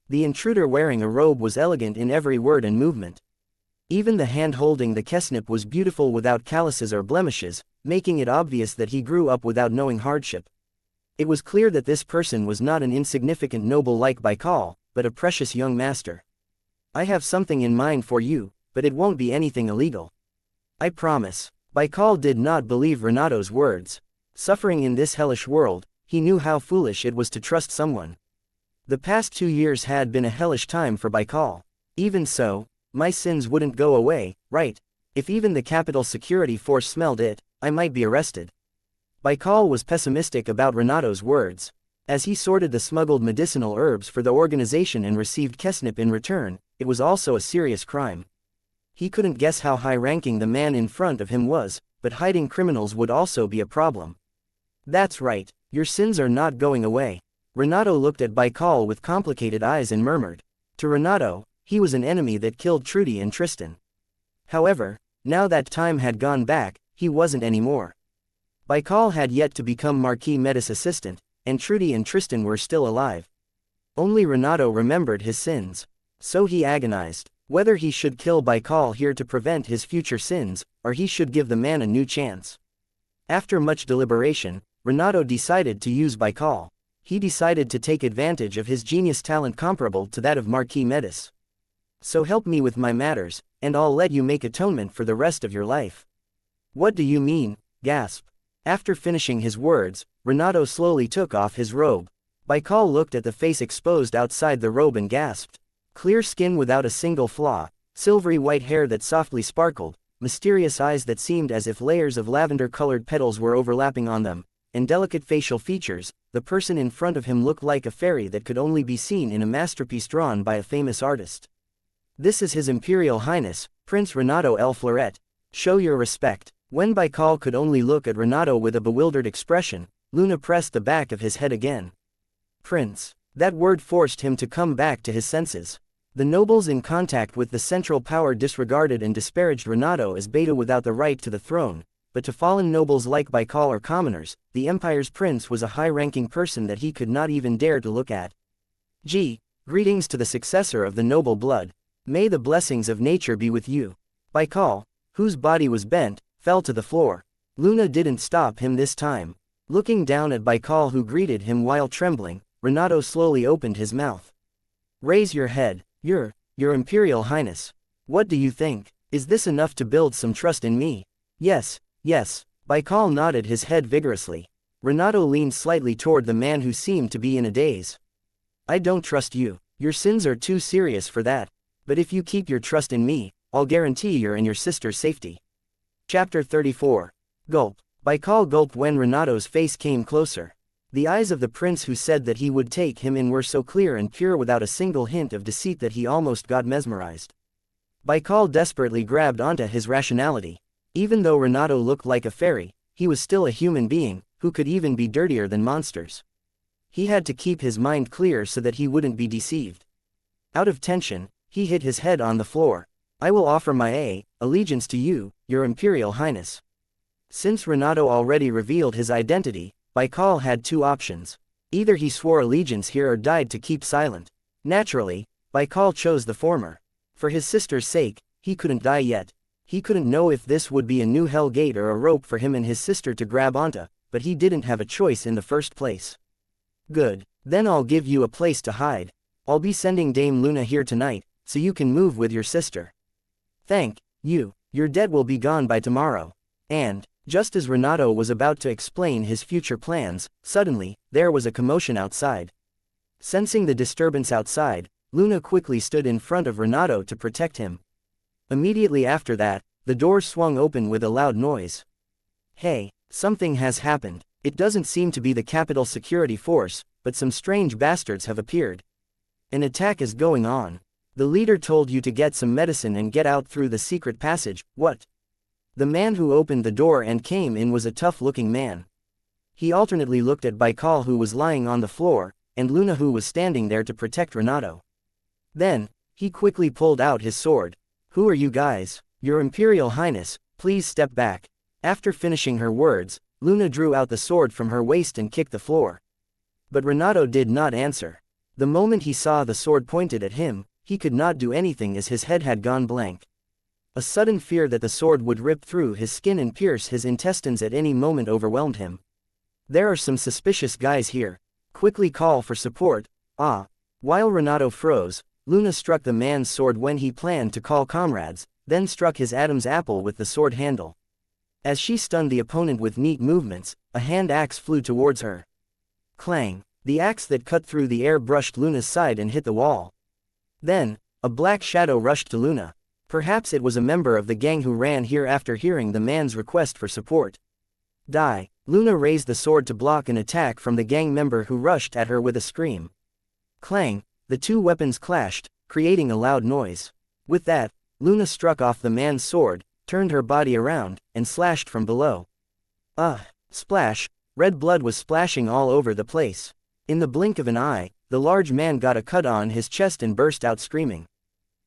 The intruder wearing a robe was elegant in every word and movement. Even the hand holding the kesnip was beautiful without calluses or blemishes, making it obvious that he grew up without knowing hardship. It was clear that this person was not an insignificant noble like Baikal, but a precious young master. I have something in mind for you, but it won't be anything illegal. I promise. Baikal did not believe Renato's words. Suffering in this hellish world, he knew how foolish it was to trust someone. The past 2 years had been a hellish time for Baikal. Even so, my sins wouldn't go away, right? If even the capital security force smelled it, I might be arrested. Baikal was pessimistic about Renato's words. As he sorted the smuggled medicinal herbs for the organization and received kesnip in return, it was also a serious crime. He couldn't guess how high-ranking the man in front of him was, but hiding criminals would also be a problem. That's right, your sins are not going away. Renato looked at Baikal with complicated eyes and murmured. To Renato, he was an enemy that killed Trudy and Tristan. However, now that time had gone back, he wasn't anymore. Baikal had yet to become Marquis Metis' assistant, and Trudy and Tristan were still alive. Only Renato remembered his sins. So he agonized, whether he should kill Baikal here to prevent his future sins, or he should give the man a new chance. After much deliberation, Renato decided to use Baikal. He decided to take advantage of his genius talent comparable to that of Marquis Metis. So help me with my matters, and I'll let you make atonement for the rest of your life. What do you mean? Gasped. After finishing his words, Renato slowly took off his robe. Baikal looked at the face exposed outside the robe and gasped. Clear skin without a single flaw, silvery white hair that softly sparkled, mysterious eyes that seemed as if layers of lavender-colored petals were overlapping on them, and delicate facial features. The person in front of him looked like a fairy that could only be seen in a masterpiece drawn by a famous artist. This is His Imperial Highness, Prince Renato L. Fleuret. Show your respect. When Baikal could only look at Renato with a bewildered expression, Luna pressed the back of his head again. Prince. That word forced him to come back to his senses. The nobles in contact with the central power disregarded and disparaged Renato as beta without the right to the throne, but to fallen nobles like Baikal or commoners, the empire's prince was a high-ranking person that he could not even dare to look at. Greetings to the successor of the noble blood. May the blessings of nature be with you. Baikal, whose body was bent, fell to the floor. Luna didn't stop him this time. Looking down at Baikal, who greeted him while trembling, Renato slowly opened his mouth. Raise your head, your Imperial Highness. What do you think? Is this enough to build some trust in me? Yes. Baikal nodded his head vigorously. Renato leaned slightly toward the man who seemed to be in a daze. I don't trust you. Your sins are too serious for that. But if you keep your trust in me, I'll guarantee your and your sister's safety. Chapter 34. Gulp. Baikal gulped when Renato's face came closer. The eyes of the prince who said that he would take him in were so clear and pure without a single hint of deceit that he almost got mesmerized. Baikal desperately grabbed onto his rationality. Even though Renato looked like a fairy, he was still a human being, who could even be dirtier than monsters. He had to keep his mind clear so that he wouldn't be deceived. Out of tension, he hit his head on the floor. I will offer my allegiance to you, your Imperial Highness. Since Renato already revealed his identity, Baikal had two options. Either he swore allegiance here or died to keep silent. Naturally, Baikal chose the former. For his sister's sake, he couldn't die yet. He couldn't know if this would be a new hell gate or a rope for him and his sister to grab onto, but he didn't have a choice in the first place. Good, then I'll give you a place to hide. I'll be sending Dame Luna here tonight, so you can move with your sister. Thank you, your debt will be gone by tomorrow. And, just as Renato was about to explain his future plans, suddenly, there was a commotion outside. Sensing the disturbance outside, Luna quickly stood in front of Renato to protect him. Immediately after that, the door swung open with a loud noise. Hey, something has happened. It doesn't seem to be the capital security force, but some strange bastards have appeared. An attack is going on. The leader told you to get some medicine and get out through the secret passage. What? The man who opened the door and came in was a tough-looking man. He alternately looked at Baikal, who was lying on the floor, and Luna, who was standing there to protect Renato. Then, he quickly pulled out his sword. Who are you guys? Your Imperial Highness, please step back. After finishing her words, Luna drew out the sword from her waist and kicked the floor. But Renato did not answer. The moment he saw the sword pointed at him, he could not do anything as his head had gone blank. A sudden fear that the sword would rip through his skin and pierce his intestines at any moment overwhelmed him. There are some suspicious guys here. Quickly call for support. While Renato froze, Luna struck the man's sword when he planned to call comrades, then struck his Adam's apple with the sword handle. As she stunned the opponent with neat movements, a hand axe flew towards her. Clang! The axe that cut through the air brushed Luna's side and hit the wall. Then, a black shadow rushed to Luna. Perhaps it was a member of the gang who ran here after hearing the man's request for support. Die! Luna raised the sword to block an attack from the gang member who rushed at her with a scream. Clang! The two weapons clashed, creating a loud noise. With that, Luna struck off the man's sword, turned her body around, and slashed from below. Splash, red blood was splashing all over the place. In the blink of an eye, the large man got a cut on his chest and burst out screaming.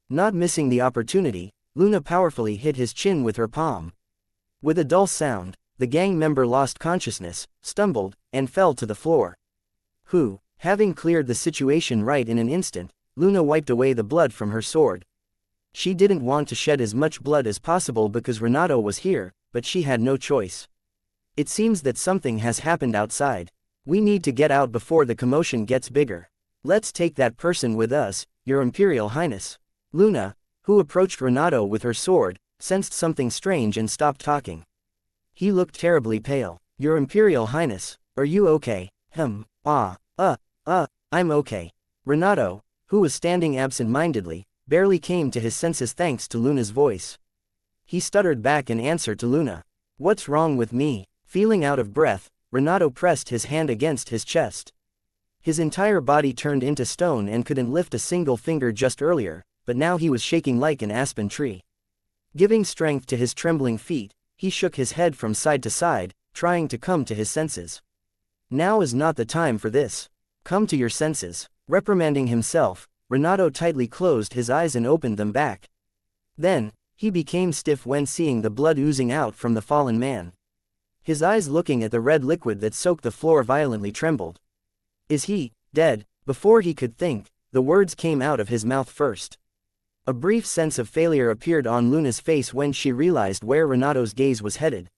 Not missing the opportunity, Luna powerfully hit his chin with her palm. With a dull sound, the gang member lost consciousness, stumbled, and fell to the floor. Having cleared the situation right in an instant, Luna wiped away the blood from her sword. She didn't want to shed as much blood as possible because Renato was here, but she had no choice. It seems that something has happened outside. We need to get out before the commotion gets bigger. Let's take that person with us, Your Imperial Highness. Luna, who approached Renato with her sword, sensed something strange and stopped talking. He looked terribly pale. Your Imperial Highness, are you okay? I'm okay. Renato, who was standing absent-mindedly, barely came to his senses thanks to Luna's voice. He stuttered back in answer to Luna. What's wrong with me? Feeling out of breath, Renato pressed his hand against his chest. His entire body turned into stone and couldn't lift a single finger just earlier, but now he was shaking like an aspen tree. Giving strength to his trembling feet, he shook his head from side to side, trying to come to his senses. Now is not the time for this. Come to your senses. Reprimanding himself, Renato tightly closed his eyes and opened them back. Then, he became stiff when seeing the blood oozing out from the fallen man. His eyes looking at the red liquid that soaked the floor violently trembled. Is he dead? Before he could think, the words came out of his mouth first. A brief sense of failure appeared on Luna's face when she realized where Renato's gaze was headed.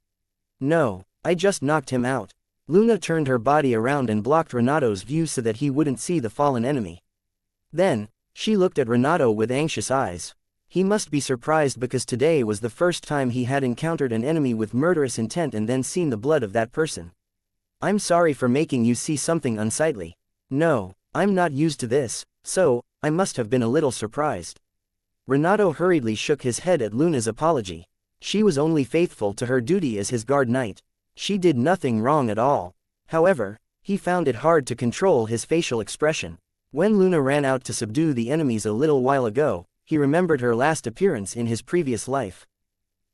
No, I just knocked him out. Luna turned her body around and blocked Renato's view so that he wouldn't see the fallen enemy. Then, she looked at Renato with anxious eyes. He must be surprised because today was the first time he had encountered an enemy with murderous intent and then seen the blood of that person. I'm sorry for making you see something unsightly. No, I'm not used to this, so, I must have been a little surprised. Renato hurriedly shook his head at Luna's apology. She was only faithful to her duty as his guard knight. She did nothing wrong at all. However, he found it hard to control his facial expression. When Luna ran out to subdue the enemies a little while ago, he remembered her last appearance in his previous life.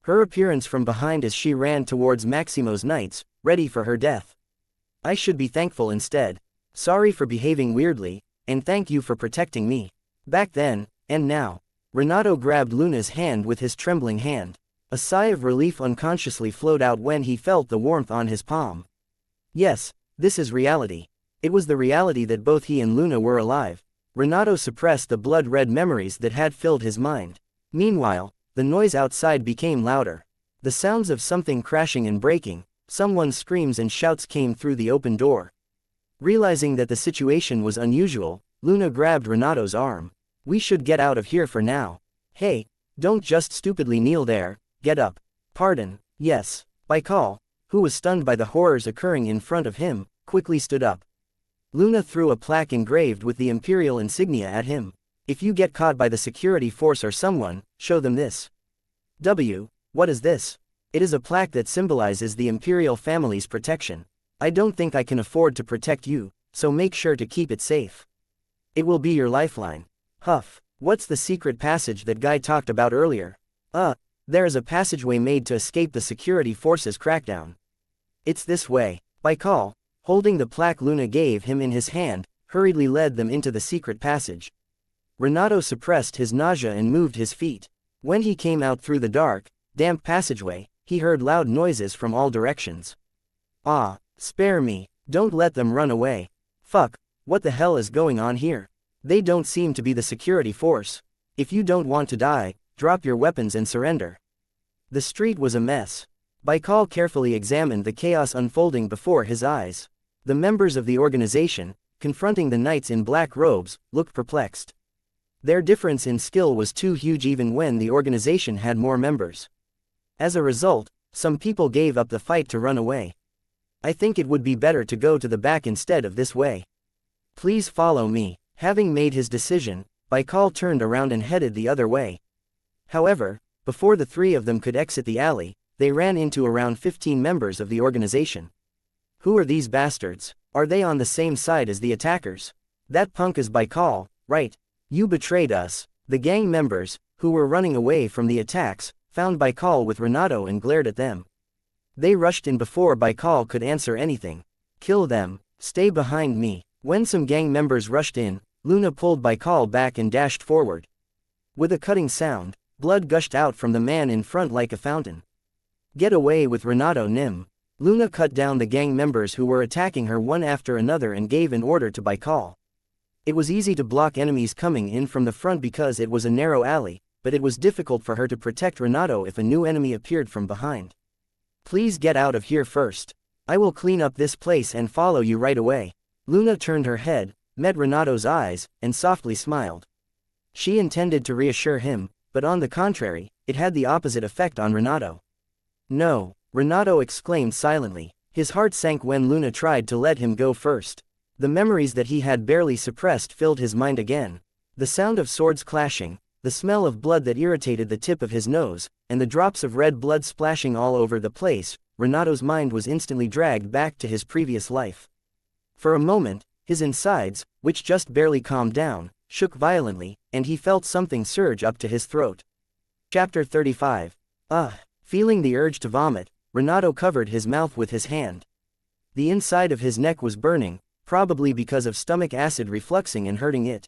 Her appearance from behind as she ran towards Maximo's knights, ready for her death. I should be thankful instead. Sorry for behaving weirdly, and thank you for protecting me. Back then, and now. Renato grabbed Luna's hand with his trembling hand. A sigh of relief unconsciously flowed out when he felt the warmth on his palm. Yes, this is reality. It was the reality that both he and Luna were alive. Renato suppressed the blood-red memories that had filled his mind. Meanwhile, the noise outside became louder. The sounds of something crashing and breaking, someone's screams and shouts came through the open door. Realizing that the situation was unusual, Luna grabbed Renato's arm. We should get out of here for now. Hey, don't just stupidly kneel there. Get up. Pardon, yes. Baikal, who was stunned by the horrors occurring in front of him, quickly stood up. Luna threw a plaque engraved with the imperial insignia at him. If you get caught by the security force or someone, show them this. What is this? It is a plaque that symbolizes the imperial family's protection. I don't think I can afford to protect you, so make sure to keep it safe. It will be your lifeline. Huff, what's the secret passage that Guy talked about earlier? There is a passageway made to escape the security forces' crackdown. It's this way. Baikal, holding the plaque Luna gave him in his hand, hurriedly led them into the secret passage. Renato suppressed his nausea and moved his feet. When he came out through the dark, damp passageway, he heard loud noises from all directions. Spare me, don't let them run away. Fuck, what the hell is going on here? They don't seem to be the security force. If you don't want to die, drop your weapons and surrender. The street was a mess. Baikal carefully examined the chaos unfolding before his eyes. The members of the organization, confronting the knights in black robes, looked perplexed. Their difference in skill was too huge even when the organization had more members. As a result, some people gave up the fight to run away. I think it would be better to go to the back instead of this way. Please follow me. Having made his decision, Baikal turned around and headed the other way. However, before the three of them could exit the alley, they ran into around 15 members of the organization. Who are these bastards? Are they on the same side as the attackers? That punk is Baikal, right? You betrayed us. The gang members, who were running away from the attacks, found Baikal with Renato and glared at them. They rushed in before Baikal could answer anything. Kill them, stay behind me. When some gang members rushed in, Luna pulled Baikal back and dashed forward. With a cutting sound, blood gushed out from the man in front like a fountain. Get away with Renato Nim. Luna cut down the gang members who were attacking her one after another and gave an order to Baikal. It was easy to block enemies coming in from the front because it was a narrow alley, but it was difficult for her to protect Renato if a new enemy appeared from behind. Please get out of here first. I will clean up this place and follow you right away. Luna turned her head, met Renato's eyes, and softly smiled. She intended to reassure him, but on the contrary, it had the opposite effect on Renato. No, Renato exclaimed silently. His heart sank when Luna tried to let him go first. The memories that he had barely suppressed filled his mind again. The sound of swords clashing, the smell of blood that irritated the tip of his nose, and the drops of red blood splashing all over the place. Renato's mind was instantly dragged back to his previous life. For a moment, his insides, which just barely calmed down, shook violently, and he felt something surge up to his throat. Chapter 35. Feeling the urge to vomit, Renato covered his mouth with his hand. The inside of his neck was burning, probably because of stomach acid refluxing and hurting it.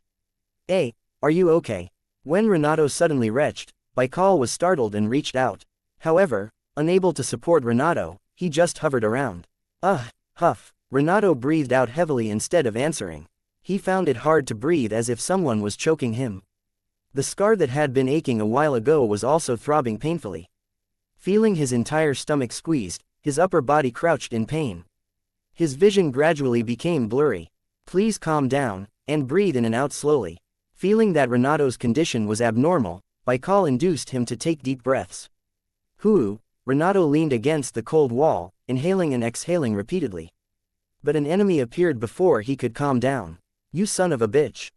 Hey, are you okay? When Renato suddenly retched, Baikal was startled and reached out. However, unable to support Renato, he just hovered around. Huff. Renato breathed out heavily instead of answering. He found it hard to breathe as if someone was choking him. The scar that had been aching a while ago was also throbbing painfully. Feeling his entire stomach squeezed, his upper body crouched in pain. His vision gradually became blurry. Please calm down, and breathe in and out slowly. Feeling that Renato's condition was abnormal, Baikal induced him to take deep breaths. Renato leaned against the cold wall, inhaling and exhaling repeatedly. But an enemy appeared before he could calm down. You son of a bitch.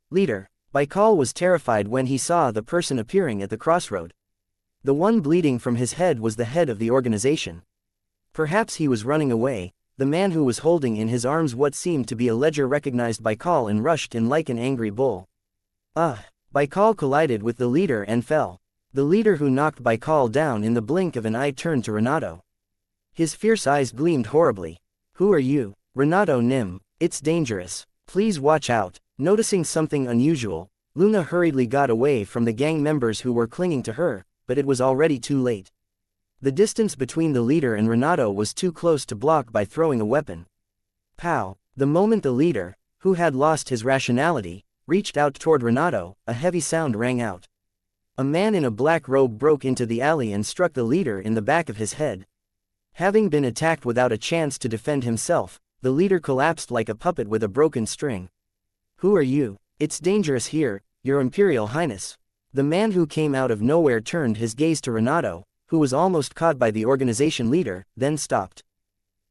Leader. Baikal was terrified when he saw the person appearing at the crossroad. The one bleeding from his head was the head of the organization. Perhaps he was running away. The man who was holding in his arms what seemed to be a ledger recognized Baikal and rushed in like an angry bull. Baikal collided with the leader and fell. The leader who knocked Baikal down in the blink of an eye turned to Renato. His fierce eyes gleamed horribly. Who are you? Renato Nim. It's dangerous. Please watch out. Noticing something unusual, Luna hurriedly got away from the gang members who were clinging to her, but it was already too late. The distance between the leader and Renato was too close to block by throwing a weapon. Pow! The moment the leader, who had lost his rationality, reached out toward Renato, a heavy sound rang out. A man in a black robe broke into the alley and struck the leader in the back of his head. Having been attacked without a chance to defend himself, the leader collapsed like a puppet with a broken string. Who are you? It's dangerous here, Your Imperial Highness. The man who came out of nowhere turned his gaze to Renato, who was almost caught by the organization leader, then stopped.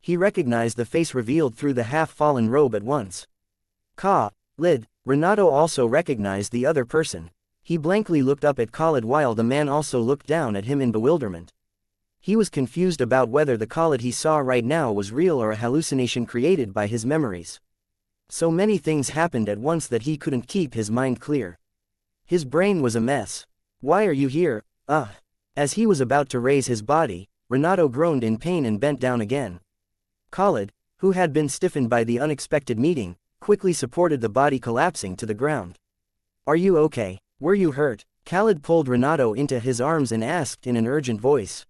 He recognized the face revealed through the half-fallen robe at once. Khalid. Renato also recognized the other person. He blankly looked up at Khalid while the man also looked down at him in bewilderment. He was confused about whether the Khalid he saw right now was real or a hallucination created by his memories. So many things happened at once that he couldn't keep his mind clear. His brain was a mess. Why are you here? As he was about to raise his body, Renato groaned in pain and bent down again. Khalid, who had been stiffened by the unexpected meeting, quickly supported the body collapsing to the ground. Are you okay? Were you hurt? Khalid pulled Renato into his arms and asked in an urgent voice.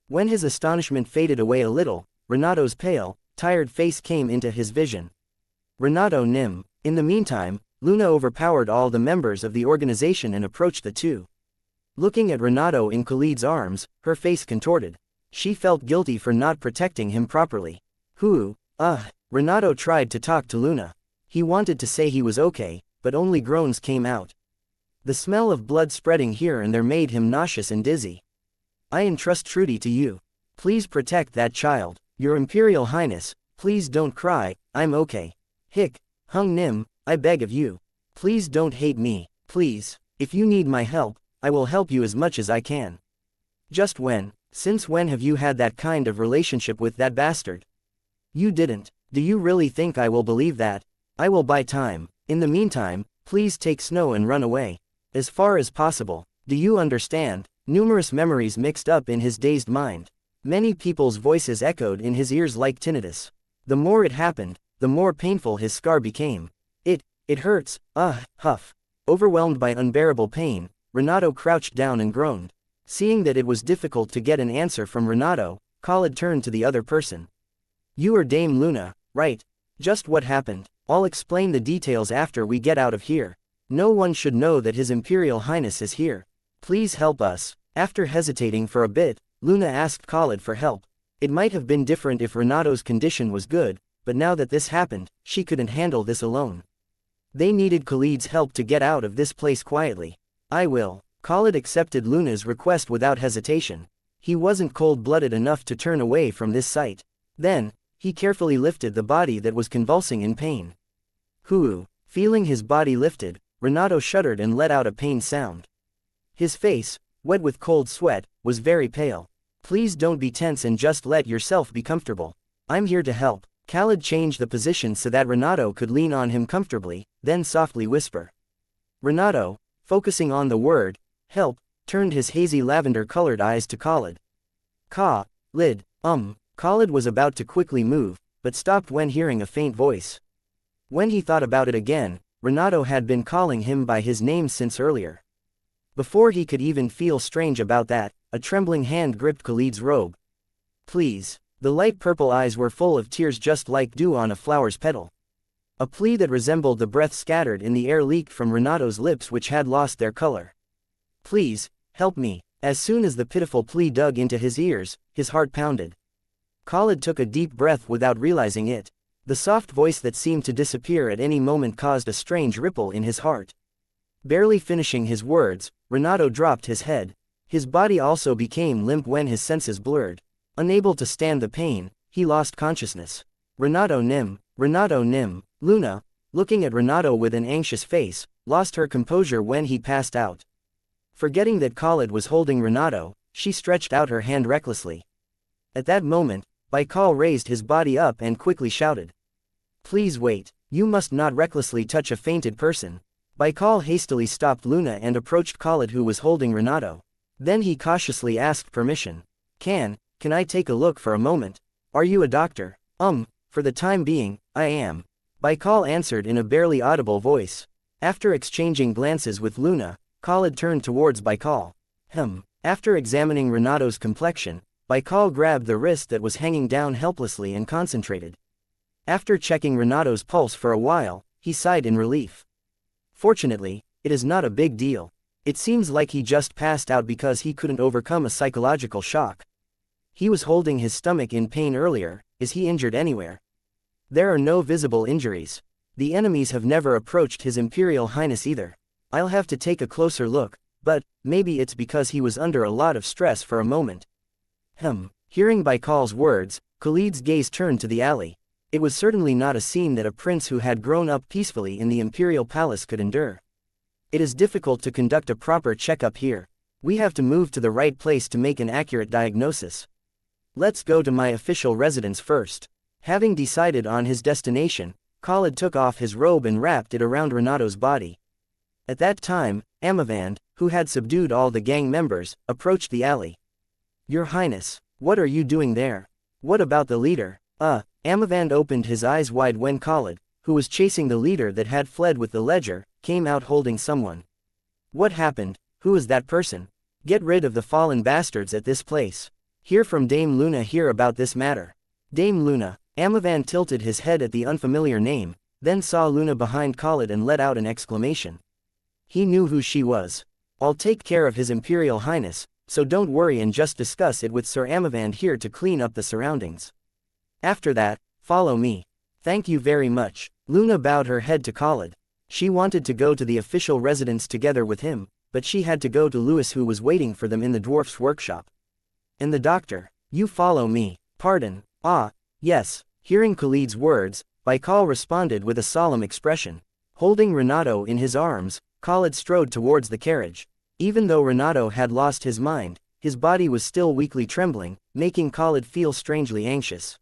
When his astonishment faded away a little, Renato's pale, tired face came into his vision. Renato Nim. In the meantime, Luna overpowered all the members of the organization and approached the two. Looking at Renato in Khalid's arms, her face contorted. She felt guilty for not protecting him properly. Renato tried to talk to Luna. He wanted to say he was okay, but only groans came out. The smell of blood spreading here and there made him nauseous and dizzy. I entrust Trudy to you. Please protect that child. Your Imperial Highness, please don't cry, I'm okay. Hung Nim, I beg of you. Please don't hate me, please. If you need my help, I will help you as much as I can. Since when have you had that kind of relationship with that bastard? You didn't. Do you really think I will believe that? I will buy time. In the meantime, please take Snow and run away. As far as possible. Do you understand? Numerous memories mixed up in his dazed mind. Many people's voices echoed in his ears like tinnitus. The more it happened, the more painful his scar became. It hurts, huff. Overwhelmed by unbearable pain, Renato crouched down and groaned. Seeing that it was difficult to get an answer from Renato, Khalid turned to the other person. You are Dame Luna, right? Just what happened? I'll explain the details after we get out of here. No one should know that His Imperial Highness is here. Please help us. After hesitating for a bit, Luna asked Khalid for help. It might have been different if Renato's condition was good, but now that this happened, she couldn't handle this alone. They needed Khalid's help to get out of this place quietly. I will. Khalid accepted Luna's request without hesitation. He wasn't cold-blooded enough to turn away from this sight. Then, he carefully lifted the body that was convulsing in pain. Hoo! Feeling his body lifted, Renato shuddered and let out a pained sound. His face, wet with cold sweat, was very pale. Please don't be tense and just let yourself be comfortable. I'm here to help. Khalid changed the position so that Renato could lean on him comfortably, then softly whisper. Renato, focusing on the word, help, turned his hazy lavender-colored eyes to Khalid. Khalid, Khalid was about to quickly move, but stopped when hearing a faint voice. When he thought about it again, Renato had been calling him by his name since earlier. Before he could even feel strange about that, a trembling hand gripped Khalid's robe. Please. The light purple eyes were full of tears just like dew on a flower's petal. A plea that resembled the breath scattered in the air leaked from Renato's lips which had lost their color. Please, help me. As soon as the pitiful plea dug into his ears, his heart pounded. Khalid took a deep breath without realizing it. The soft voice that seemed to disappear at any moment caused a strange ripple in his heart. Barely finishing his words, Renato dropped his head. His body also became limp when his senses blurred. Unable to stand the pain, he lost consciousness. Renato Nim, Luna, looking at Renato with an anxious face, lost her composure when he passed out. Forgetting that Khalid was holding Renato, she stretched out her hand recklessly. At that moment, Baikal raised his body up and quickly shouted. Please wait, you must not recklessly touch a fainted person. Baikal hastily stopped Luna and approached Khalid who was holding Renato. Then he cautiously asked permission. Can I take a look for a moment? Are you a doctor? For the time being, I am. Baikal answered in a barely audible voice. After exchanging glances with Luna, Khalid turned towards Baikal. After examining Renato's complexion, Baikal grabbed the wrist that was hanging down helplessly and concentrated. After checking Renato's pulse for a while, he sighed in relief. Fortunately, it is not a big deal. It seems like he just passed out because he couldn't overcome a psychological shock. He was holding his stomach in pain earlier. Is he injured anywhere? There are no visible injuries. The enemies have never approached His Imperial Highness either. I'll have to take a closer look, but maybe it's because he was under a lot of stress for a moment. Hearing Baikal's words, Khalid's gaze turned to the alley. It was certainly not a scene that a prince who had grown up peacefully in the Imperial Palace could endure. It is difficult to conduct a proper checkup here. We have to move to the right place to make an accurate diagnosis. Let's go to my official residence first. Having decided on his destination, Khalid took off his robe and wrapped it around Renato's body. At that time, Omegaverse, who had subdued all the gang members, approached the alley. Your Highness, what are you doing there? What about the leader? Omegaverse opened his eyes wide when Khalid, who was chasing the leader that had fled with the ledger, came out holding someone. What happened? Who is that person? Get rid of the fallen bastards at this place. Hear from Dame Luna here about this matter. Dame Luna. Omegaverse tilted his head at the unfamiliar name, then saw Luna behind Khalid and let out an exclamation. He knew who she was. I'll take care of His Imperial Highness, so don't worry and just discuss it with Sir Omegaverse here to clean up the surroundings. After that, follow me. Thank you very much. Luna bowed her head to Khalid. She wanted to go to the official residence together with him, but she had to go to Louis who was waiting for them in the dwarf's workshop. And the doctor. You follow me. Pardon. Yes. Hearing Khalid's words, Baikal responded with a solemn expression. Holding Renato in his arms, Khalid strode towards the carriage. Even though Renato had lost his mind, his body was still weakly trembling, making Khalid feel strangely anxious.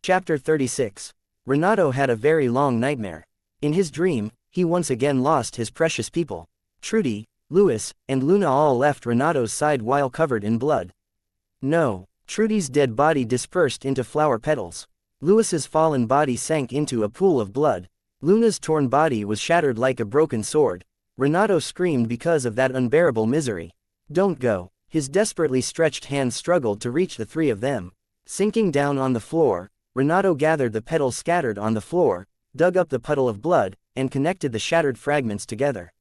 Chapter 36. Renato had a very long nightmare. In his dream, he once again lost his precious people. Trudy, Louis, and Luna all left Renato's side while covered in blood. No. Trudy's dead body dispersed into flower petals. Louis's fallen body sank into a pool of blood. Luna's torn body was shattered like a broken sword. Renato screamed because of that unbearable misery. Don't go. His desperately stretched hands struggled to reach the three of them. Sinking down on the floor, Renato gathered the petals scattered on the floor, dug up the puddle of blood, and connected the shattered fragments together.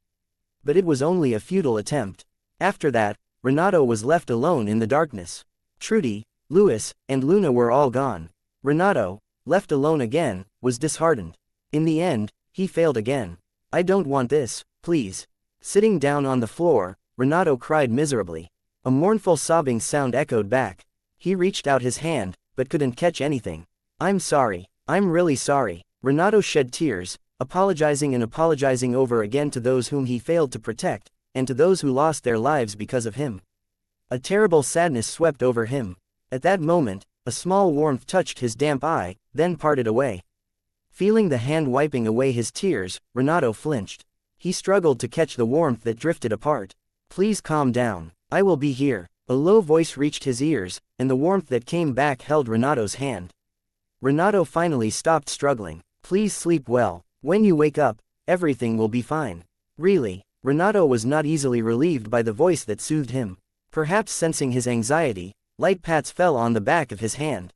But it was only a futile attempt. After that, Renato was left alone in the darkness. Trudy, Louis, and Luna were all gone. Renato, left alone again, was disheartened. In the end, he failed again. I don't want this, please. Sitting down on the floor, Renato cried miserably. A mournful sobbing sound echoed back. He reached out his hand, but couldn't catch anything. I'm sorry. I'm really sorry. Renato shed tears, apologizing and apologizing over again to those whom he failed to protect, and to those who lost their lives because of him. A terrible sadness swept over him. At that moment, a small warmth touched his damp eye, then parted away. Feeling the hand wiping away his tears, Renato flinched. He struggled to catch the warmth that drifted apart. Please calm down. I will be here. A low voice reached his ears, and the warmth that came back held Renato's hand. Renato finally stopped struggling. Please sleep well. When you wake up, everything will be fine. Really. Renato was not easily relieved by the voice that soothed him. Perhaps sensing his anxiety, light pats fell on the back of his hand.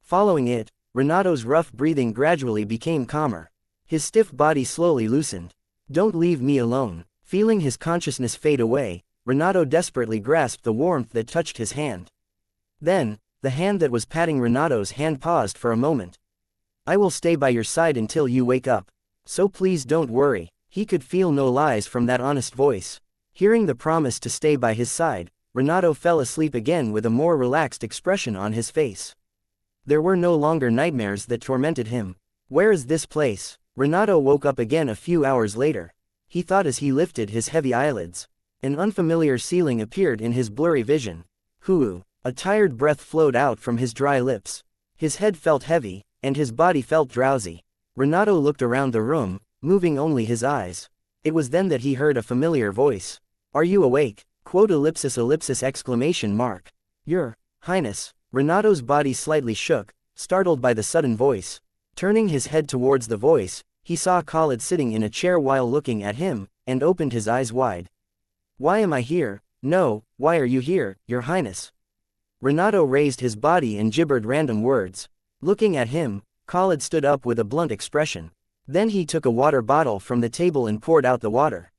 Following it, Renato's rough breathing gradually became calmer. His stiff body slowly loosened. Don't leave me alone. Feeling his consciousness fade away, Renato desperately grasped the warmth that touched his hand. Then, the hand that was patting Renato's hand paused for a moment. I will stay by your side until you wake up. So please don't worry. He could feel no lies from that honest voice. Hearing the promise to stay by his side, Renato fell asleep again with a more relaxed expression on his face. There were no longer nightmares that tormented him. Where is this place? Renato woke up again a few hours later. He thought as he lifted his heavy eyelids. An unfamiliar ceiling appeared in his blurry vision. Hoo! A tired breath flowed out from his dry lips. His head felt heavy, and his body felt drowsy. Renato looked around the room, moving only his eyes. It was then that he heard a familiar voice. Are you awake? Quote ellipsis ellipsis exclamation mark. Your Highness. Renato's body slightly shook, startled by the sudden voice. Turning his head towards the voice, he saw Khalid sitting in a chair while looking at him, and opened his eyes wide. Why am I here? No, why are you here, Your Highness? Renato raised his body and gibbered random words. Looking at him, Khalid stood up with a blunt expression. Then he took a water bottle from the table and poured out the water.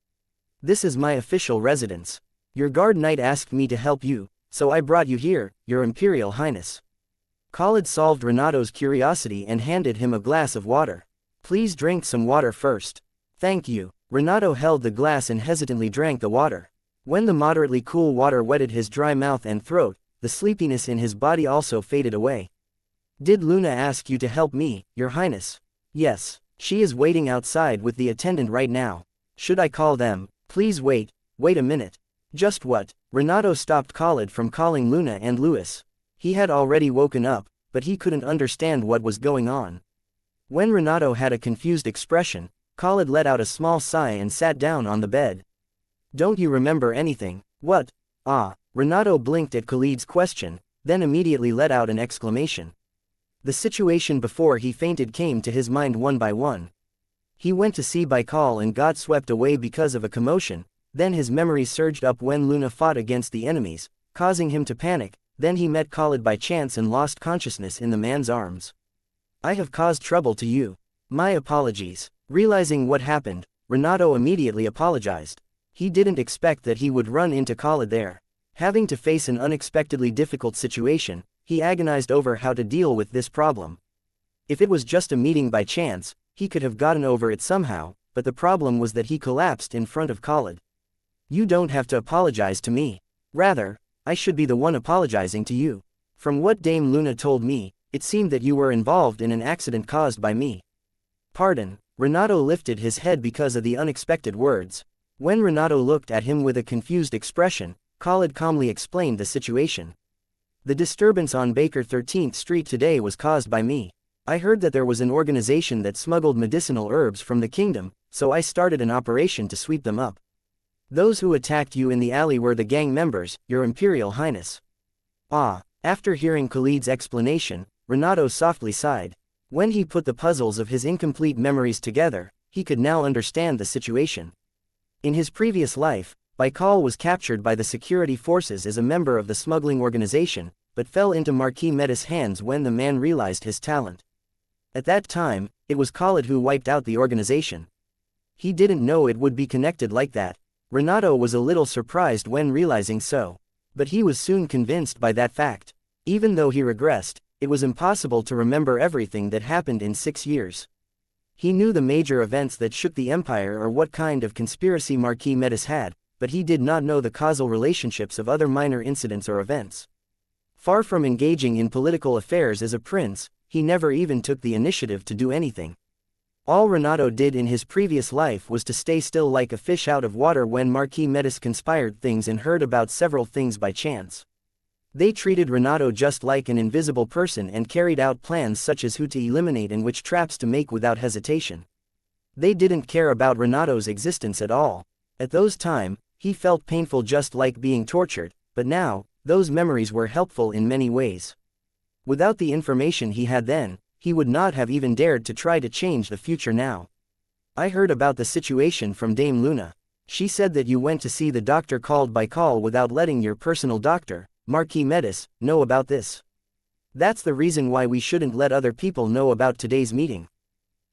This is my official residence. Your guard knight asked me to help you, so I brought you here, Your Imperial Highness. Khalid solved Renato's curiosity and handed him a glass of water. Please drink some water first. Thank you. Renato held the glass and hesitantly drank the water. When the moderately cool water wetted his dry mouth and throat, the sleepiness in his body also faded away. Did Luna ask you to help me, Your Highness? Yes. She is waiting outside with the attendant right now. Should I call them? Please wait a minute. Just what? Renato stopped Khalid from calling Luna and Louis. He had already woken up, but he couldn't understand what was going on. When Renato had a confused expression, Khalid let out a small sigh and sat down on the bed. Don't you remember anything? What? Ah. Renato blinked at Khalid's question, then immediately let out an exclamation. The situation before he fainted came to his mind one by one. He went to see Baikal and got swept away because of a commotion, then his memory surged up when Luna fought against the enemies, causing him to panic, then he met Khalid by chance and lost consciousness in the man's arms. I have caused trouble to you. My apologies. Realizing what happened, Renato immediately apologized. He didn't expect that he would run into Khalid there. Having to face an unexpectedly difficult situation, he agonized over how to deal with this problem. If it was just a meeting by chance, he could have gotten over it somehow, but the problem was that he collapsed in front of Khalid. You don't have to apologize to me. Rather, I should be the one apologizing to you. From what Dame Luna told me, it seemed that you were involved in an accident caused by me. Pardon. Renato lifted his head because of the unexpected words. When Renato looked at him with a confused expression, Khalid calmly explained the situation. The disturbance on Baker 13th Street today was caused by me. I heard that there was an organization that smuggled medicinal herbs from the kingdom, so I started an operation to sweep them up. Those who attacked you in the alley were the gang members, Your Imperial Highness. Ah. After hearing Khalid's explanation, Renato softly sighed. When he put the puzzles of his incomplete memories together, he could now understand the situation. In his previous life, Baikal was captured by the security forces as a member of the smuggling organization, but fell into Marquis Metis' hands when the man realized his talent. At that time, it was Khalid who wiped out the organization. He didn't know it would be connected like that. Renato was a little surprised when realizing so. But he was soon convinced by that fact. Even though he regressed, it was impossible to remember everything that happened in 6 years. He knew the major events that shook the empire or what kind of conspiracy Marquis Metis had, but he did not know the causal relationships of other minor incidents or events. Far from engaging in political affairs as a prince, he never even took the initiative to do anything. All Renato did in his previous life was to stay still like a fish out of water when Marquis Metis conspired things and heard about several things by chance. They treated Renato just like an invisible person and carried out plans such as who to eliminate and which traps to make without hesitation. They didn't care about Renato's existence at all. At those times, he felt painful just like being tortured, but now, those memories were helpful in many ways. Without the information he had then, he would not have even dared to try to change the future now. I heard about the situation from Dame Luna. She said that you went to see the doctor called Baikal without letting your personal doctor, Marquis Metis, know about this. That's the reason why we shouldn't let other people know about today's meeting.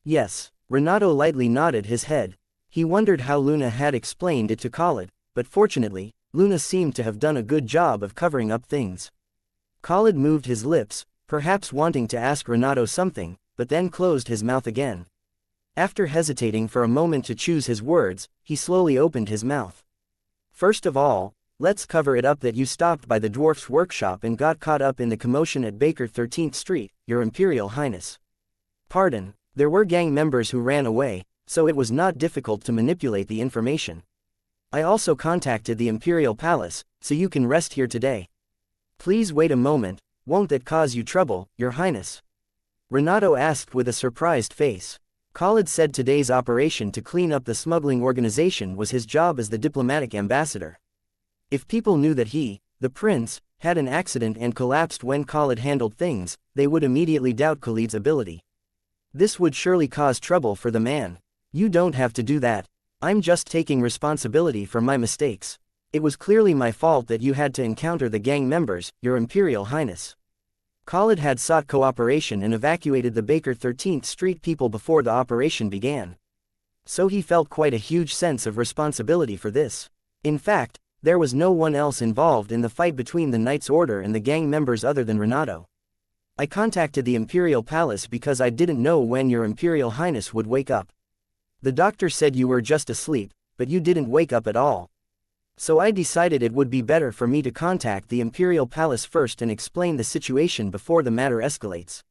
Yes, Renato lightly nodded his head. He wondered how Luna had explained it to Khalid, but fortunately, Luna seemed to have done a good job of covering up things. Khalid moved his lips, perhaps wanting to ask Renato something, but then closed his mouth again. After hesitating for a moment to choose his words, he slowly opened his mouth. First of all, let's cover it up that you stopped by the dwarf's workshop and got caught up in the commotion at Baker 13th Street, Your Imperial Highness. Pardon, there were gang members who ran away, so it was not difficult to manipulate the information. I also contacted the Imperial Palace, so you can rest here today. Please wait a moment, won't that cause you trouble, Your Highness? Renato asked with a surprised face. Khalid said today's operation to clean up the smuggling organization was his job as the diplomatic ambassador. If people knew that he, the prince, had an accident and collapsed when Khalid handled things, they would immediately doubt Khalid's ability. This would surely cause trouble for the man. You don't have to do that. I'm just taking responsibility for my mistakes. It was clearly my fault that you had to encounter the gang members, Your Imperial Highness. Khalid had sought cooperation and evacuated the Baker 13th Street people before the operation began. So he felt quite a huge sense of responsibility for this. In fact, there was no one else involved in the fight between the Knight's Order and the gang members other than Renato. I contacted the Imperial Palace because I didn't know when Your Imperial Highness would wake up. The doctor said you were just asleep, but you didn't wake up at all. So I decided it would be better for me to contact the Imperial Palace first and explain the situation before the matter escalates.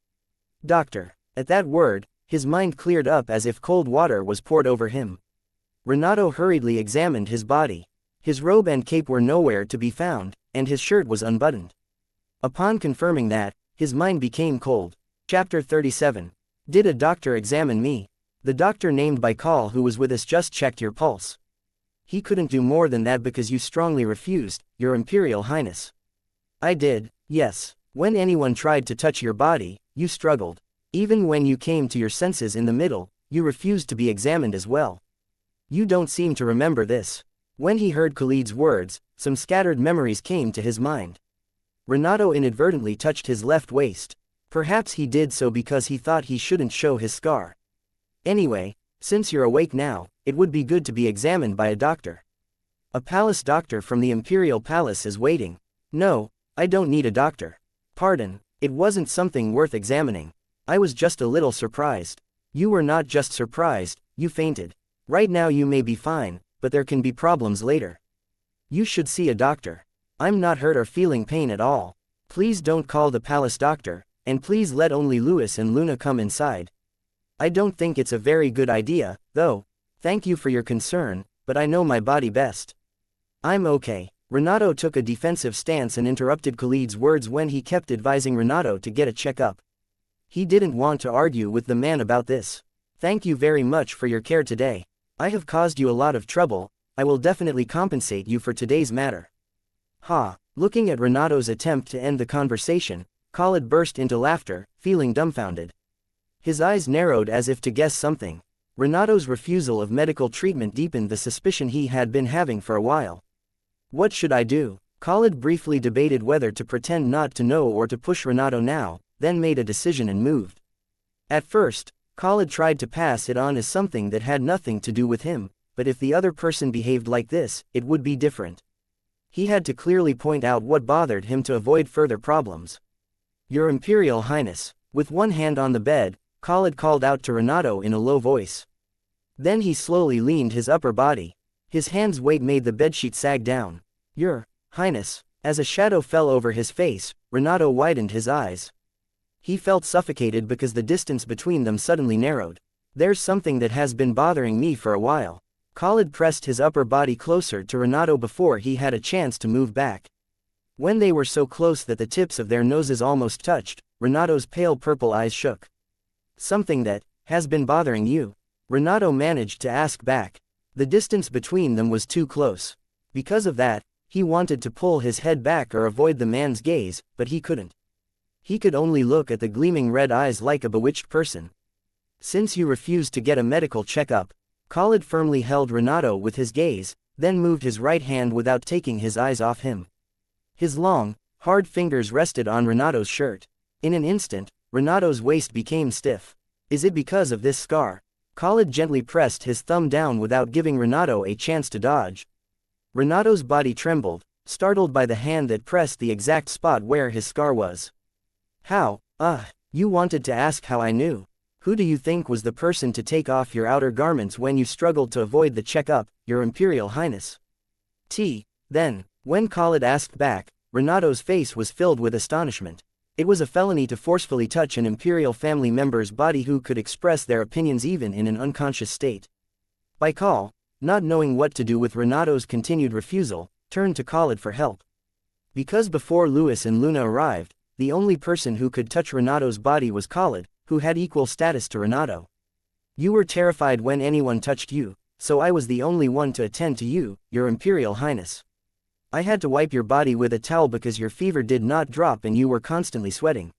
Doctor. At that word, his mind cleared up as if cold water was poured over him. Renato hurriedly examined his body. His robe and cape were nowhere to be found, and his shirt was unbuttoned. Upon confirming that, his mind became cold. Chapter 37. Did a doctor examine me? The doctor named Baikal who was with us just checked your pulse. He couldn't do more than that because you strongly refused, Your Imperial Highness. I did, yes. When anyone tried to touch your body, you struggled. Even when you came to your senses in the middle, you refused to be examined as well. You don't seem to remember this. When he heard Khalid's words, some scattered memories came to his mind. Renato inadvertently touched his left waist. Perhaps he did so because he thought he shouldn't show his scar. Anyway, since you're awake now, it would be good to be examined by a doctor. A palace doctor from the Imperial Palace is waiting. No, I don't need a doctor. Pardon, it wasn't something worth examining. I was just a little surprised. You were not just surprised, you fainted. Right now you may be fine, but there can be problems later. You should see a doctor. I'm not hurt or feeling pain at all. Please don't call the palace doctor, and please let only Louis and Luna come inside. I don't think it's a very good idea, though. Thank you for your concern, but I know my body best. I'm okay. Renato took a defensive stance and interrupted Khalid's words when he kept advising Renato to get a checkup. He didn't want to argue with the man about this. Thank you very much for your care today. I have caused you a lot of trouble, I will definitely compensate you for today's matter. Ha! Looking at Renato's attempt to end the conversation, Khalid burst into laughter, feeling dumbfounded. His eyes narrowed as if to guess something. Renato's refusal of medical treatment deepened the suspicion he had been having for a while. What should I do? Khalid briefly debated whether to pretend not to know or to push Renato now, then made a decision and moved. At first, Khalid tried to pass it on as something that had nothing to do with him, but if the other person behaved like this, it would be different. He had to clearly point out what bothered him to avoid further problems. Your Imperial Highness. With one hand on the bed, Khalid called out to Renato in a low voice. Then he slowly leaned his upper body. His hand's weight made the bedsheet sag down. Your Highness. As a shadow fell over his face, Renato widened his eyes. He felt suffocated because the distance between them suddenly narrowed. There's something that has been bothering me for a while. Khalid pressed his upper body closer to Renato before he had a chance to move back. When they were so close that the tips of their noses almost touched, Renato's pale purple eyes shook. Something that has been bothering you? Renato managed to ask back. The distance between them was too close. Because of that, he wanted to pull his head back or avoid the man's gaze, but he couldn't. He could only look at the gleaming red eyes like a bewitched person. Since you refused to get a medical checkup, Khalid firmly held Renato with his gaze, then moved his right hand without taking his eyes off him. His long, hard fingers rested on Renato's shirt. In an instant, Renato's waist became stiff. Is it because of this scar? Khalid gently pressed his thumb down without giving Renato a chance to dodge. Renato's body trembled, startled by the hand that pressed the exact spot where his scar was. How? You wanted to ask how I knew. Who do you think was the person to take off your outer garments when you struggled to avoid the checkup, Your Imperial Highness? Then, when Khalid asked back, Renato's face was filled with astonishment. It was a felony to forcefully touch an Imperial family member's body who could express their opinions even in an unconscious state. Baikal, not knowing what to do with Renato's continued refusal, turned to Khalid for help. Because before Louis and Luna arrived, the only person who could touch Renato's body was Khalid, who had equal status to Renato. You were terrified when anyone touched you, so I was the only one to attend to you, Your Imperial Highness. I had to wipe your body with a towel because your fever did not drop and you were constantly sweating.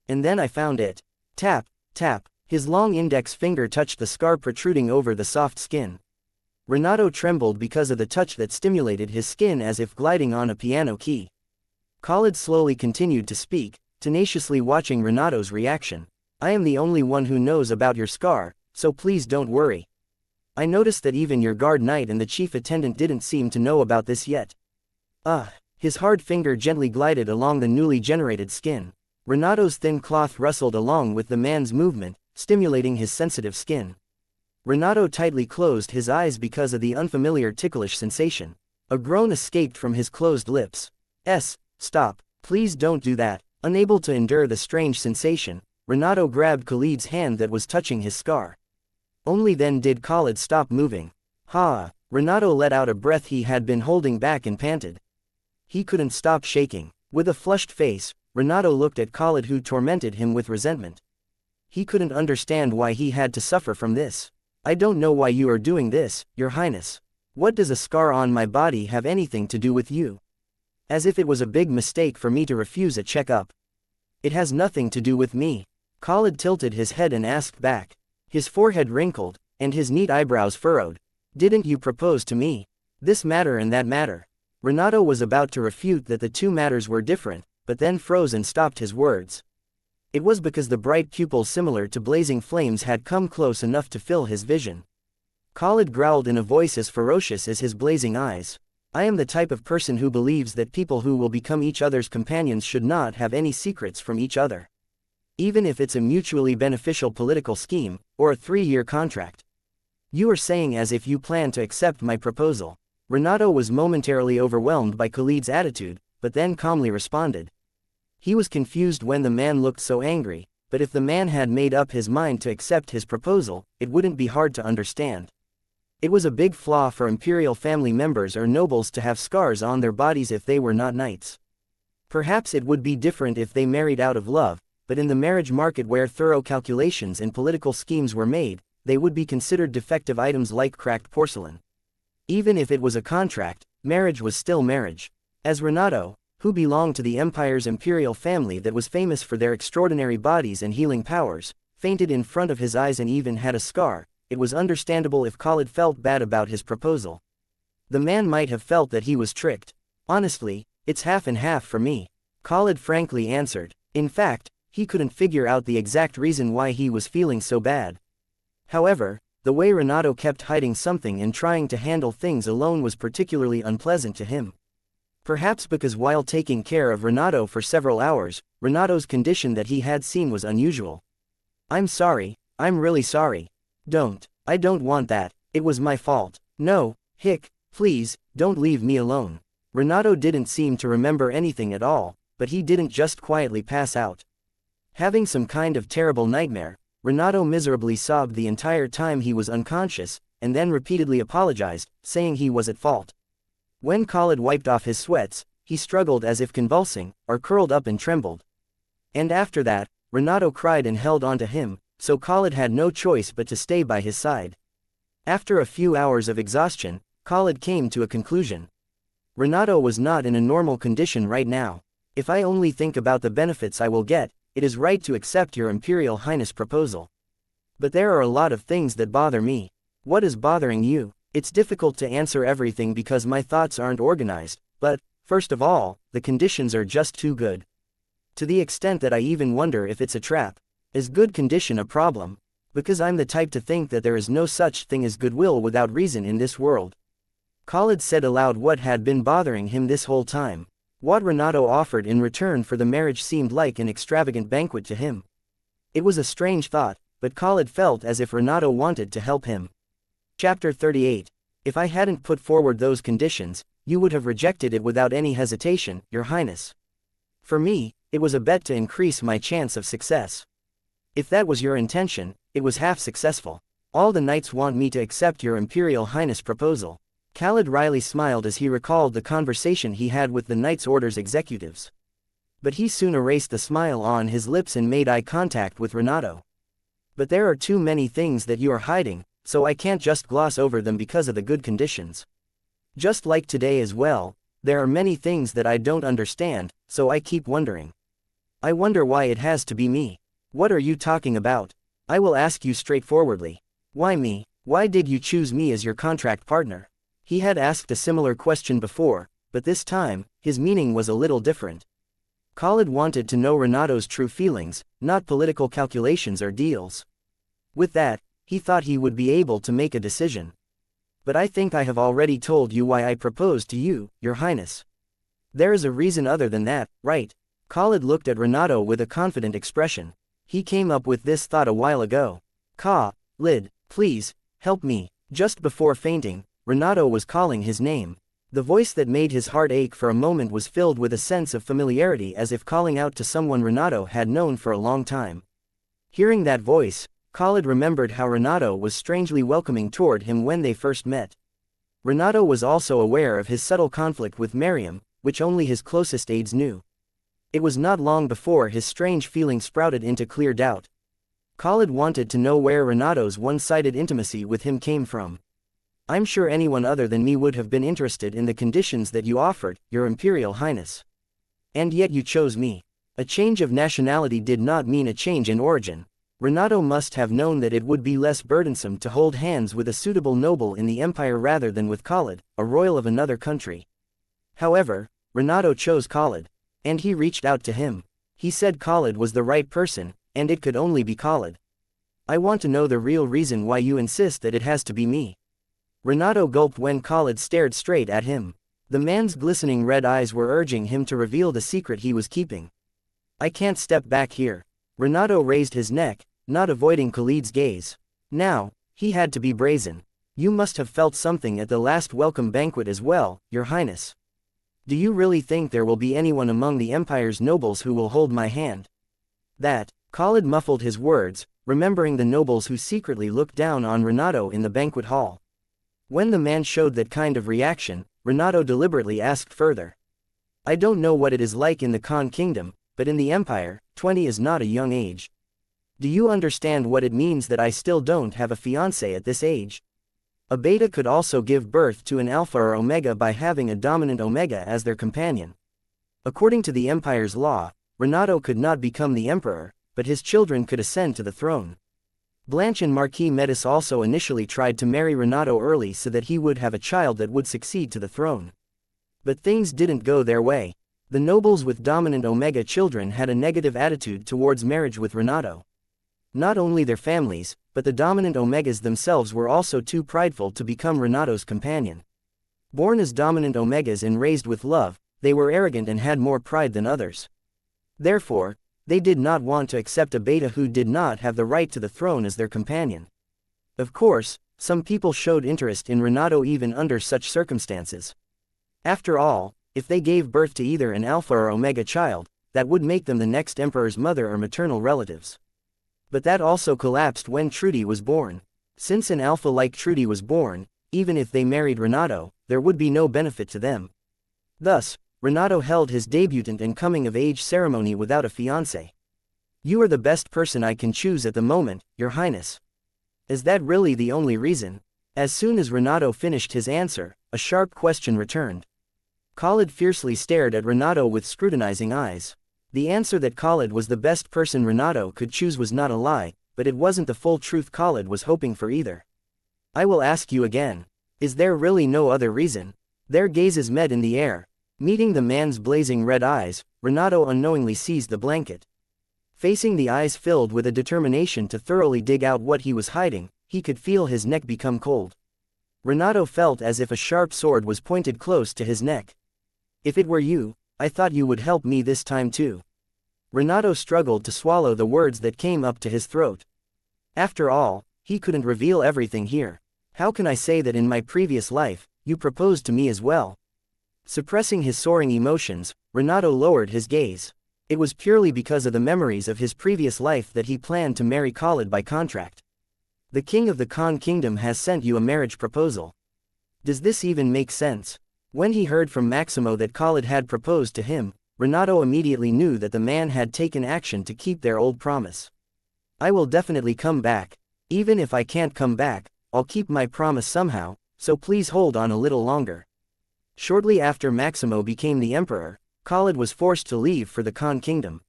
And then I found it. Tap, tap, his long index finger touched the scar protruding over the soft skin. Renato trembled because of the touch that stimulated his skin as if gliding on a piano key. Khalid slowly continued to speak, tenaciously watching Renato's reaction. I am the only one who knows about your scar, so please don't worry. I noticed that even your guard knight and the chief attendant didn't seem to know about this yet. His hard finger gently glided along the newly generated skin. Renato's thin cloth rustled along with the man's movement, stimulating his sensitive skin. Renato tightly closed his eyes because of the unfamiliar ticklish sensation. A groan escaped from his closed lips. Stop, please don't do that. Unable to endure the strange sensation, Renato grabbed Khalid's hand that was touching his scar. Only then did Khalid stop moving. Renato let out a breath he had been holding back and panted. He couldn't stop shaking. With a flushed face, Renato looked at Khalid, who tormented him with resentment. He couldn't understand why he had to suffer from this. I don't know why you are doing this, Your Highness. What does a scar on my body have anything to do with you? As if it was a big mistake for me to refuse a checkup. It has nothing to do with me. Khalid tilted his head and asked back. His forehead wrinkled, and his neat eyebrows furrowed. Didn't you propose to me? This matter and that matter. Renato was about to refute that the two matters were different, but then froze and stopped his words. It was because the bright pupils similar to blazing flames had come close enough to fill his vision. Khalid growled in a voice as ferocious as his blazing eyes. I am the type of person who believes that people who will become each other's companions should not have any secrets from each other. Even if it's a mutually beneficial political scheme, or a 3-year contract. You are saying as if you plan to accept my proposal. Renato was momentarily overwhelmed by Khalid's attitude, but then calmly responded. He was confused when the man looked so angry, but if the man had made up his mind to accept his proposal, it wouldn't be hard to understand. It was a big flaw for imperial family members or nobles to have scars on their bodies if they were not knights. Perhaps it would be different if they married out of love, but in the marriage market where thorough calculations and political schemes were made, they would be considered defective items like cracked porcelain. Even if it was a contract, marriage was still marriage. As Renato, who belonged to the Empire's imperial family that was famous for their extraordinary bodies and healing powers, fainted in front of his eyes and even had a scar, it was understandable if Khalid felt bad about his proposal. The man might have felt that he was tricked. Honestly, it's half and half for me, Khalid frankly answered. In fact, he couldn't figure out the exact reason why he was feeling so bad. However, the way Renato kept hiding something and trying to handle things alone was particularly unpleasant to him. Perhaps because while taking care of Renato for several hours, Renato's condition that he had seen was unusual. I'm sorry, I'm really sorry. I don't want that, it was my fault. No, Hick, please, don't leave me alone. Renato didn't seem to remember anything at all, but he didn't just quietly pass out. Having some kind of terrible nightmare, Renato miserably sobbed the entire time he was unconscious, and then repeatedly apologized, saying he was at fault. When Khalid wiped off his sweats, he struggled as if convulsing, or curled up and trembled. And after that, Renato cried and held on to him, so Khalid had no choice but to stay by his side. After a few hours of exhaustion, Khalid came to a conclusion. Renato was not in a normal condition right now. If I only think about the benefits I will get, it is right to accept your Imperial Highness proposal. But there are a lot of things that bother me. What is bothering you? It's difficult to answer everything because my thoughts aren't organized, but, first of all, the conditions are just too good. To the extent that I even wonder if it's a trap. Is good condition a problem? Because I'm the type to think that there is no such thing as goodwill without reason in this world. Khalid said aloud what had been bothering him this whole time. What Renato offered in return for the marriage seemed like an extravagant banquet to him. It was a strange thought, but Khalid felt as if Renato wanted to help him. Chapter 38. If I hadn't put forward those conditions, you would have rejected it without any hesitation, Your Highness. For me, it was a bet to increase my chance of success. If that was your intention, it was half successful. All the knights want me to accept your Imperial Highness proposal. Khalid wryly smiled as he recalled the conversation he had with the Knights' Orders executives. But he soon erased the smile on his lips and made eye contact with Renato. But there are too many things that you are hiding, so I can't just gloss over them because of the good conditions. Just like today as well, there are many things that I don't understand, so I keep wondering. I wonder why it has to be me. What are you talking about? I will ask you straightforwardly. Why me? Why did you choose me as your contract partner? He had asked a similar question before, but this time, his meaning was a little different. Khalid wanted to know Renato's true feelings, not political calculations or deals. With that, he thought he would be able to make a decision. But I think I have already told you why I proposed to you, Your Highness. There is a reason other than that, right? Khalid looked at Renato with a confident expression. He came up with this thought a while ago. Khalid, please, help me. Just before fainting, Renato was calling his name. The voice that made his heart ache for a moment was filled with a sense of familiarity as if calling out to someone Renato had known for a long time. Hearing that voice, Khalid remembered how Renato was strangely welcoming toward him when they first met. Renato was also aware of his subtle conflict with Mariam, which only his closest aides knew. It was not long before his strange feeling sprouted into clear doubt. Khalid wanted to know where Renato's one-sided intimacy with him came from. I'm sure anyone other than me would have been interested in the conditions that you offered, Your Imperial Highness. And yet you chose me. A change of nationality did not mean a change in origin. Renato must have known that it would be less burdensome to hold hands with a suitable noble in the Empire rather than with Khalid, a royal of another country. However, Renato chose Khalid. And he reached out to him. He said Khalid was the right person, and it could only be Khalid. I want to know the real reason why you insist that it has to be me. Renato gulped when Khalid stared straight at him. The man's glistening red eyes were urging him to reveal the secret he was keeping. I can't step back here. Renato raised his neck, not avoiding Khalid's gaze. Now, he had to be brazen. You must have felt something at the last welcome banquet as well, Your Highness. Do you really think there will be anyone among the Empire's nobles who will hold my hand? That, Khalid muffled his words, remembering the nobles who secretly looked down on Renato in the banquet hall. When the man showed that kind of reaction, Renato deliberately asked further. I don't know what it is like in the Khan Kingdom, but in the Empire, 20 is not a young age. Do you understand what it means that I still don't have a fiancé at this age? A beta could also give birth to an alpha or omega by having a dominant omega as their companion. According to the Empire's law, Renato could not become the emperor, but his children could ascend to the throne. Blanche and Marquis Metis also initially tried to marry Renato early so that he would have a child that would succeed to the throne. But things didn't go their way. The nobles with dominant omega children had a negative attitude towards marriage with Renato. Not only their families, but the dominant omegas themselves were also too prideful to become Renato's companion. Born as dominant omegas and raised with love, they were arrogant and had more pride than others. Therefore, they did not want to accept a beta who did not have the right to the throne as their companion. Of course, some people showed interest in Renato even under such circumstances. After all, if they gave birth to either an alpha or omega child, that would make them the next emperor's mother or maternal relatives. But that also collapsed when Trudy was born. Since an alpha like Trudy was born, even if they married Renato, there would be no benefit to them. Thus, Renato held his debutant and coming-of-age ceremony without a fiancé. "You are the best person I can choose at the moment, Your Highness." Is that really the only reason? As soon as Renato finished his answer, a sharp question returned. Khalid fiercely stared at Renato with scrutinizing eyes. The answer that Khalid was the best person Renato could choose was not a lie, but it wasn't the full truth Khalid was hoping for either. "I will ask you again. Is there really no other reason?" Their gazes met in the air. Meeting the man's blazing red eyes, Renato unknowingly seized the blanket. Facing the eyes filled with a determination to thoroughly dig out what he was hiding, he could feel his neck become cold. Renato felt as if a sharp sword was pointed close to his neck. "If it were you, I thought you would help me this time too." Renato struggled to swallow the words that came up to his throat. After all, he couldn't reveal everything here. "How can I say that in my previous life, you proposed to me as well?" Suppressing his soaring emotions, Renato lowered his gaze. It was purely because of the memories of his previous life that he planned to marry Khalid by contract. "The king of the Khan kingdom has sent you a marriage proposal. Does this even make sense?" When he heard from Maximo that Khalid had proposed to him, Renato immediately knew that the man had taken action to keep their old promise. "I will definitely come back. Even if I can't come back, I'll keep my promise somehow, so please hold on a little longer." Shortly after Maximo became the emperor, Khalid was forced to leave for the Khan kingdom.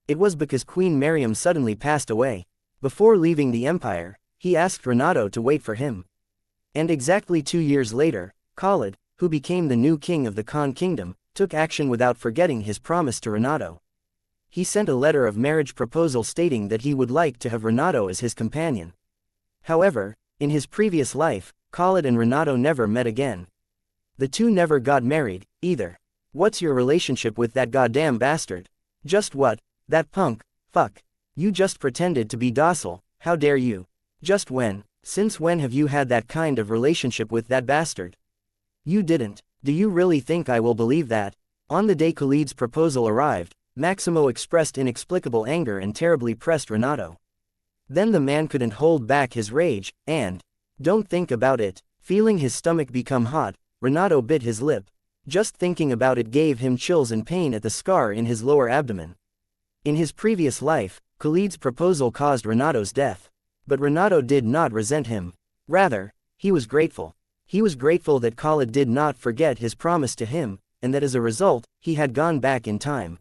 It was because Queen Mariam suddenly passed away. Before leaving the empire, he asked Renato to wait for him. And exactly 2 years later, Khalid, who became the new king of the Khan kingdom, took action without forgetting his promise to Renato. He sent a letter of marriage proposal stating that he would like to have Renato as his companion. However, in his previous life, Khalid and Renato never met again. The two never got married, either. "What's your relationship with that goddamn bastard?" "Just what? That punk? Fuck. You just pretended to be docile, how dare you?" "Just when? Since when have you had that kind of relationship with that bastard?" "You didn't. Do you really think I will believe that?" On the day Khalid's proposal arrived, Maximo expressed inexplicable anger and terribly pressed Renato. Then the man couldn't hold back his rage, and, "Don't think about it." Feeling his stomach become hot, Renato bit his lip. Just thinking about it gave him chills and pain at the scar in his lower abdomen. In his previous life, Khalid's proposal caused Renato's death. But Renato did not resent him. Rather, he was grateful. He was grateful that Khalid did not forget his promise to him, and that as a result, he had gone back in time.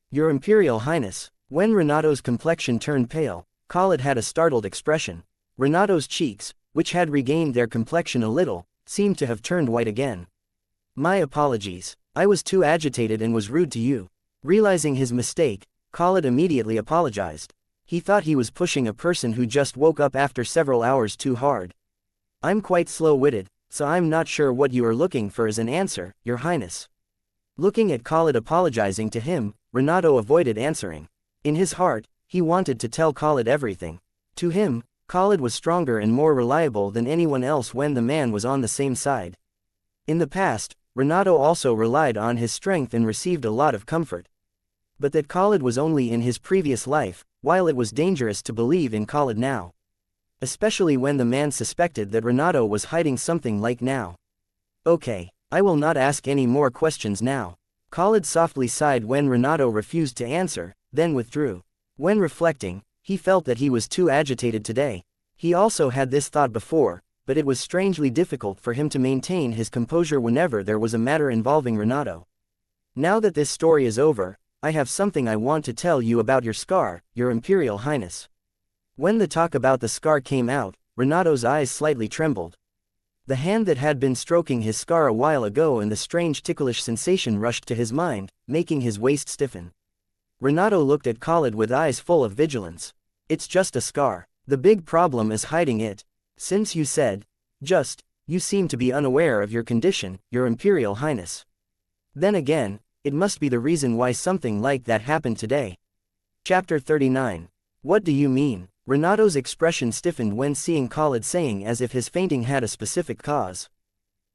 "Your Imperial Highness." When Renato's complexion turned pale, Khalid had a startled expression. Renato's cheeks, which had regained their complexion a little, seemed to have turned white again. "My apologies. I was too agitated and was rude to you." Realizing his mistake, Khalid immediately apologized. He thought he was pushing a person who just woke up after several hours too hard. "I'm quite slow-witted, so I'm not sure what you are looking for as an answer, Your Highness." Looking at Khalid apologizing to him, Renato avoided answering. In his heart, he wanted to tell Khalid everything. To him, Khalid was stronger and more reliable than anyone else when the man was on the same side. In the past, Renato also relied on his strength and received a lot of comfort. But that Khalid was only in his previous life, while it was dangerous to believe in Khalid now. Especially when the man suspected that Renato was hiding something like now. "Okay, I will not ask any more questions now." Khalid softly sighed when Renato refused to answer, then withdrew. When reflecting, he felt that he was too agitated today. He also had this thought before, but it was strangely difficult for him to maintain his composure whenever there was a matter involving Renato. Now that this story is over, I have something I want to tell you about your scar, Your Imperial Highness. When the talk about the scar came out, Renato's eyes slightly trembled. The hand that had been stroking his scar a while ago and the strange ticklish sensation rushed to his mind, making his waist stiffen. Renato looked at Khalid with eyes full of vigilance. It's just a scar. The big problem is hiding it. Since you said, you seem to be unaware of your condition, Your Imperial Highness. Then again, it must be the reason why something like that happened today. Chapter 39. What do you mean? Renato's expression stiffened when seeing Khalid saying as if his fainting had a specific cause.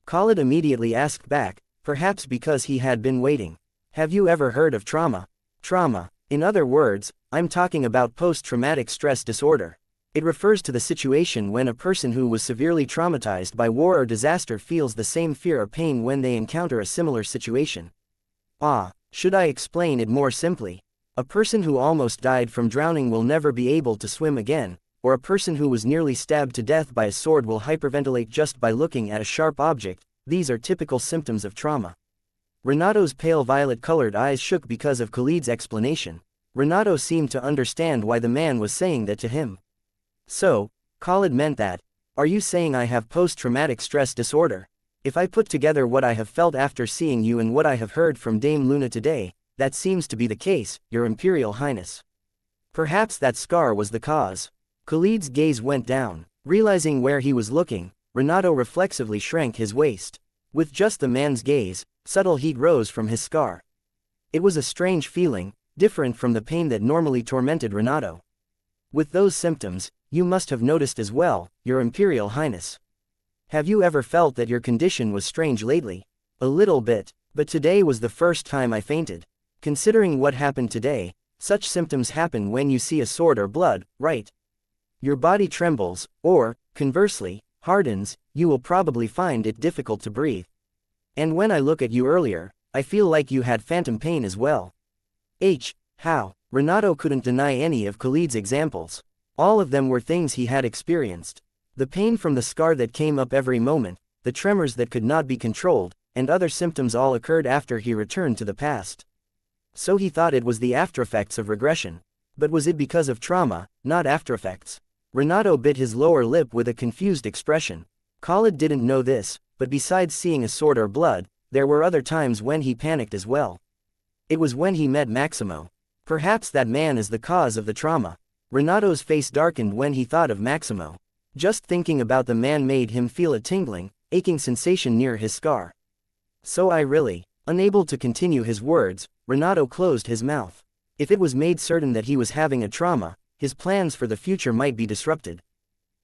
Khalid immediately asked back, perhaps because he had been waiting. Have you ever heard of trauma? Trauma. In other words, I'm talking about post-traumatic stress disorder. It refers to the situation when a person who was severely traumatized by war or disaster feels the same fear or pain when they encounter a similar situation. Should I explain it more simply? A person who almost died from drowning will never be able to swim again, or a person who was nearly stabbed to death by a sword will hyperventilate just by looking at a sharp object. These are typical symptoms of trauma. Renato's pale violet-colored eyes shook because of Khalid's explanation. Renato seemed to understand why the man was saying that to him. So, Khalid meant that. Are you saying I have post-traumatic stress disorder? If I put together what I have felt after seeing you and what I have heard from Dame Luna today, that seems to be the case, Your Imperial Highness. Perhaps that scar was the cause. Khalid's gaze went down. Realizing where he was looking, Renato reflexively shrank his waist. With just the man's gaze, subtle heat rose from his scar. It was a strange feeling, different from the pain that normally tormented Renato. With those symptoms, you must have noticed as well, Your Imperial Highness. Have you ever felt that your condition was strange lately? A little bit, but today was the first time I fainted. Considering what happened today, such symptoms happen when you see a sword or blood, right? Your body trembles, or, conversely, hardens, you will probably find it difficult to breathe. And when I look at you earlier, I feel like you had phantom pain as well. How? Renato couldn't deny any of Khalid's examples. All of them were things he had experienced. The pain from the scar that came up every moment, the tremors that could not be controlled, and other symptoms all occurred after he returned to the past. So he thought it was the aftereffects of regression. But was it because of trauma, not aftereffects? Renato bit his lower lip with a confused expression. Khalid didn't know this, but besides seeing a sword or blood, there were other times when he panicked as well. It was when he met Maximo. Perhaps that man is the cause of the trauma. Renato's face darkened when he thought of Maximo. Just thinking about the man made him feel a tingling, aching sensation near his scar. So unable to continue his words, Renato closed his mouth. If it was made certain that he was having a trauma, his plans for the future might be disrupted.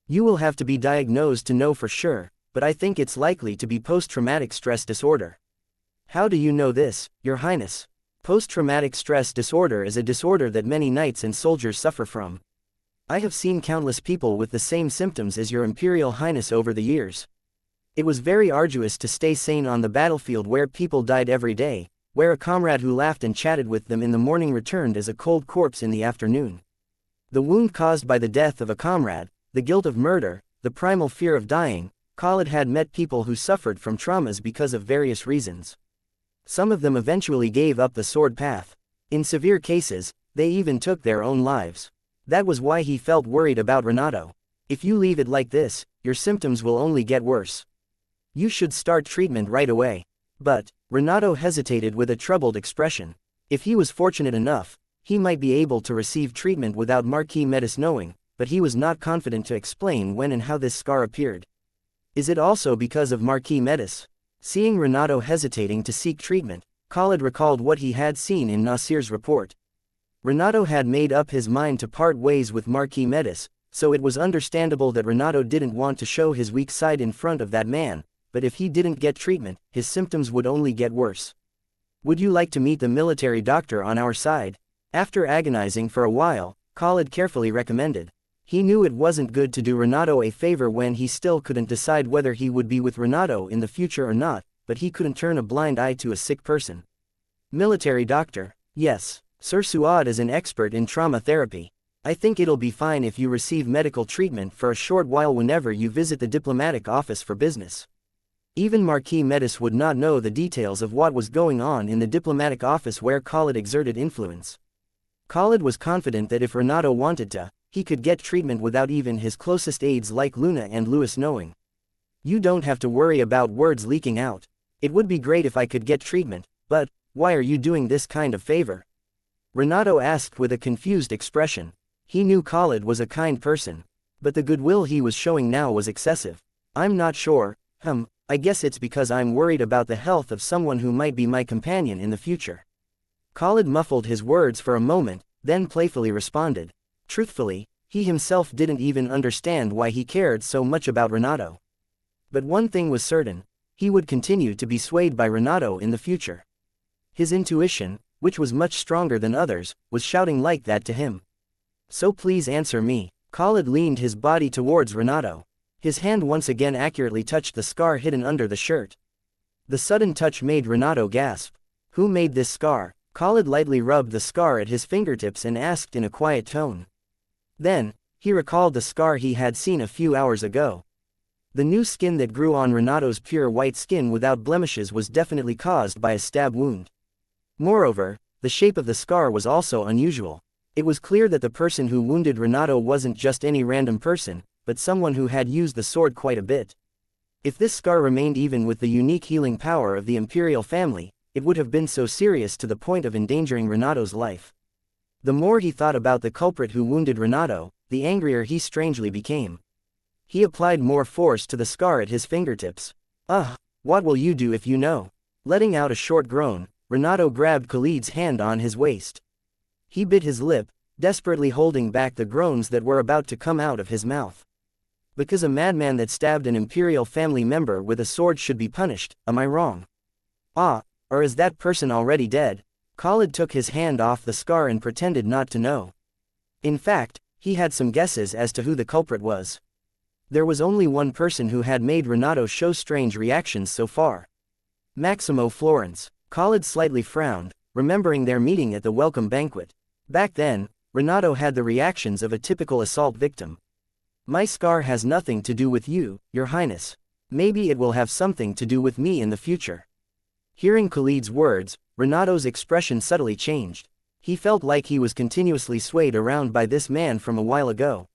You will have to be diagnosed to know for sure, but I think it's likely to be post-traumatic stress disorder. How do you know this, Your Highness? Post-traumatic stress disorder is a disorder that many knights and soldiers suffer from. I have seen countless people with the same symptoms as Your Imperial Highness over the years. It was very arduous to stay sane on the battlefield where people died every day, where a comrade who laughed and chatted with them in the morning returned as a cold corpse in the afternoon. The wound caused by the death of a comrade, the guilt of murder, the primal fear of dying. Khalid had met people who suffered from traumas because of various reasons. Some of them eventually gave up the sword path. In severe cases, they even took their own lives. That was why he felt worried about Renato. If you leave it like this, your symptoms will only get worse. You should start treatment right away. But, Renato hesitated with a troubled expression. If he was fortunate enough, he might be able to receive treatment without Marquis Metis knowing, but he was not confident to explain when and how this scar appeared. Is it also because of Marquis Metis? Seeing Renato hesitating to seek treatment, Khalid recalled what he had seen in Nasir's report. Renato had made up his mind to part ways with Marquis Metis, so it was understandable that Renato didn't want to show his weak side in front of that man, but if he didn't get treatment, his symptoms would only get worse. Would you like to meet the military doctor on our side? After agonizing for a while, Khalid carefully recommended. He knew it wasn't good to do Renato a favor when he still couldn't decide whether he would be with Renato in the future or not, but he couldn't turn a blind eye to a sick person. Military doctor? Yes. Sir Suad is an expert in trauma therapy. I think it'll be fine if you receive medical treatment for a short while whenever you visit the diplomatic office for business. Even Marquis Metis would not know the details of what was going on in the diplomatic office where Khalid exerted influence. Khalid was confident that if Renato wanted to, he could get treatment without even his closest aides like Luna and Louis knowing. You don't have to worry about words leaking out. It would be great if I could get treatment, but why are you doing this kind of favor? Renato asked with a confused expression. He knew Khalid was a kind person, but the goodwill he was showing now was excessive. I'm not sure, I guess it's because I'm worried about the health of someone who might be my companion in the future. Khalid muffled his words for a moment, then playfully responded. Truthfully, he himself didn't even understand why he cared so much about Renato. But one thing was certain, he would continue to be swayed by Renato in the future. His intuition, which was much stronger than others, was shouting like that to him. So please answer me. Khalid leaned his body towards Renato. His hand once again accurately touched the scar hidden under the shirt. The sudden touch made Renato gasp. Who made this scar? Khalid lightly rubbed the scar at his fingertips and asked in a quiet tone. Then, he recalled the scar he had seen a few hours ago. The new skin that grew on Renato's pure white skin without blemishes was definitely caused by a stab wound. Moreover, the shape of the scar was also unusual. It was clear that the person who wounded Renato wasn't just any random person, but someone who had used the sword quite a bit. If this scar remained even with the unique healing power of the imperial family, it would have been so serious to the point of endangering Renato's life. The more he thought about the culprit who wounded Renato, the angrier he strangely became. He applied more force to the scar at his fingertips. What will you do if you know? Letting out a short groan, Renato grabbed Khalid's hand on his waist. He bit his lip, desperately holding back the groans that were about to come out of his mouth. Because a madman that stabbed an imperial family member with a sword should be punished, am I wrong? Or is that person already dead? Khalid took his hand off the scar and pretended not to know. In fact, he had some guesses as to who the culprit was. There was only one person who had made Renato show strange reactions so far. Maximo Florence. Khalid slightly frowned, remembering their meeting at the welcome banquet. Back then, Renato had the reactions of a typical assault victim. My scar has nothing to do with you, Your Highness. Maybe it will have something to do with me in the future. Hearing Khalid's words, Renato's expression subtly changed. He felt like he was continuously swayed around by this man from a while ago.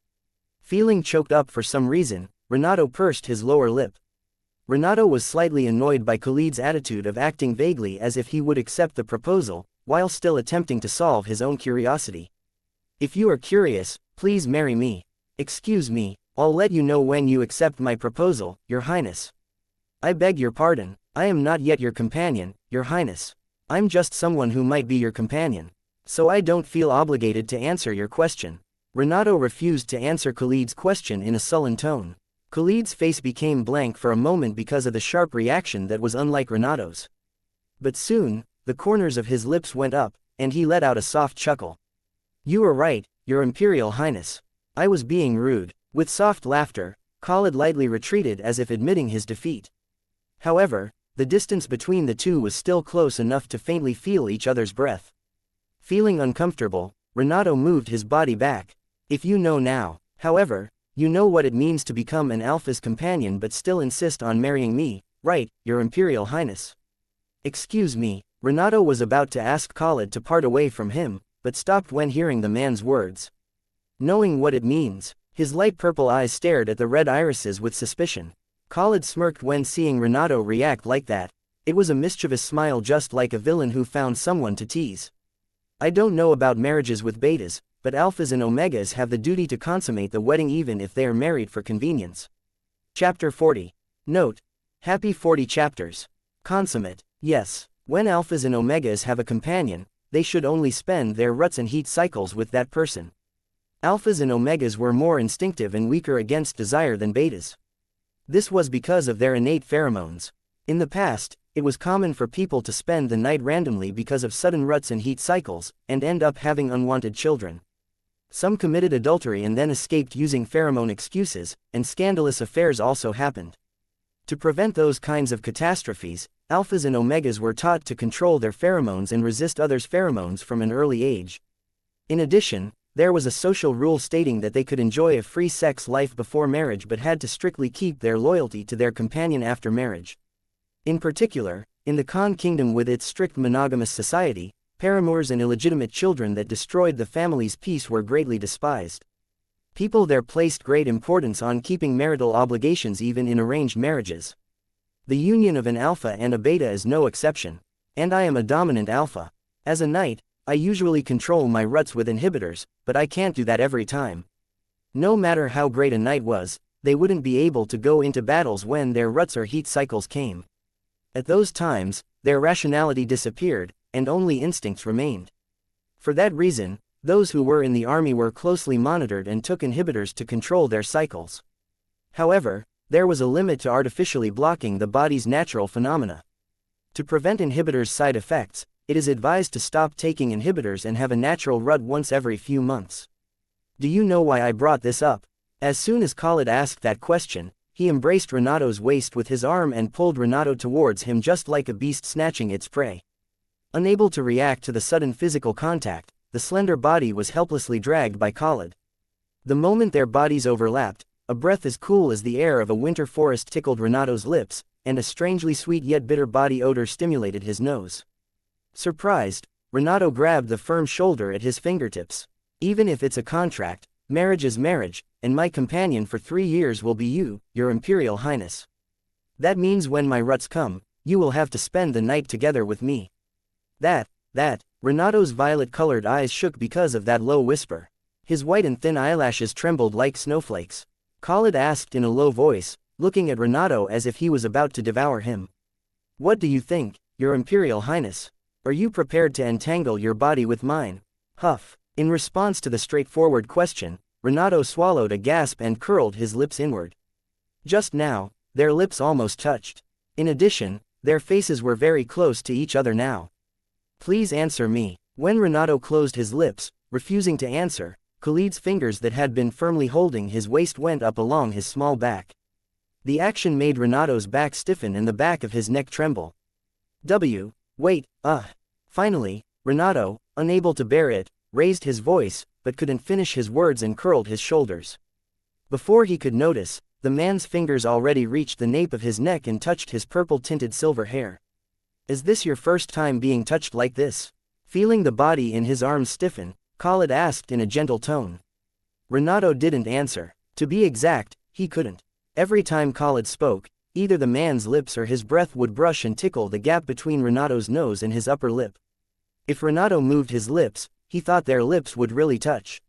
Feeling choked up for some reason, Renato pursed his lower lip. Renato was slightly annoyed by Khalid's attitude of acting vaguely as if he would accept the proposal, while still attempting to solve his own curiosity. If you are curious, please marry me. Excuse me, I'll let you know when you accept my proposal, Your Highness. I beg your pardon, I am not yet your companion, Your Highness. I'm just someone who might be your companion. So I don't feel obligated to answer your question. Renato refused to answer Khalid's question in a sullen tone. Khalid's face became blank for a moment because of the sharp reaction that was unlike Renato's. But soon, the corners of his lips went up, and he let out a soft chuckle. You are right, Your Imperial Highness. I was being rude. With soft laughter, Khalid lightly retreated as if admitting his defeat. However, the distance between the two was still close enough to faintly feel each other's breath. Feeling uncomfortable, Renato moved his body back. If you know now, however, you know what it means to become an Alpha's companion but still insist on marrying me, right, Your Imperial Highness? Excuse me, Renato was about to ask Khalid to part away from him, but stopped when hearing the man's words. Knowing what it means, his light purple eyes stared at the red irises with suspicion. Khalid smirked when seeing Renato react like that. It was a mischievous smile just like a villain who found someone to tease. I don't know about marriages with betas, but alphas and omegas have the duty to consummate the wedding even if they are married for convenience. Chapter 40. Note: Happy 40 chapters. Consummate. Yes, when alphas and omegas have a companion, they should only spend their ruts and heat cycles with that person. Alphas and omegas were more instinctive and weaker against desire than betas. This was because of their innate pheromones. In the past, it was common for people to spend the night randomly because of sudden ruts and heat cycles, and end up having unwanted children. Some committed adultery and then escaped using pheromone excuses, and scandalous affairs also happened. To prevent those kinds of catastrophes, alphas and omegas were taught to control their pheromones and resist others' pheromones from an early age. In addition, There was a social rule stating that they could enjoy a free sex life before marriage but had to strictly keep their loyalty to their companion after marriage. In particular, in the Khan kingdom with its strict monogamous society, paramours and illegitimate children that destroyed the family's peace were greatly despised. People there placed great importance on keeping marital obligations even in arranged marriages. The union of an alpha and a beta is no exception. And I am a dominant alpha. As a knight, I usually control my ruts with inhibitors, but I can't do that every time. No matter how great a knight was, they wouldn't be able to go into battles when their ruts or heat cycles came. At those times, their rationality disappeared, and only instincts remained. For that reason, those who were in the army were closely monitored and took inhibitors to control their cycles. However, there was a limit to artificially blocking the body's natural phenomena. To prevent inhibitors' side effects, it is advised to stop taking inhibitors and have a natural rut once every few months. Do you know why I brought this up? As soon as Khalid asked that question, he embraced Renato's waist with his arm and pulled Renato towards him just like a beast snatching its prey. Unable to react to the sudden physical contact, the slender body was helplessly dragged by Khalid. The moment their bodies overlapped, a breath as cool as the air of a winter forest tickled Renato's lips, and a strangely sweet yet bitter body odor stimulated his nose. Surprised, Renato grabbed the firm shoulder at his fingertips. Even if it's a contract, marriage is marriage, and my companion for 3 years will be you, your Imperial Highness. That means when my ruts come, you will have to spend the night together with me. That, Renato's violet-colored eyes shook because of that low whisper. His white and thin eyelashes trembled like snowflakes. Khalid asked in a low voice, looking at Renato as if he was about to devour him. What do you think, your Imperial Highness? Are you prepared to entangle your body with mine? Huff. In response to the straightforward question, Renato swallowed a gasp and curled his lips inward. Just now, their lips almost touched. In addition, their faces were very close to each other now. Please answer me. When Renato closed his lips, refusing to answer, Khalid's fingers that had been firmly holding his waist went up along his small back. The action made Renato's back stiffen and the back of his neck tremble. Wait, Finally, Renato, unable to bear it, raised his voice, but couldn't finish his words and curled his shoulders. Before he could notice, the man's fingers already reached the nape of his neck and touched his purple-tinted silver hair. Is this your first time being touched like this? Feeling the body in his arms stiffen, Khalid asked in a gentle tone. Renato didn't answer. To be exact, he couldn't. Every time Khalid spoke, either the man's lips or his breath would brush and tickle the gap between Renato's nose and his upper lip. If Renato moved his lips, he thought their lips would really touch.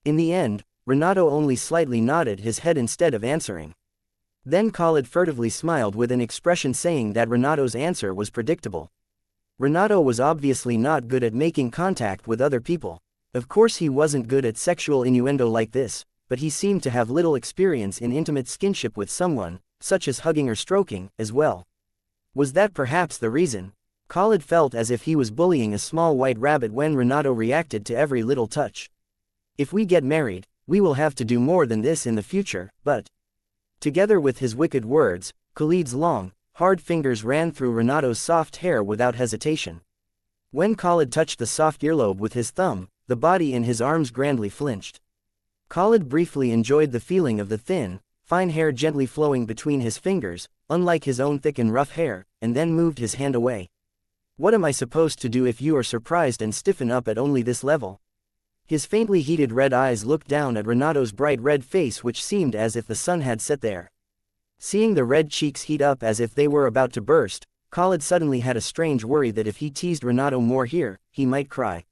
In the end, Renato only slightly nodded his head instead of answering. Then Khalid furtively smiled with an expression saying that Renato's answer was predictable. Renato was obviously not good at making contact with other people. Of course he wasn't good at sexual innuendo like this, but he seemed to have little experience in intimate skinship with someone, such as hugging or stroking, as well. Was that perhaps the reason? Khalid felt as if he was bullying a small white rabbit when Renato reacted to every little touch. If we get married, we will have to do more than this in the future, but... Together with his wicked words, Khalid's long, hard fingers ran through Renato's soft hair without hesitation. When Khalid touched the soft earlobe with his thumb, the body in his arms grandly flinched. Khalid briefly enjoyed the feeling of the thin, fine hair gently flowing between his fingers, unlike his own thick and rough hair, and then moved his hand away. What am I supposed to do if you are surprised and stiffen up at only this level? His faintly heated red eyes looked down at Renato's bright red face, which seemed as if the sun had set there. Seeing the red cheeks heat up as if they were about to burst, Khalid suddenly had a strange worry that if he teased Renato more here, he might cry.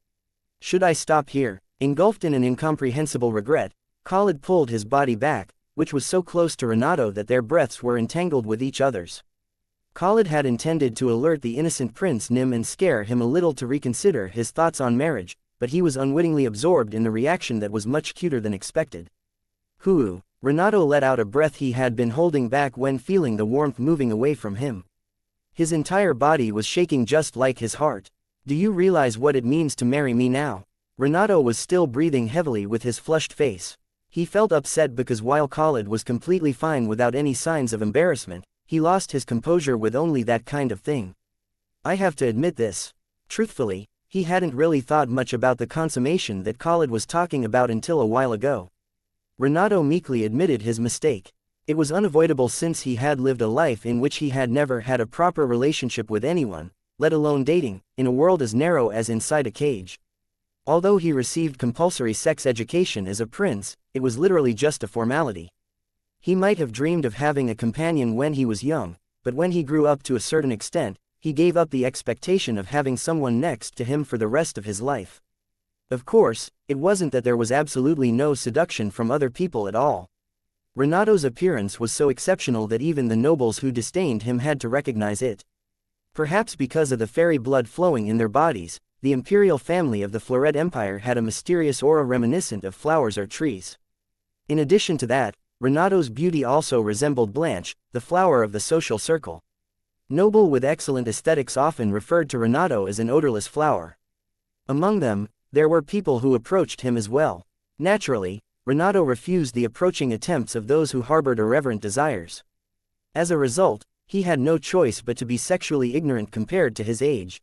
Should I stop here? Engulfed in an incomprehensible regret, Khalid pulled his body back, which was so close to Renato that their breaths were entangled with each other's. Khalid had intended to alert the innocent Prince Nim and scare him a little to reconsider his thoughts on marriage, but he was unwittingly absorbed in the reaction that was much cuter than expected. Hoo! Renato let out a breath he had been holding back when feeling the warmth moving away from him. His entire body was shaking just like his heart. Do you realize what it means to marry me now? Renato was still breathing heavily with his flushed face. He felt upset because while Khalid was completely fine without any signs of embarrassment, he lost his composure with only that kind of thing. I have to admit this. Truthfully, he hadn't really thought much about the consummation that Khalid was talking about until a while ago. Renato meekly admitted his mistake. It was unavoidable since he had lived a life in which he had never had a proper relationship with anyone, let alone dating, in a world as narrow as inside a cage. Although he received compulsory sex education as a prince, it was literally just a formality. He might have dreamed of having a companion when he was young, but when he grew up to a certain extent, he gave up the expectation of having someone next to him for the rest of his life. Of course, it wasn't that there was absolutely no seduction from other people at all. Renato's appearance was so exceptional that even the nobles who disdained him had to recognize it. Perhaps because of the fairy blood flowing in their bodies, the imperial family of the Florid Empire had a mysterious aura reminiscent of flowers or trees. In addition to that, Renato's beauty also resembled Blanche, the flower of the social circle. Noble with excellent aesthetics often referred to Renato as an odorless flower. Among them, there were people who approached him as well. Naturally, Renato refused the approaching attempts of those who harbored irreverent desires. As a result, he had no choice but to be sexually ignorant compared to his age.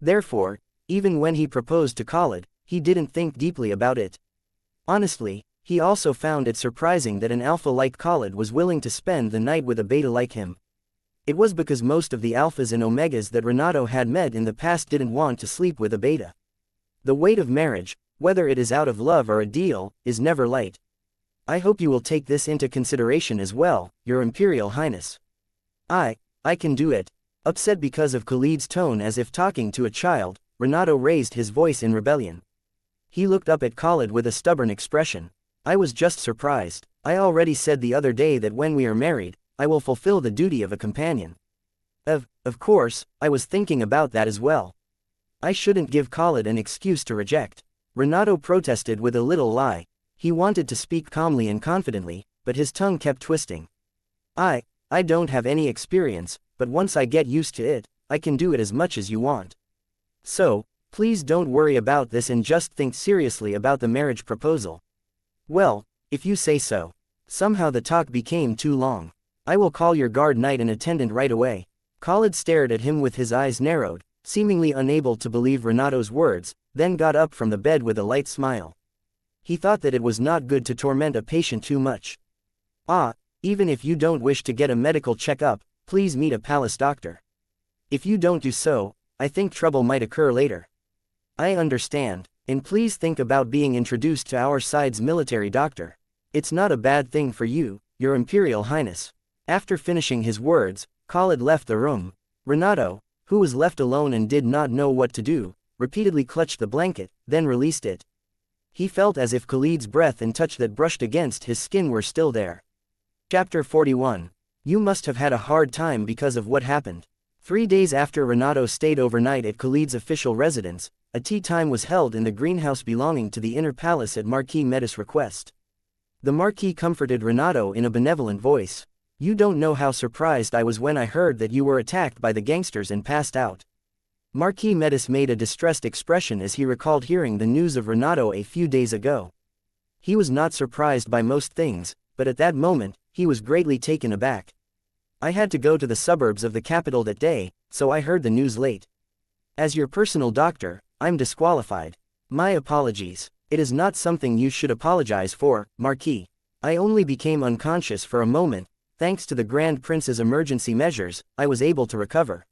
Therefore, even when he proposed to Khalid, he didn't think deeply about it. Honestly, he also found it surprising that an alpha like Khalid was willing to spend the night with a beta like him. It was because most of the alphas and omegas that Renato had met in the past didn't want to sleep with a beta. The weight of marriage, whether it is out of love or a deal, is never light. I hope you will take this into consideration as well, Your Imperial Highness. I can do it. Upset because of Khalid's tone as if talking to a child, Renato raised his voice in rebellion. He looked up at Khalid with a stubborn expression. I was just surprised. I already said the other day that when we are married, I will fulfill the duty of a companion. Of course, I was thinking about that as well. I shouldn't give Khalid an excuse to reject. Renato protested with a little lie. He wanted to speak calmly and confidently, but his tongue kept twisting. I don't have any experience, but once I get used to it, I can do it as much as you want. So, please don't worry about this and just think seriously about the marriage proposal. Well, if you say so. Somehow the talk became too long. I will call your guard knight and attendant right away. Khalid stared at him with his eyes narrowed, seemingly unable to believe Renato's words, then got up from the bed with a light smile. He thought that it was not good to torment a patient too much. Even if you don't wish to get a medical checkup, please meet a palace doctor. If you don't do so, I think trouble might occur later. I understand, and please think about being introduced to our side's military doctor. It's not a bad thing for you, Your Imperial Highness. After finishing his words, Khalid left the room. Renato, who was left alone and did not know what to do, repeatedly clutched the blanket, then released it. He felt as if Khalid's breath and touch that brushed against his skin were still there. Chapter 41. You must have had a hard time because of what happened. 3 days after Renato stayed overnight at Khalid's official residence, a tea time was held in the greenhouse belonging to the inner palace at Marquis Metis' request. The Marquis comforted Renato in a benevolent voice. You don't know how surprised I was when I heard that you were attacked by the gangsters and passed out. Marquis Metis made a distressed expression as he recalled hearing the news of Renato a few days ago. He was not surprised by most things, but at that moment, he was greatly taken aback. I had to go to the suburbs of the capital that day, so I heard the news late. As your personal doctor, I'm disqualified. My apologies. It is not something you should apologize for, Marquis. I only became unconscious for a moment. Thanks to the Grand Prince's emergency measures, I was able to recover.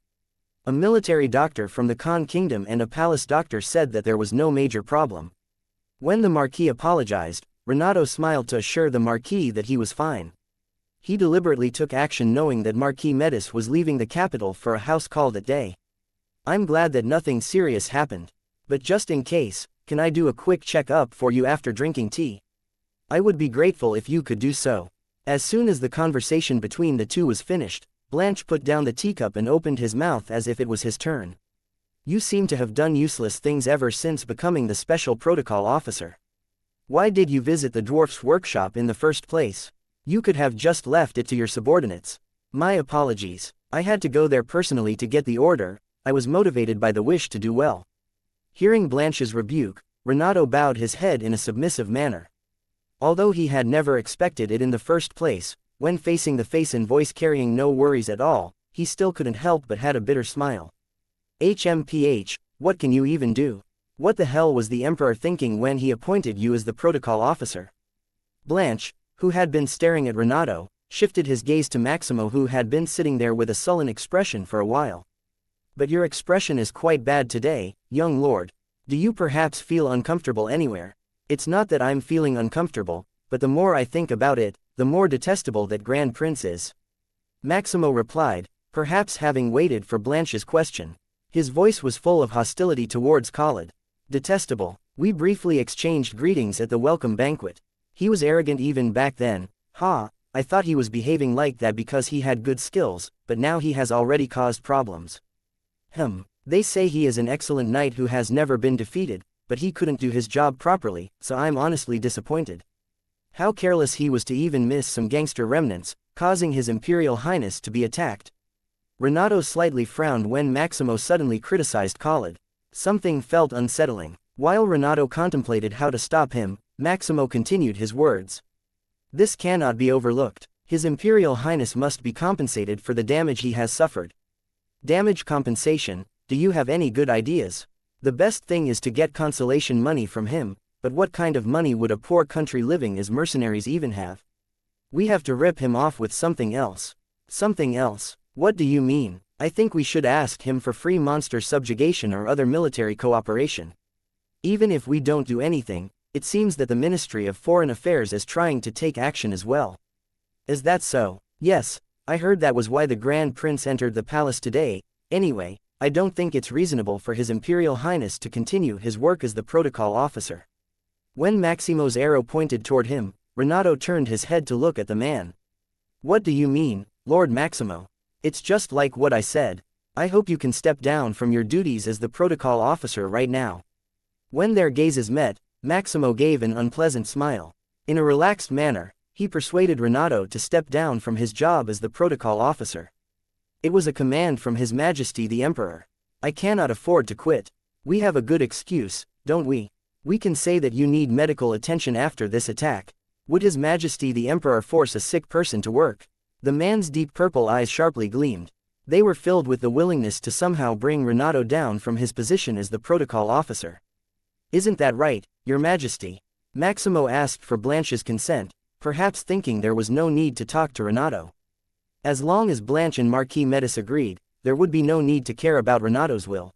A military doctor from the Khan Kingdom and a palace doctor said that there was no major problem. When the Marquis apologized, Renato smiled to assure the Marquis that he was fine. He deliberately took action knowing that Marquis Metis was leaving the capital for a house call that day. I'm glad that nothing serious happened. But just in case, can I do a quick check-up for you after drinking tea? I would be grateful if you could do so. As soon as the conversation between the two was finished, Blanche put down the teacup and opened his mouth as if it was his turn. You seem to have done useless things ever since becoming the special protocol officer. Why did you visit the dwarf's workshop in the first place? You could have just left it to your subordinates. My apologies. I had to go there personally to get the order. I was motivated by the wish to do well. Hearing Blanche's rebuke, Renato bowed his head in a submissive manner. Although he had never expected it in the first place, when facing the face and voice carrying no worries at all, he still couldn't help but had a bitter smile. HMPH, What can you even do? What the hell was the Emperor thinking when he appointed you as the protocol officer? Blanche, who had been staring at Renato, shifted his gaze to Maximo, who had been sitting there with a sullen expression for a while. But your expression is quite bad today, young lord. Do you perhaps feel uncomfortable anywhere? It's not that I'm feeling uncomfortable, but the more I think about it, the more detestable that Grand Prince is. Maximo replied, perhaps having waited for Blanche's question. His voice was full of hostility towards Khalid. Detestable. We briefly exchanged greetings at the welcome banquet. He was arrogant even back then. I thought he was behaving like that because he had good skills, but now he has already caused problems. They say he is an excellent knight who has never been defeated, but he couldn't do his job properly, so I'm honestly disappointed. How careless he was to even miss some gangster remnants, causing His Imperial Highness to be attacked. Renato slightly frowned when Maximo suddenly criticized Khalid. Something felt unsettling. While Renato contemplated how to stop him, Maximo continued his words. This cannot be overlooked. His Imperial Highness must be compensated for the damage he has suffered. Damage compensation, do you have any good ideas? The best thing is to get consolation money from him, but what kind of money would a poor country living as mercenaries even have? We have to rip him off with something else. Something else? What do you mean? I think we should ask him for free monster subjugation or other military cooperation. Even if we don't do anything, it seems that the Ministry of Foreign Affairs is trying to take action as well. Is that so? Yes, I heard that was why the Grand Prince entered the palace today. Anyway, I don't think it's reasonable for His Imperial Highness to continue his work as the protocol officer. When Maximo's arrow pointed toward him, Renato turned his head to look at the man. What do you mean, Lord Maximo? It's just like what I said. I hope you can step down from your duties as the protocol officer right now. When their gazes met, Maximo gave an unpleasant smile. In a relaxed manner, he persuaded Renato to step down from his job as the protocol officer. It was a command from His Majesty the Emperor. I cannot afford to quit. We have a good excuse, don't we? We can say that you need medical attention after this attack. Would His Majesty the Emperor force a sick person to work? The man's deep purple eyes sharply gleamed. They were filled with the willingness to somehow bring Renato down from his position as the protocol officer. Isn't that right, Your Majesty? Maximo asked for Blanche's consent, perhaps thinking there was no need to talk to Renato. As long as Blanche and Marquis Metis agreed, there would be no need to care about Renato's will.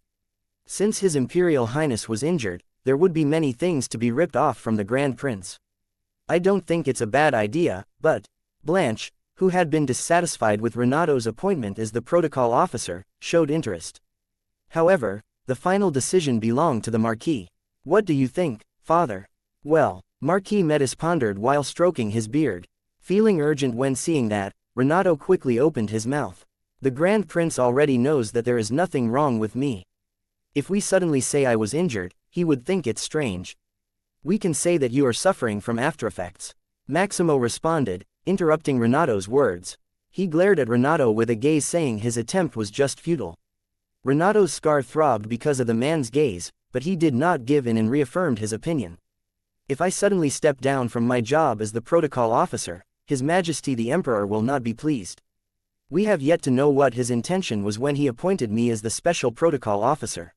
Since His Imperial Highness was injured, there would be many things to be ripped off from the Grand Prince. I don't think it's a bad idea, but Blanche, who had been dissatisfied with Renato's appointment as the protocol officer, showed interest. However, the final decision belonged to the Marquis. What do you think, Father? Well, Marquis Metis pondered while stroking his beard. Feeling urgent when seeing that, Renato quickly opened his mouth. The Grand Prince already knows that there is nothing wrong with me. If we suddenly say I was injured, he would think it's strange. We can say that you are suffering from aftereffects. Maximo responded, interrupting Renato's words. He glared at Renato with a gaze saying his attempt was just futile. Renato's scar throbbed because of the man's gaze, but he did not give in and reaffirmed his opinion. If I suddenly step down from my job as the protocol officer, His Majesty the Emperor will not be pleased. We have yet to know what his intention was when he appointed me as the special protocol officer.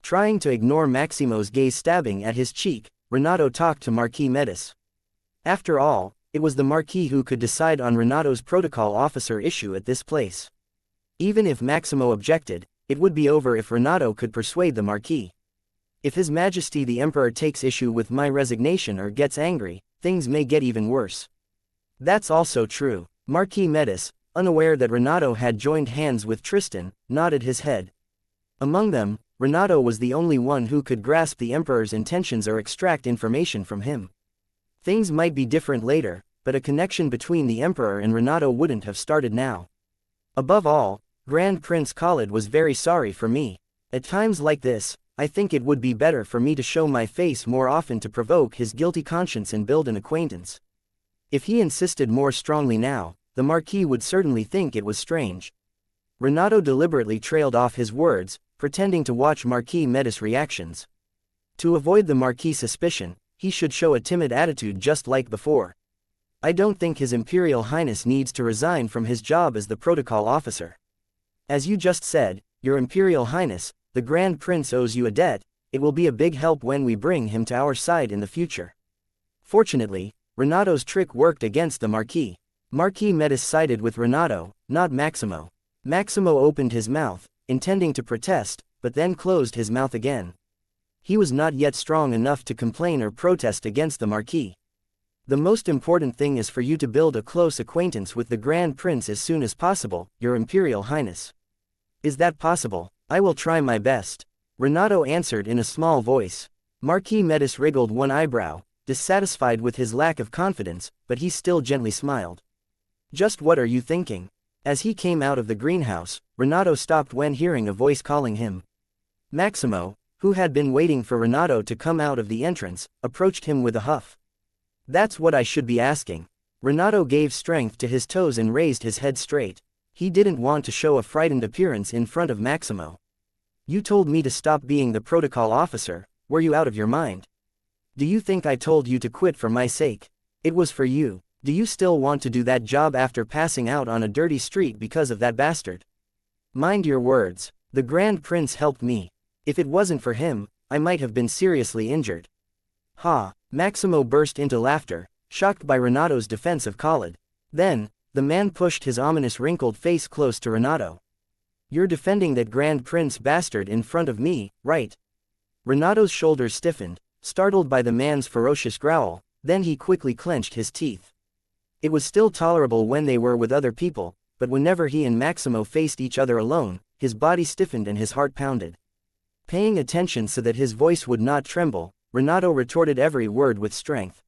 Trying to ignore Maximo's gaze stabbing at his cheek, Renato talked to Marquis Metis. After all, it was the Marquis who could decide on Renato's protocol officer issue at this place. Even if Maximo objected, it would be over if Renato could persuade the Marquis. If His Majesty the Emperor takes issue with my resignation or gets angry, things may get even worse. That's also true. Marquis Metis, unaware that Renato had joined hands with Tristan, nodded his head. Among them, Renato was the only one who could grasp the Emperor's intentions or extract information from him. Things might be different later, but a connection between the Emperor and Renato wouldn't have started now. Above all, Grand Prince Khalid was very sorry for me. At times like this, I think it would be better for me to show my face more often to provoke his guilty conscience and build an acquaintance. If he insisted more strongly now, the Marquis would certainly think it was strange. Renato deliberately trailed off his words, pretending to watch Marquis Metis' reactions. To avoid the Marquis' suspicion, he should show a timid attitude just like before. I don't think His Imperial Highness needs to resign from his job as the protocol officer. As you just said, Your Imperial Highness, the Grand Prince owes you a debt. It will be a big help when we bring him to our side in the future." Fortunately, Renato's trick worked against the Marquis. Marquis Metis sided with Renato, not Maximo. Maximo opened his mouth, intending to protest, but then closed his mouth again. He was not yet strong enough to complain or protest against the Marquis. "The most important thing is for you to build a close acquaintance with the Grand Prince as soon as possible, Your Imperial Highness." "Is that possible? I will try my best," Renato answered in a small voice. Marquis Metis wriggled one eyebrow, dissatisfied with his lack of confidence, but he still gently smiled. "Just what are you thinking?" As he came out of the greenhouse, Renato stopped when hearing a voice calling him. Maximo, who had been waiting for Renato to come out of the entrance, approached him with a huff. "That's what I should be asking." Renato gave strength to his toes and raised his head straight. He didn't want to show a frightened appearance in front of Maximo. "You told me to stop being the protocol officer. Were you out of your mind? Do you think I told you to quit for my sake? It was for you. Do you still want to do that job after passing out on a dirty street because of that bastard? Mind your words. The Grand Prince helped me. If it wasn't for him, I might have been seriously injured." "Ha!" Maximo burst into laughter, shocked by Renato's defense of Khalid. Then, the man pushed his ominous wrinkled face close to Renato. "You're defending that Grand Prince bastard in front of me, right?" Renato's shoulders stiffened, startled by the man's ferocious growl, then he quickly clenched his teeth. It was still tolerable when they were with other people, but whenever he and Maximo faced each other alone, his body stiffened and his heart pounded. Paying attention so that his voice would not tremble, Renato retorted every word with strength.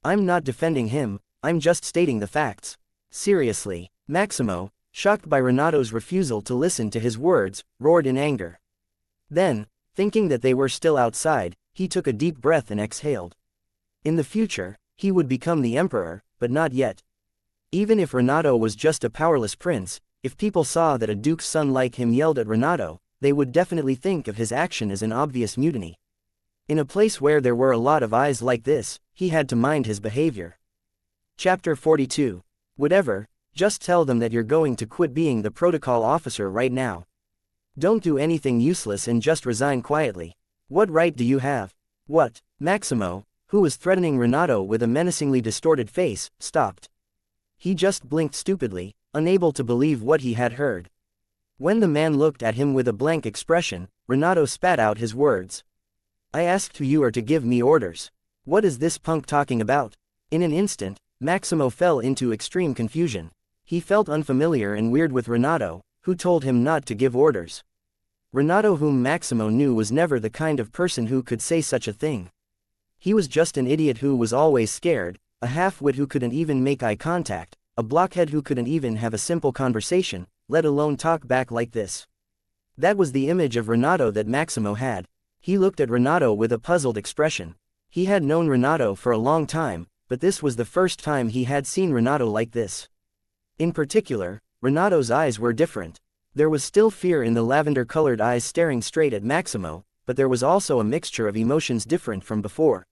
"I'm not defending him, I'm just stating the facts." "Seriously?" Maximo, shocked by Renato's refusal to listen to his words, roared in anger. Then, thinking that they were still outside, he took a deep breath and exhaled. In the future, he would become the emperor, but not yet. Even if Renato was just a powerless prince, if people saw that a duke's son like him yelled at Renato, they would definitely think of his action as an obvious mutiny. In a place where there were a lot of eyes like this, he had to mind his behavior. Chapter 42. Whatever, just tell them that you're going to quit being the protocol officer right now. Don't do anything useless and just resign quietly. What right do you have? What? Maximo, who was threatening Renato with a menacingly distorted face, stopped. He just blinked stupidly, unable to believe what he had heard. When the man looked at him with a blank expression, Renato spat out his words. "I asked who you are to give me orders. What is this punk talking about?" In an instant, Maximo fell into extreme confusion. He felt unfamiliar and weird with Renato, who told him not to give orders. Renato, whom Maximo knew, was never the kind of person who could say such a thing. He was just an idiot who was always scared, a half-wit who couldn't even make eye contact, a blockhead who couldn't even have a simple conversation, let alone talk back like this. That was the image of Renato that Maximo had. He looked at Renato with a puzzled expression. He had known Renato for a long time, but this was the first time he had seen Renato like this. In particular, Renato's eyes were different. There was still fear in the lavender-colored eyes staring straight at Maximo, but there was also a mixture of emotions different from before.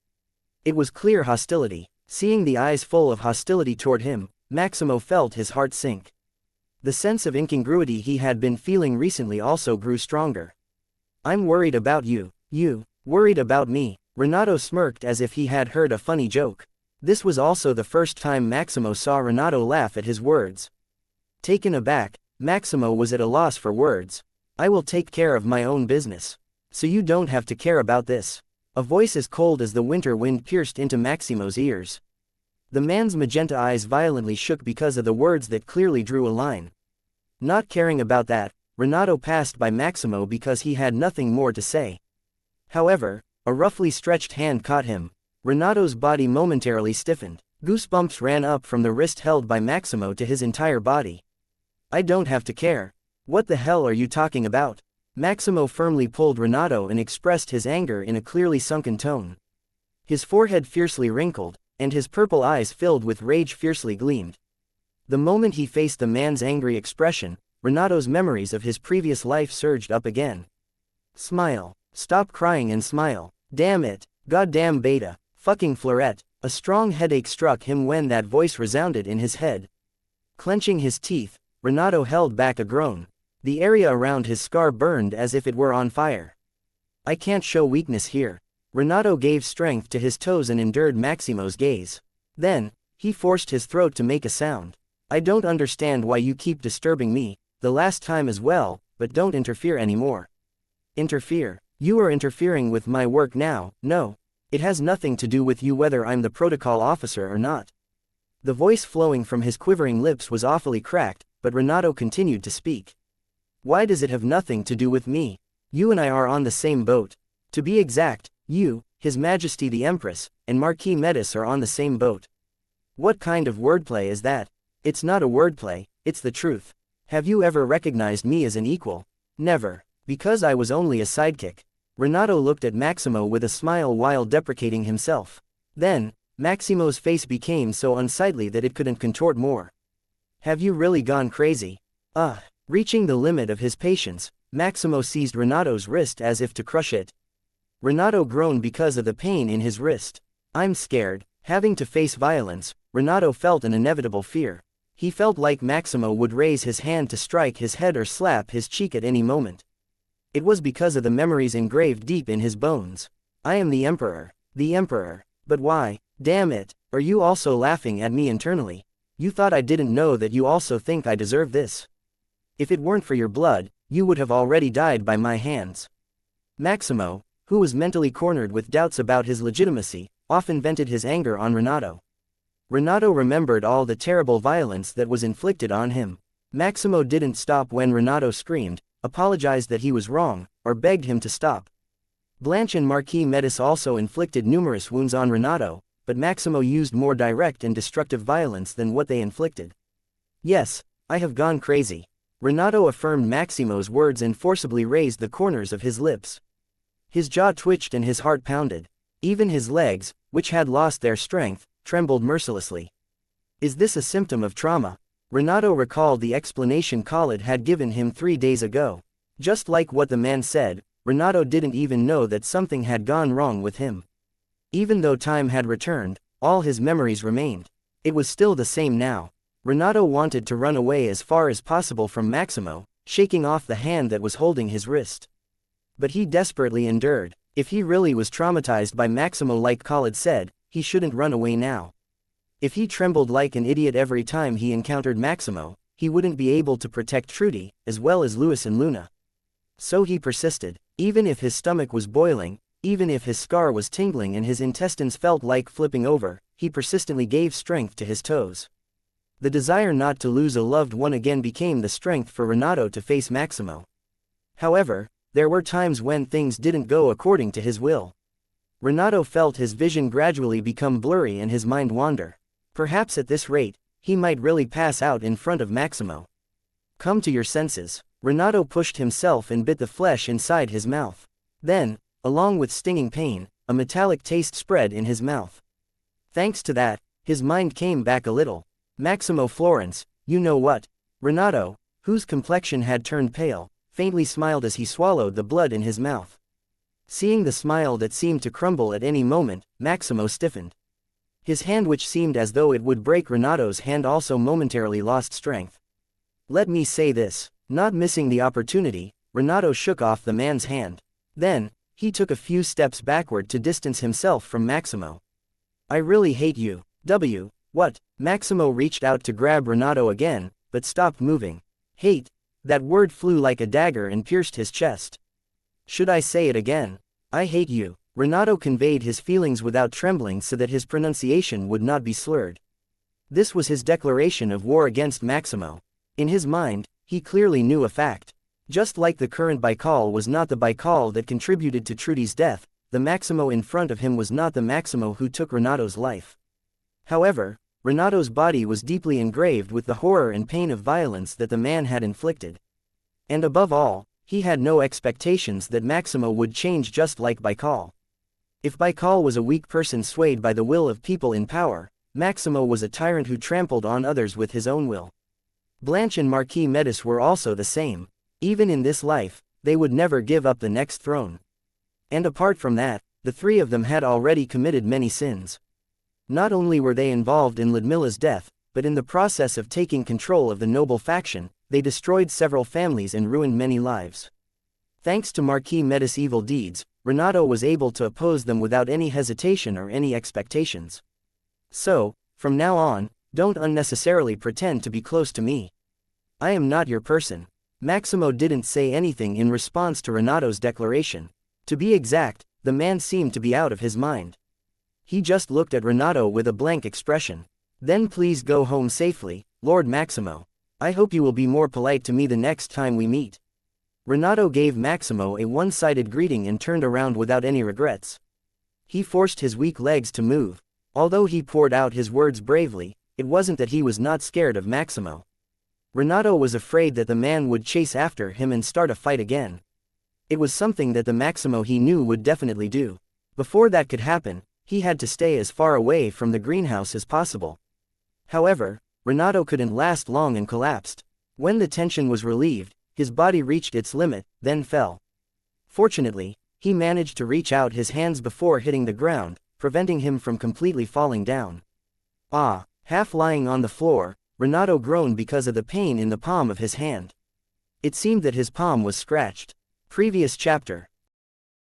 It was clear hostility. Seeing the eyes full of hostility toward him, Maximo felt his heart sink. The sense of incongruity he had been feeling recently also grew stronger. "I'm worried about you. You, worried about me?" Renato smirked as if he had heard a funny joke. This was also the first time Maximo saw Renato laugh at his words. Taken aback, Maximo was at a loss for words. "I will take care of my own business. So you don't have to care about this." A voice as cold as the winter wind pierced into Maximo's ears. The man's magenta eyes violently shook because of the words that clearly drew a line. Not caring about that, Renato passed by Maximo because he had nothing more to say. However, a roughly stretched hand caught him. Renato's body momentarily stiffened. Goosebumps ran up from the wrist held by Maximo to his entire body. "I don't have to care. What the hell are you talking about?" Maximo firmly pulled Renato and expressed his anger in a clearly sunken tone. His forehead fiercely wrinkled, and his purple eyes filled with rage fiercely gleamed. The moment he faced the man's angry expression, Renato's memories of his previous life surged up again. "Smile. Stop crying and smile. Damn it. Goddamn beta. Fucking Florette." A strong headache struck him when that voice resounded in his head. Clenching his teeth, Renato held back a groan. The area around his scar burned as if it were on fire. I can't show weakness here. Renato gave strength to his toes and endured Maximo's gaze. Then, he forced his throat to make a sound. I don't understand why you keep disturbing me, the last time as well, but don't interfere anymore. Interfere? You are interfering with my work now. No. It has nothing to do with you whether I'm the protocol officer or not. The voice flowing from his quivering lips was awfully cracked, but Renato continued to speak. Why does it have nothing to do with me? You and I are on the same boat. To be exact, you, His Majesty the Empress, and Marquis Metis are on the same boat. What kind of wordplay is that? It's not a wordplay, it's the truth. Have you ever recognized me as an equal? Never. Because I was only a sidekick. Renato looked at Maximo with a smile while deprecating himself. Then, Maximo's face became so unsightly that it couldn't contort more. Have you really gone crazy? Reaching the limit of his patience, Maximo seized Renato's wrist as if to crush it. Renato groaned because of the pain in his wrist. I'm scared. Having to face violence, Renato felt an inevitable fear. He felt like Maximo would raise his hand to strike his head or slap his cheek at any moment. It was because of the memories engraved deep in his bones. I am the Emperor. The Emperor. But why? Damn it, are you also laughing at me internally? You thought I didn't know that you also think I deserve this? If it weren't for your blood, you would have already died by my hands. Maximo, who was mentally cornered with doubts about his legitimacy, often vented his anger on Renato. Renato remembered all the terrible violence that was inflicted on him. Maximo didn't stop when Renato screamed, apologized that he was wrong, or begged him to stop. Blanche and Marquis Metis also inflicted numerous wounds on Renato, but Maximo used more direct and destructive violence than what they inflicted. Yes, I have gone crazy. Renato affirmed Maximo's words and forcibly raised the corners of his lips. His jaw twitched and his heart pounded. Even his legs, which had lost their strength, trembled mercilessly. Is this a symptom of trauma? Renato recalled the explanation Khalid had given him 3 days ago. Just like what the man said, Renato didn't even know that something had gone wrong with him. Even though time had returned, all his memories remained. It was still the same now. Renato wanted to run away as far as possible from Maximo, shaking off the hand that was holding his wrist. But he desperately endured. If he really was traumatized by Maximo like Khalid said, he shouldn't run away now. If he trembled like an idiot every time he encountered Maximo, he wouldn't be able to protect Trudy, as well as Louis and Luna. So he persisted. Even if his stomach was boiling, even if his scar was tingling and his intestines felt like flipping over, he persistently gave strength to his toes. The desire not to lose a loved one again became the strength for Renato to face Maximo. However, there were times when things didn't go according to his will. Renato felt his vision gradually become blurry and his mind wander. Perhaps at this rate, he might really pass out in front of Maximo. Come to your senses. Renato pushed himself and bit the flesh inside his mouth. Then, along with stinging pain, a metallic taste spread in his mouth. Thanks to that, his mind came back a little. Maximo Florence, you know what? Renato, whose complexion had turned pale, faintly smiled as he swallowed the blood in his mouth. Seeing the smile that seemed to crumble at any moment, Maximo stiffened. His hand, which seemed as though it would break Renato's hand, also momentarily lost strength. Let me say this. Not missing the opportunity, Renato shook off the man's hand. Then, he took a few steps backward to distance himself from Maximo. I really hate you. What? Maximo reached out to grab Renato again, but stopped moving. Hate. That word flew like a dagger and pierced his chest. Should I say it again? I hate you. Renato conveyed his feelings without trembling so that his pronunciation would not be slurred. This was his declaration of war against Maximo. In his mind, he clearly knew a fact. Just like the current Baikal was not the Baikal that contributed to Trudy's death, the Maximo in front of him was not the Maximo who took Renato's life. However, Renato's body was deeply engraved with the horror and pain of violence that the man had inflicted. And above all, he had no expectations that Maximo would change just like Baikal. If Baikal was a weak person swayed by the will of people in power, Maximo was a tyrant who trampled on others with his own will. Blanche and Marquis Metis were also the same. Even in this life, they would never give up the next throne. And apart from that, the three of them had already committed many sins. Not only were they involved in Ludmila's death, but in the process of taking control of the noble faction, they destroyed several families and ruined many lives. Thanks to Marquis Metis' evil deeds, Renato was able to oppose them without any hesitation or any expectations. So, from now on, don't unnecessarily pretend to be close to me. I am not your person. Maximo didn't say anything in response to Renato's declaration. To be exact, the man seemed to be out of his mind. He just looked at Renato with a blank expression. Then please go home safely, Lord Maximo. I hope you will be more polite to me the next time we meet. Renato gave Maximo a one-sided greeting and turned around without any regrets. He forced his weak legs to move. Although he poured out his words bravely, it wasn't that he was not scared of Maximo. Renato was afraid that the man would chase after him and start a fight again. It was something that the Maximo he knew would definitely do. Before that could happen, he had to stay as far away from the greenhouse as possible. However, Renato couldn't last long and collapsed. When the tension was relieved, his body reached its limit, then fell. Fortunately, he managed to reach out his hands before hitting the ground, preventing him from completely falling down. Ah! Half lying on the floor, Renato groaned because of the pain in the palm of his hand. It seemed that his palm was scratched. Previous chapter.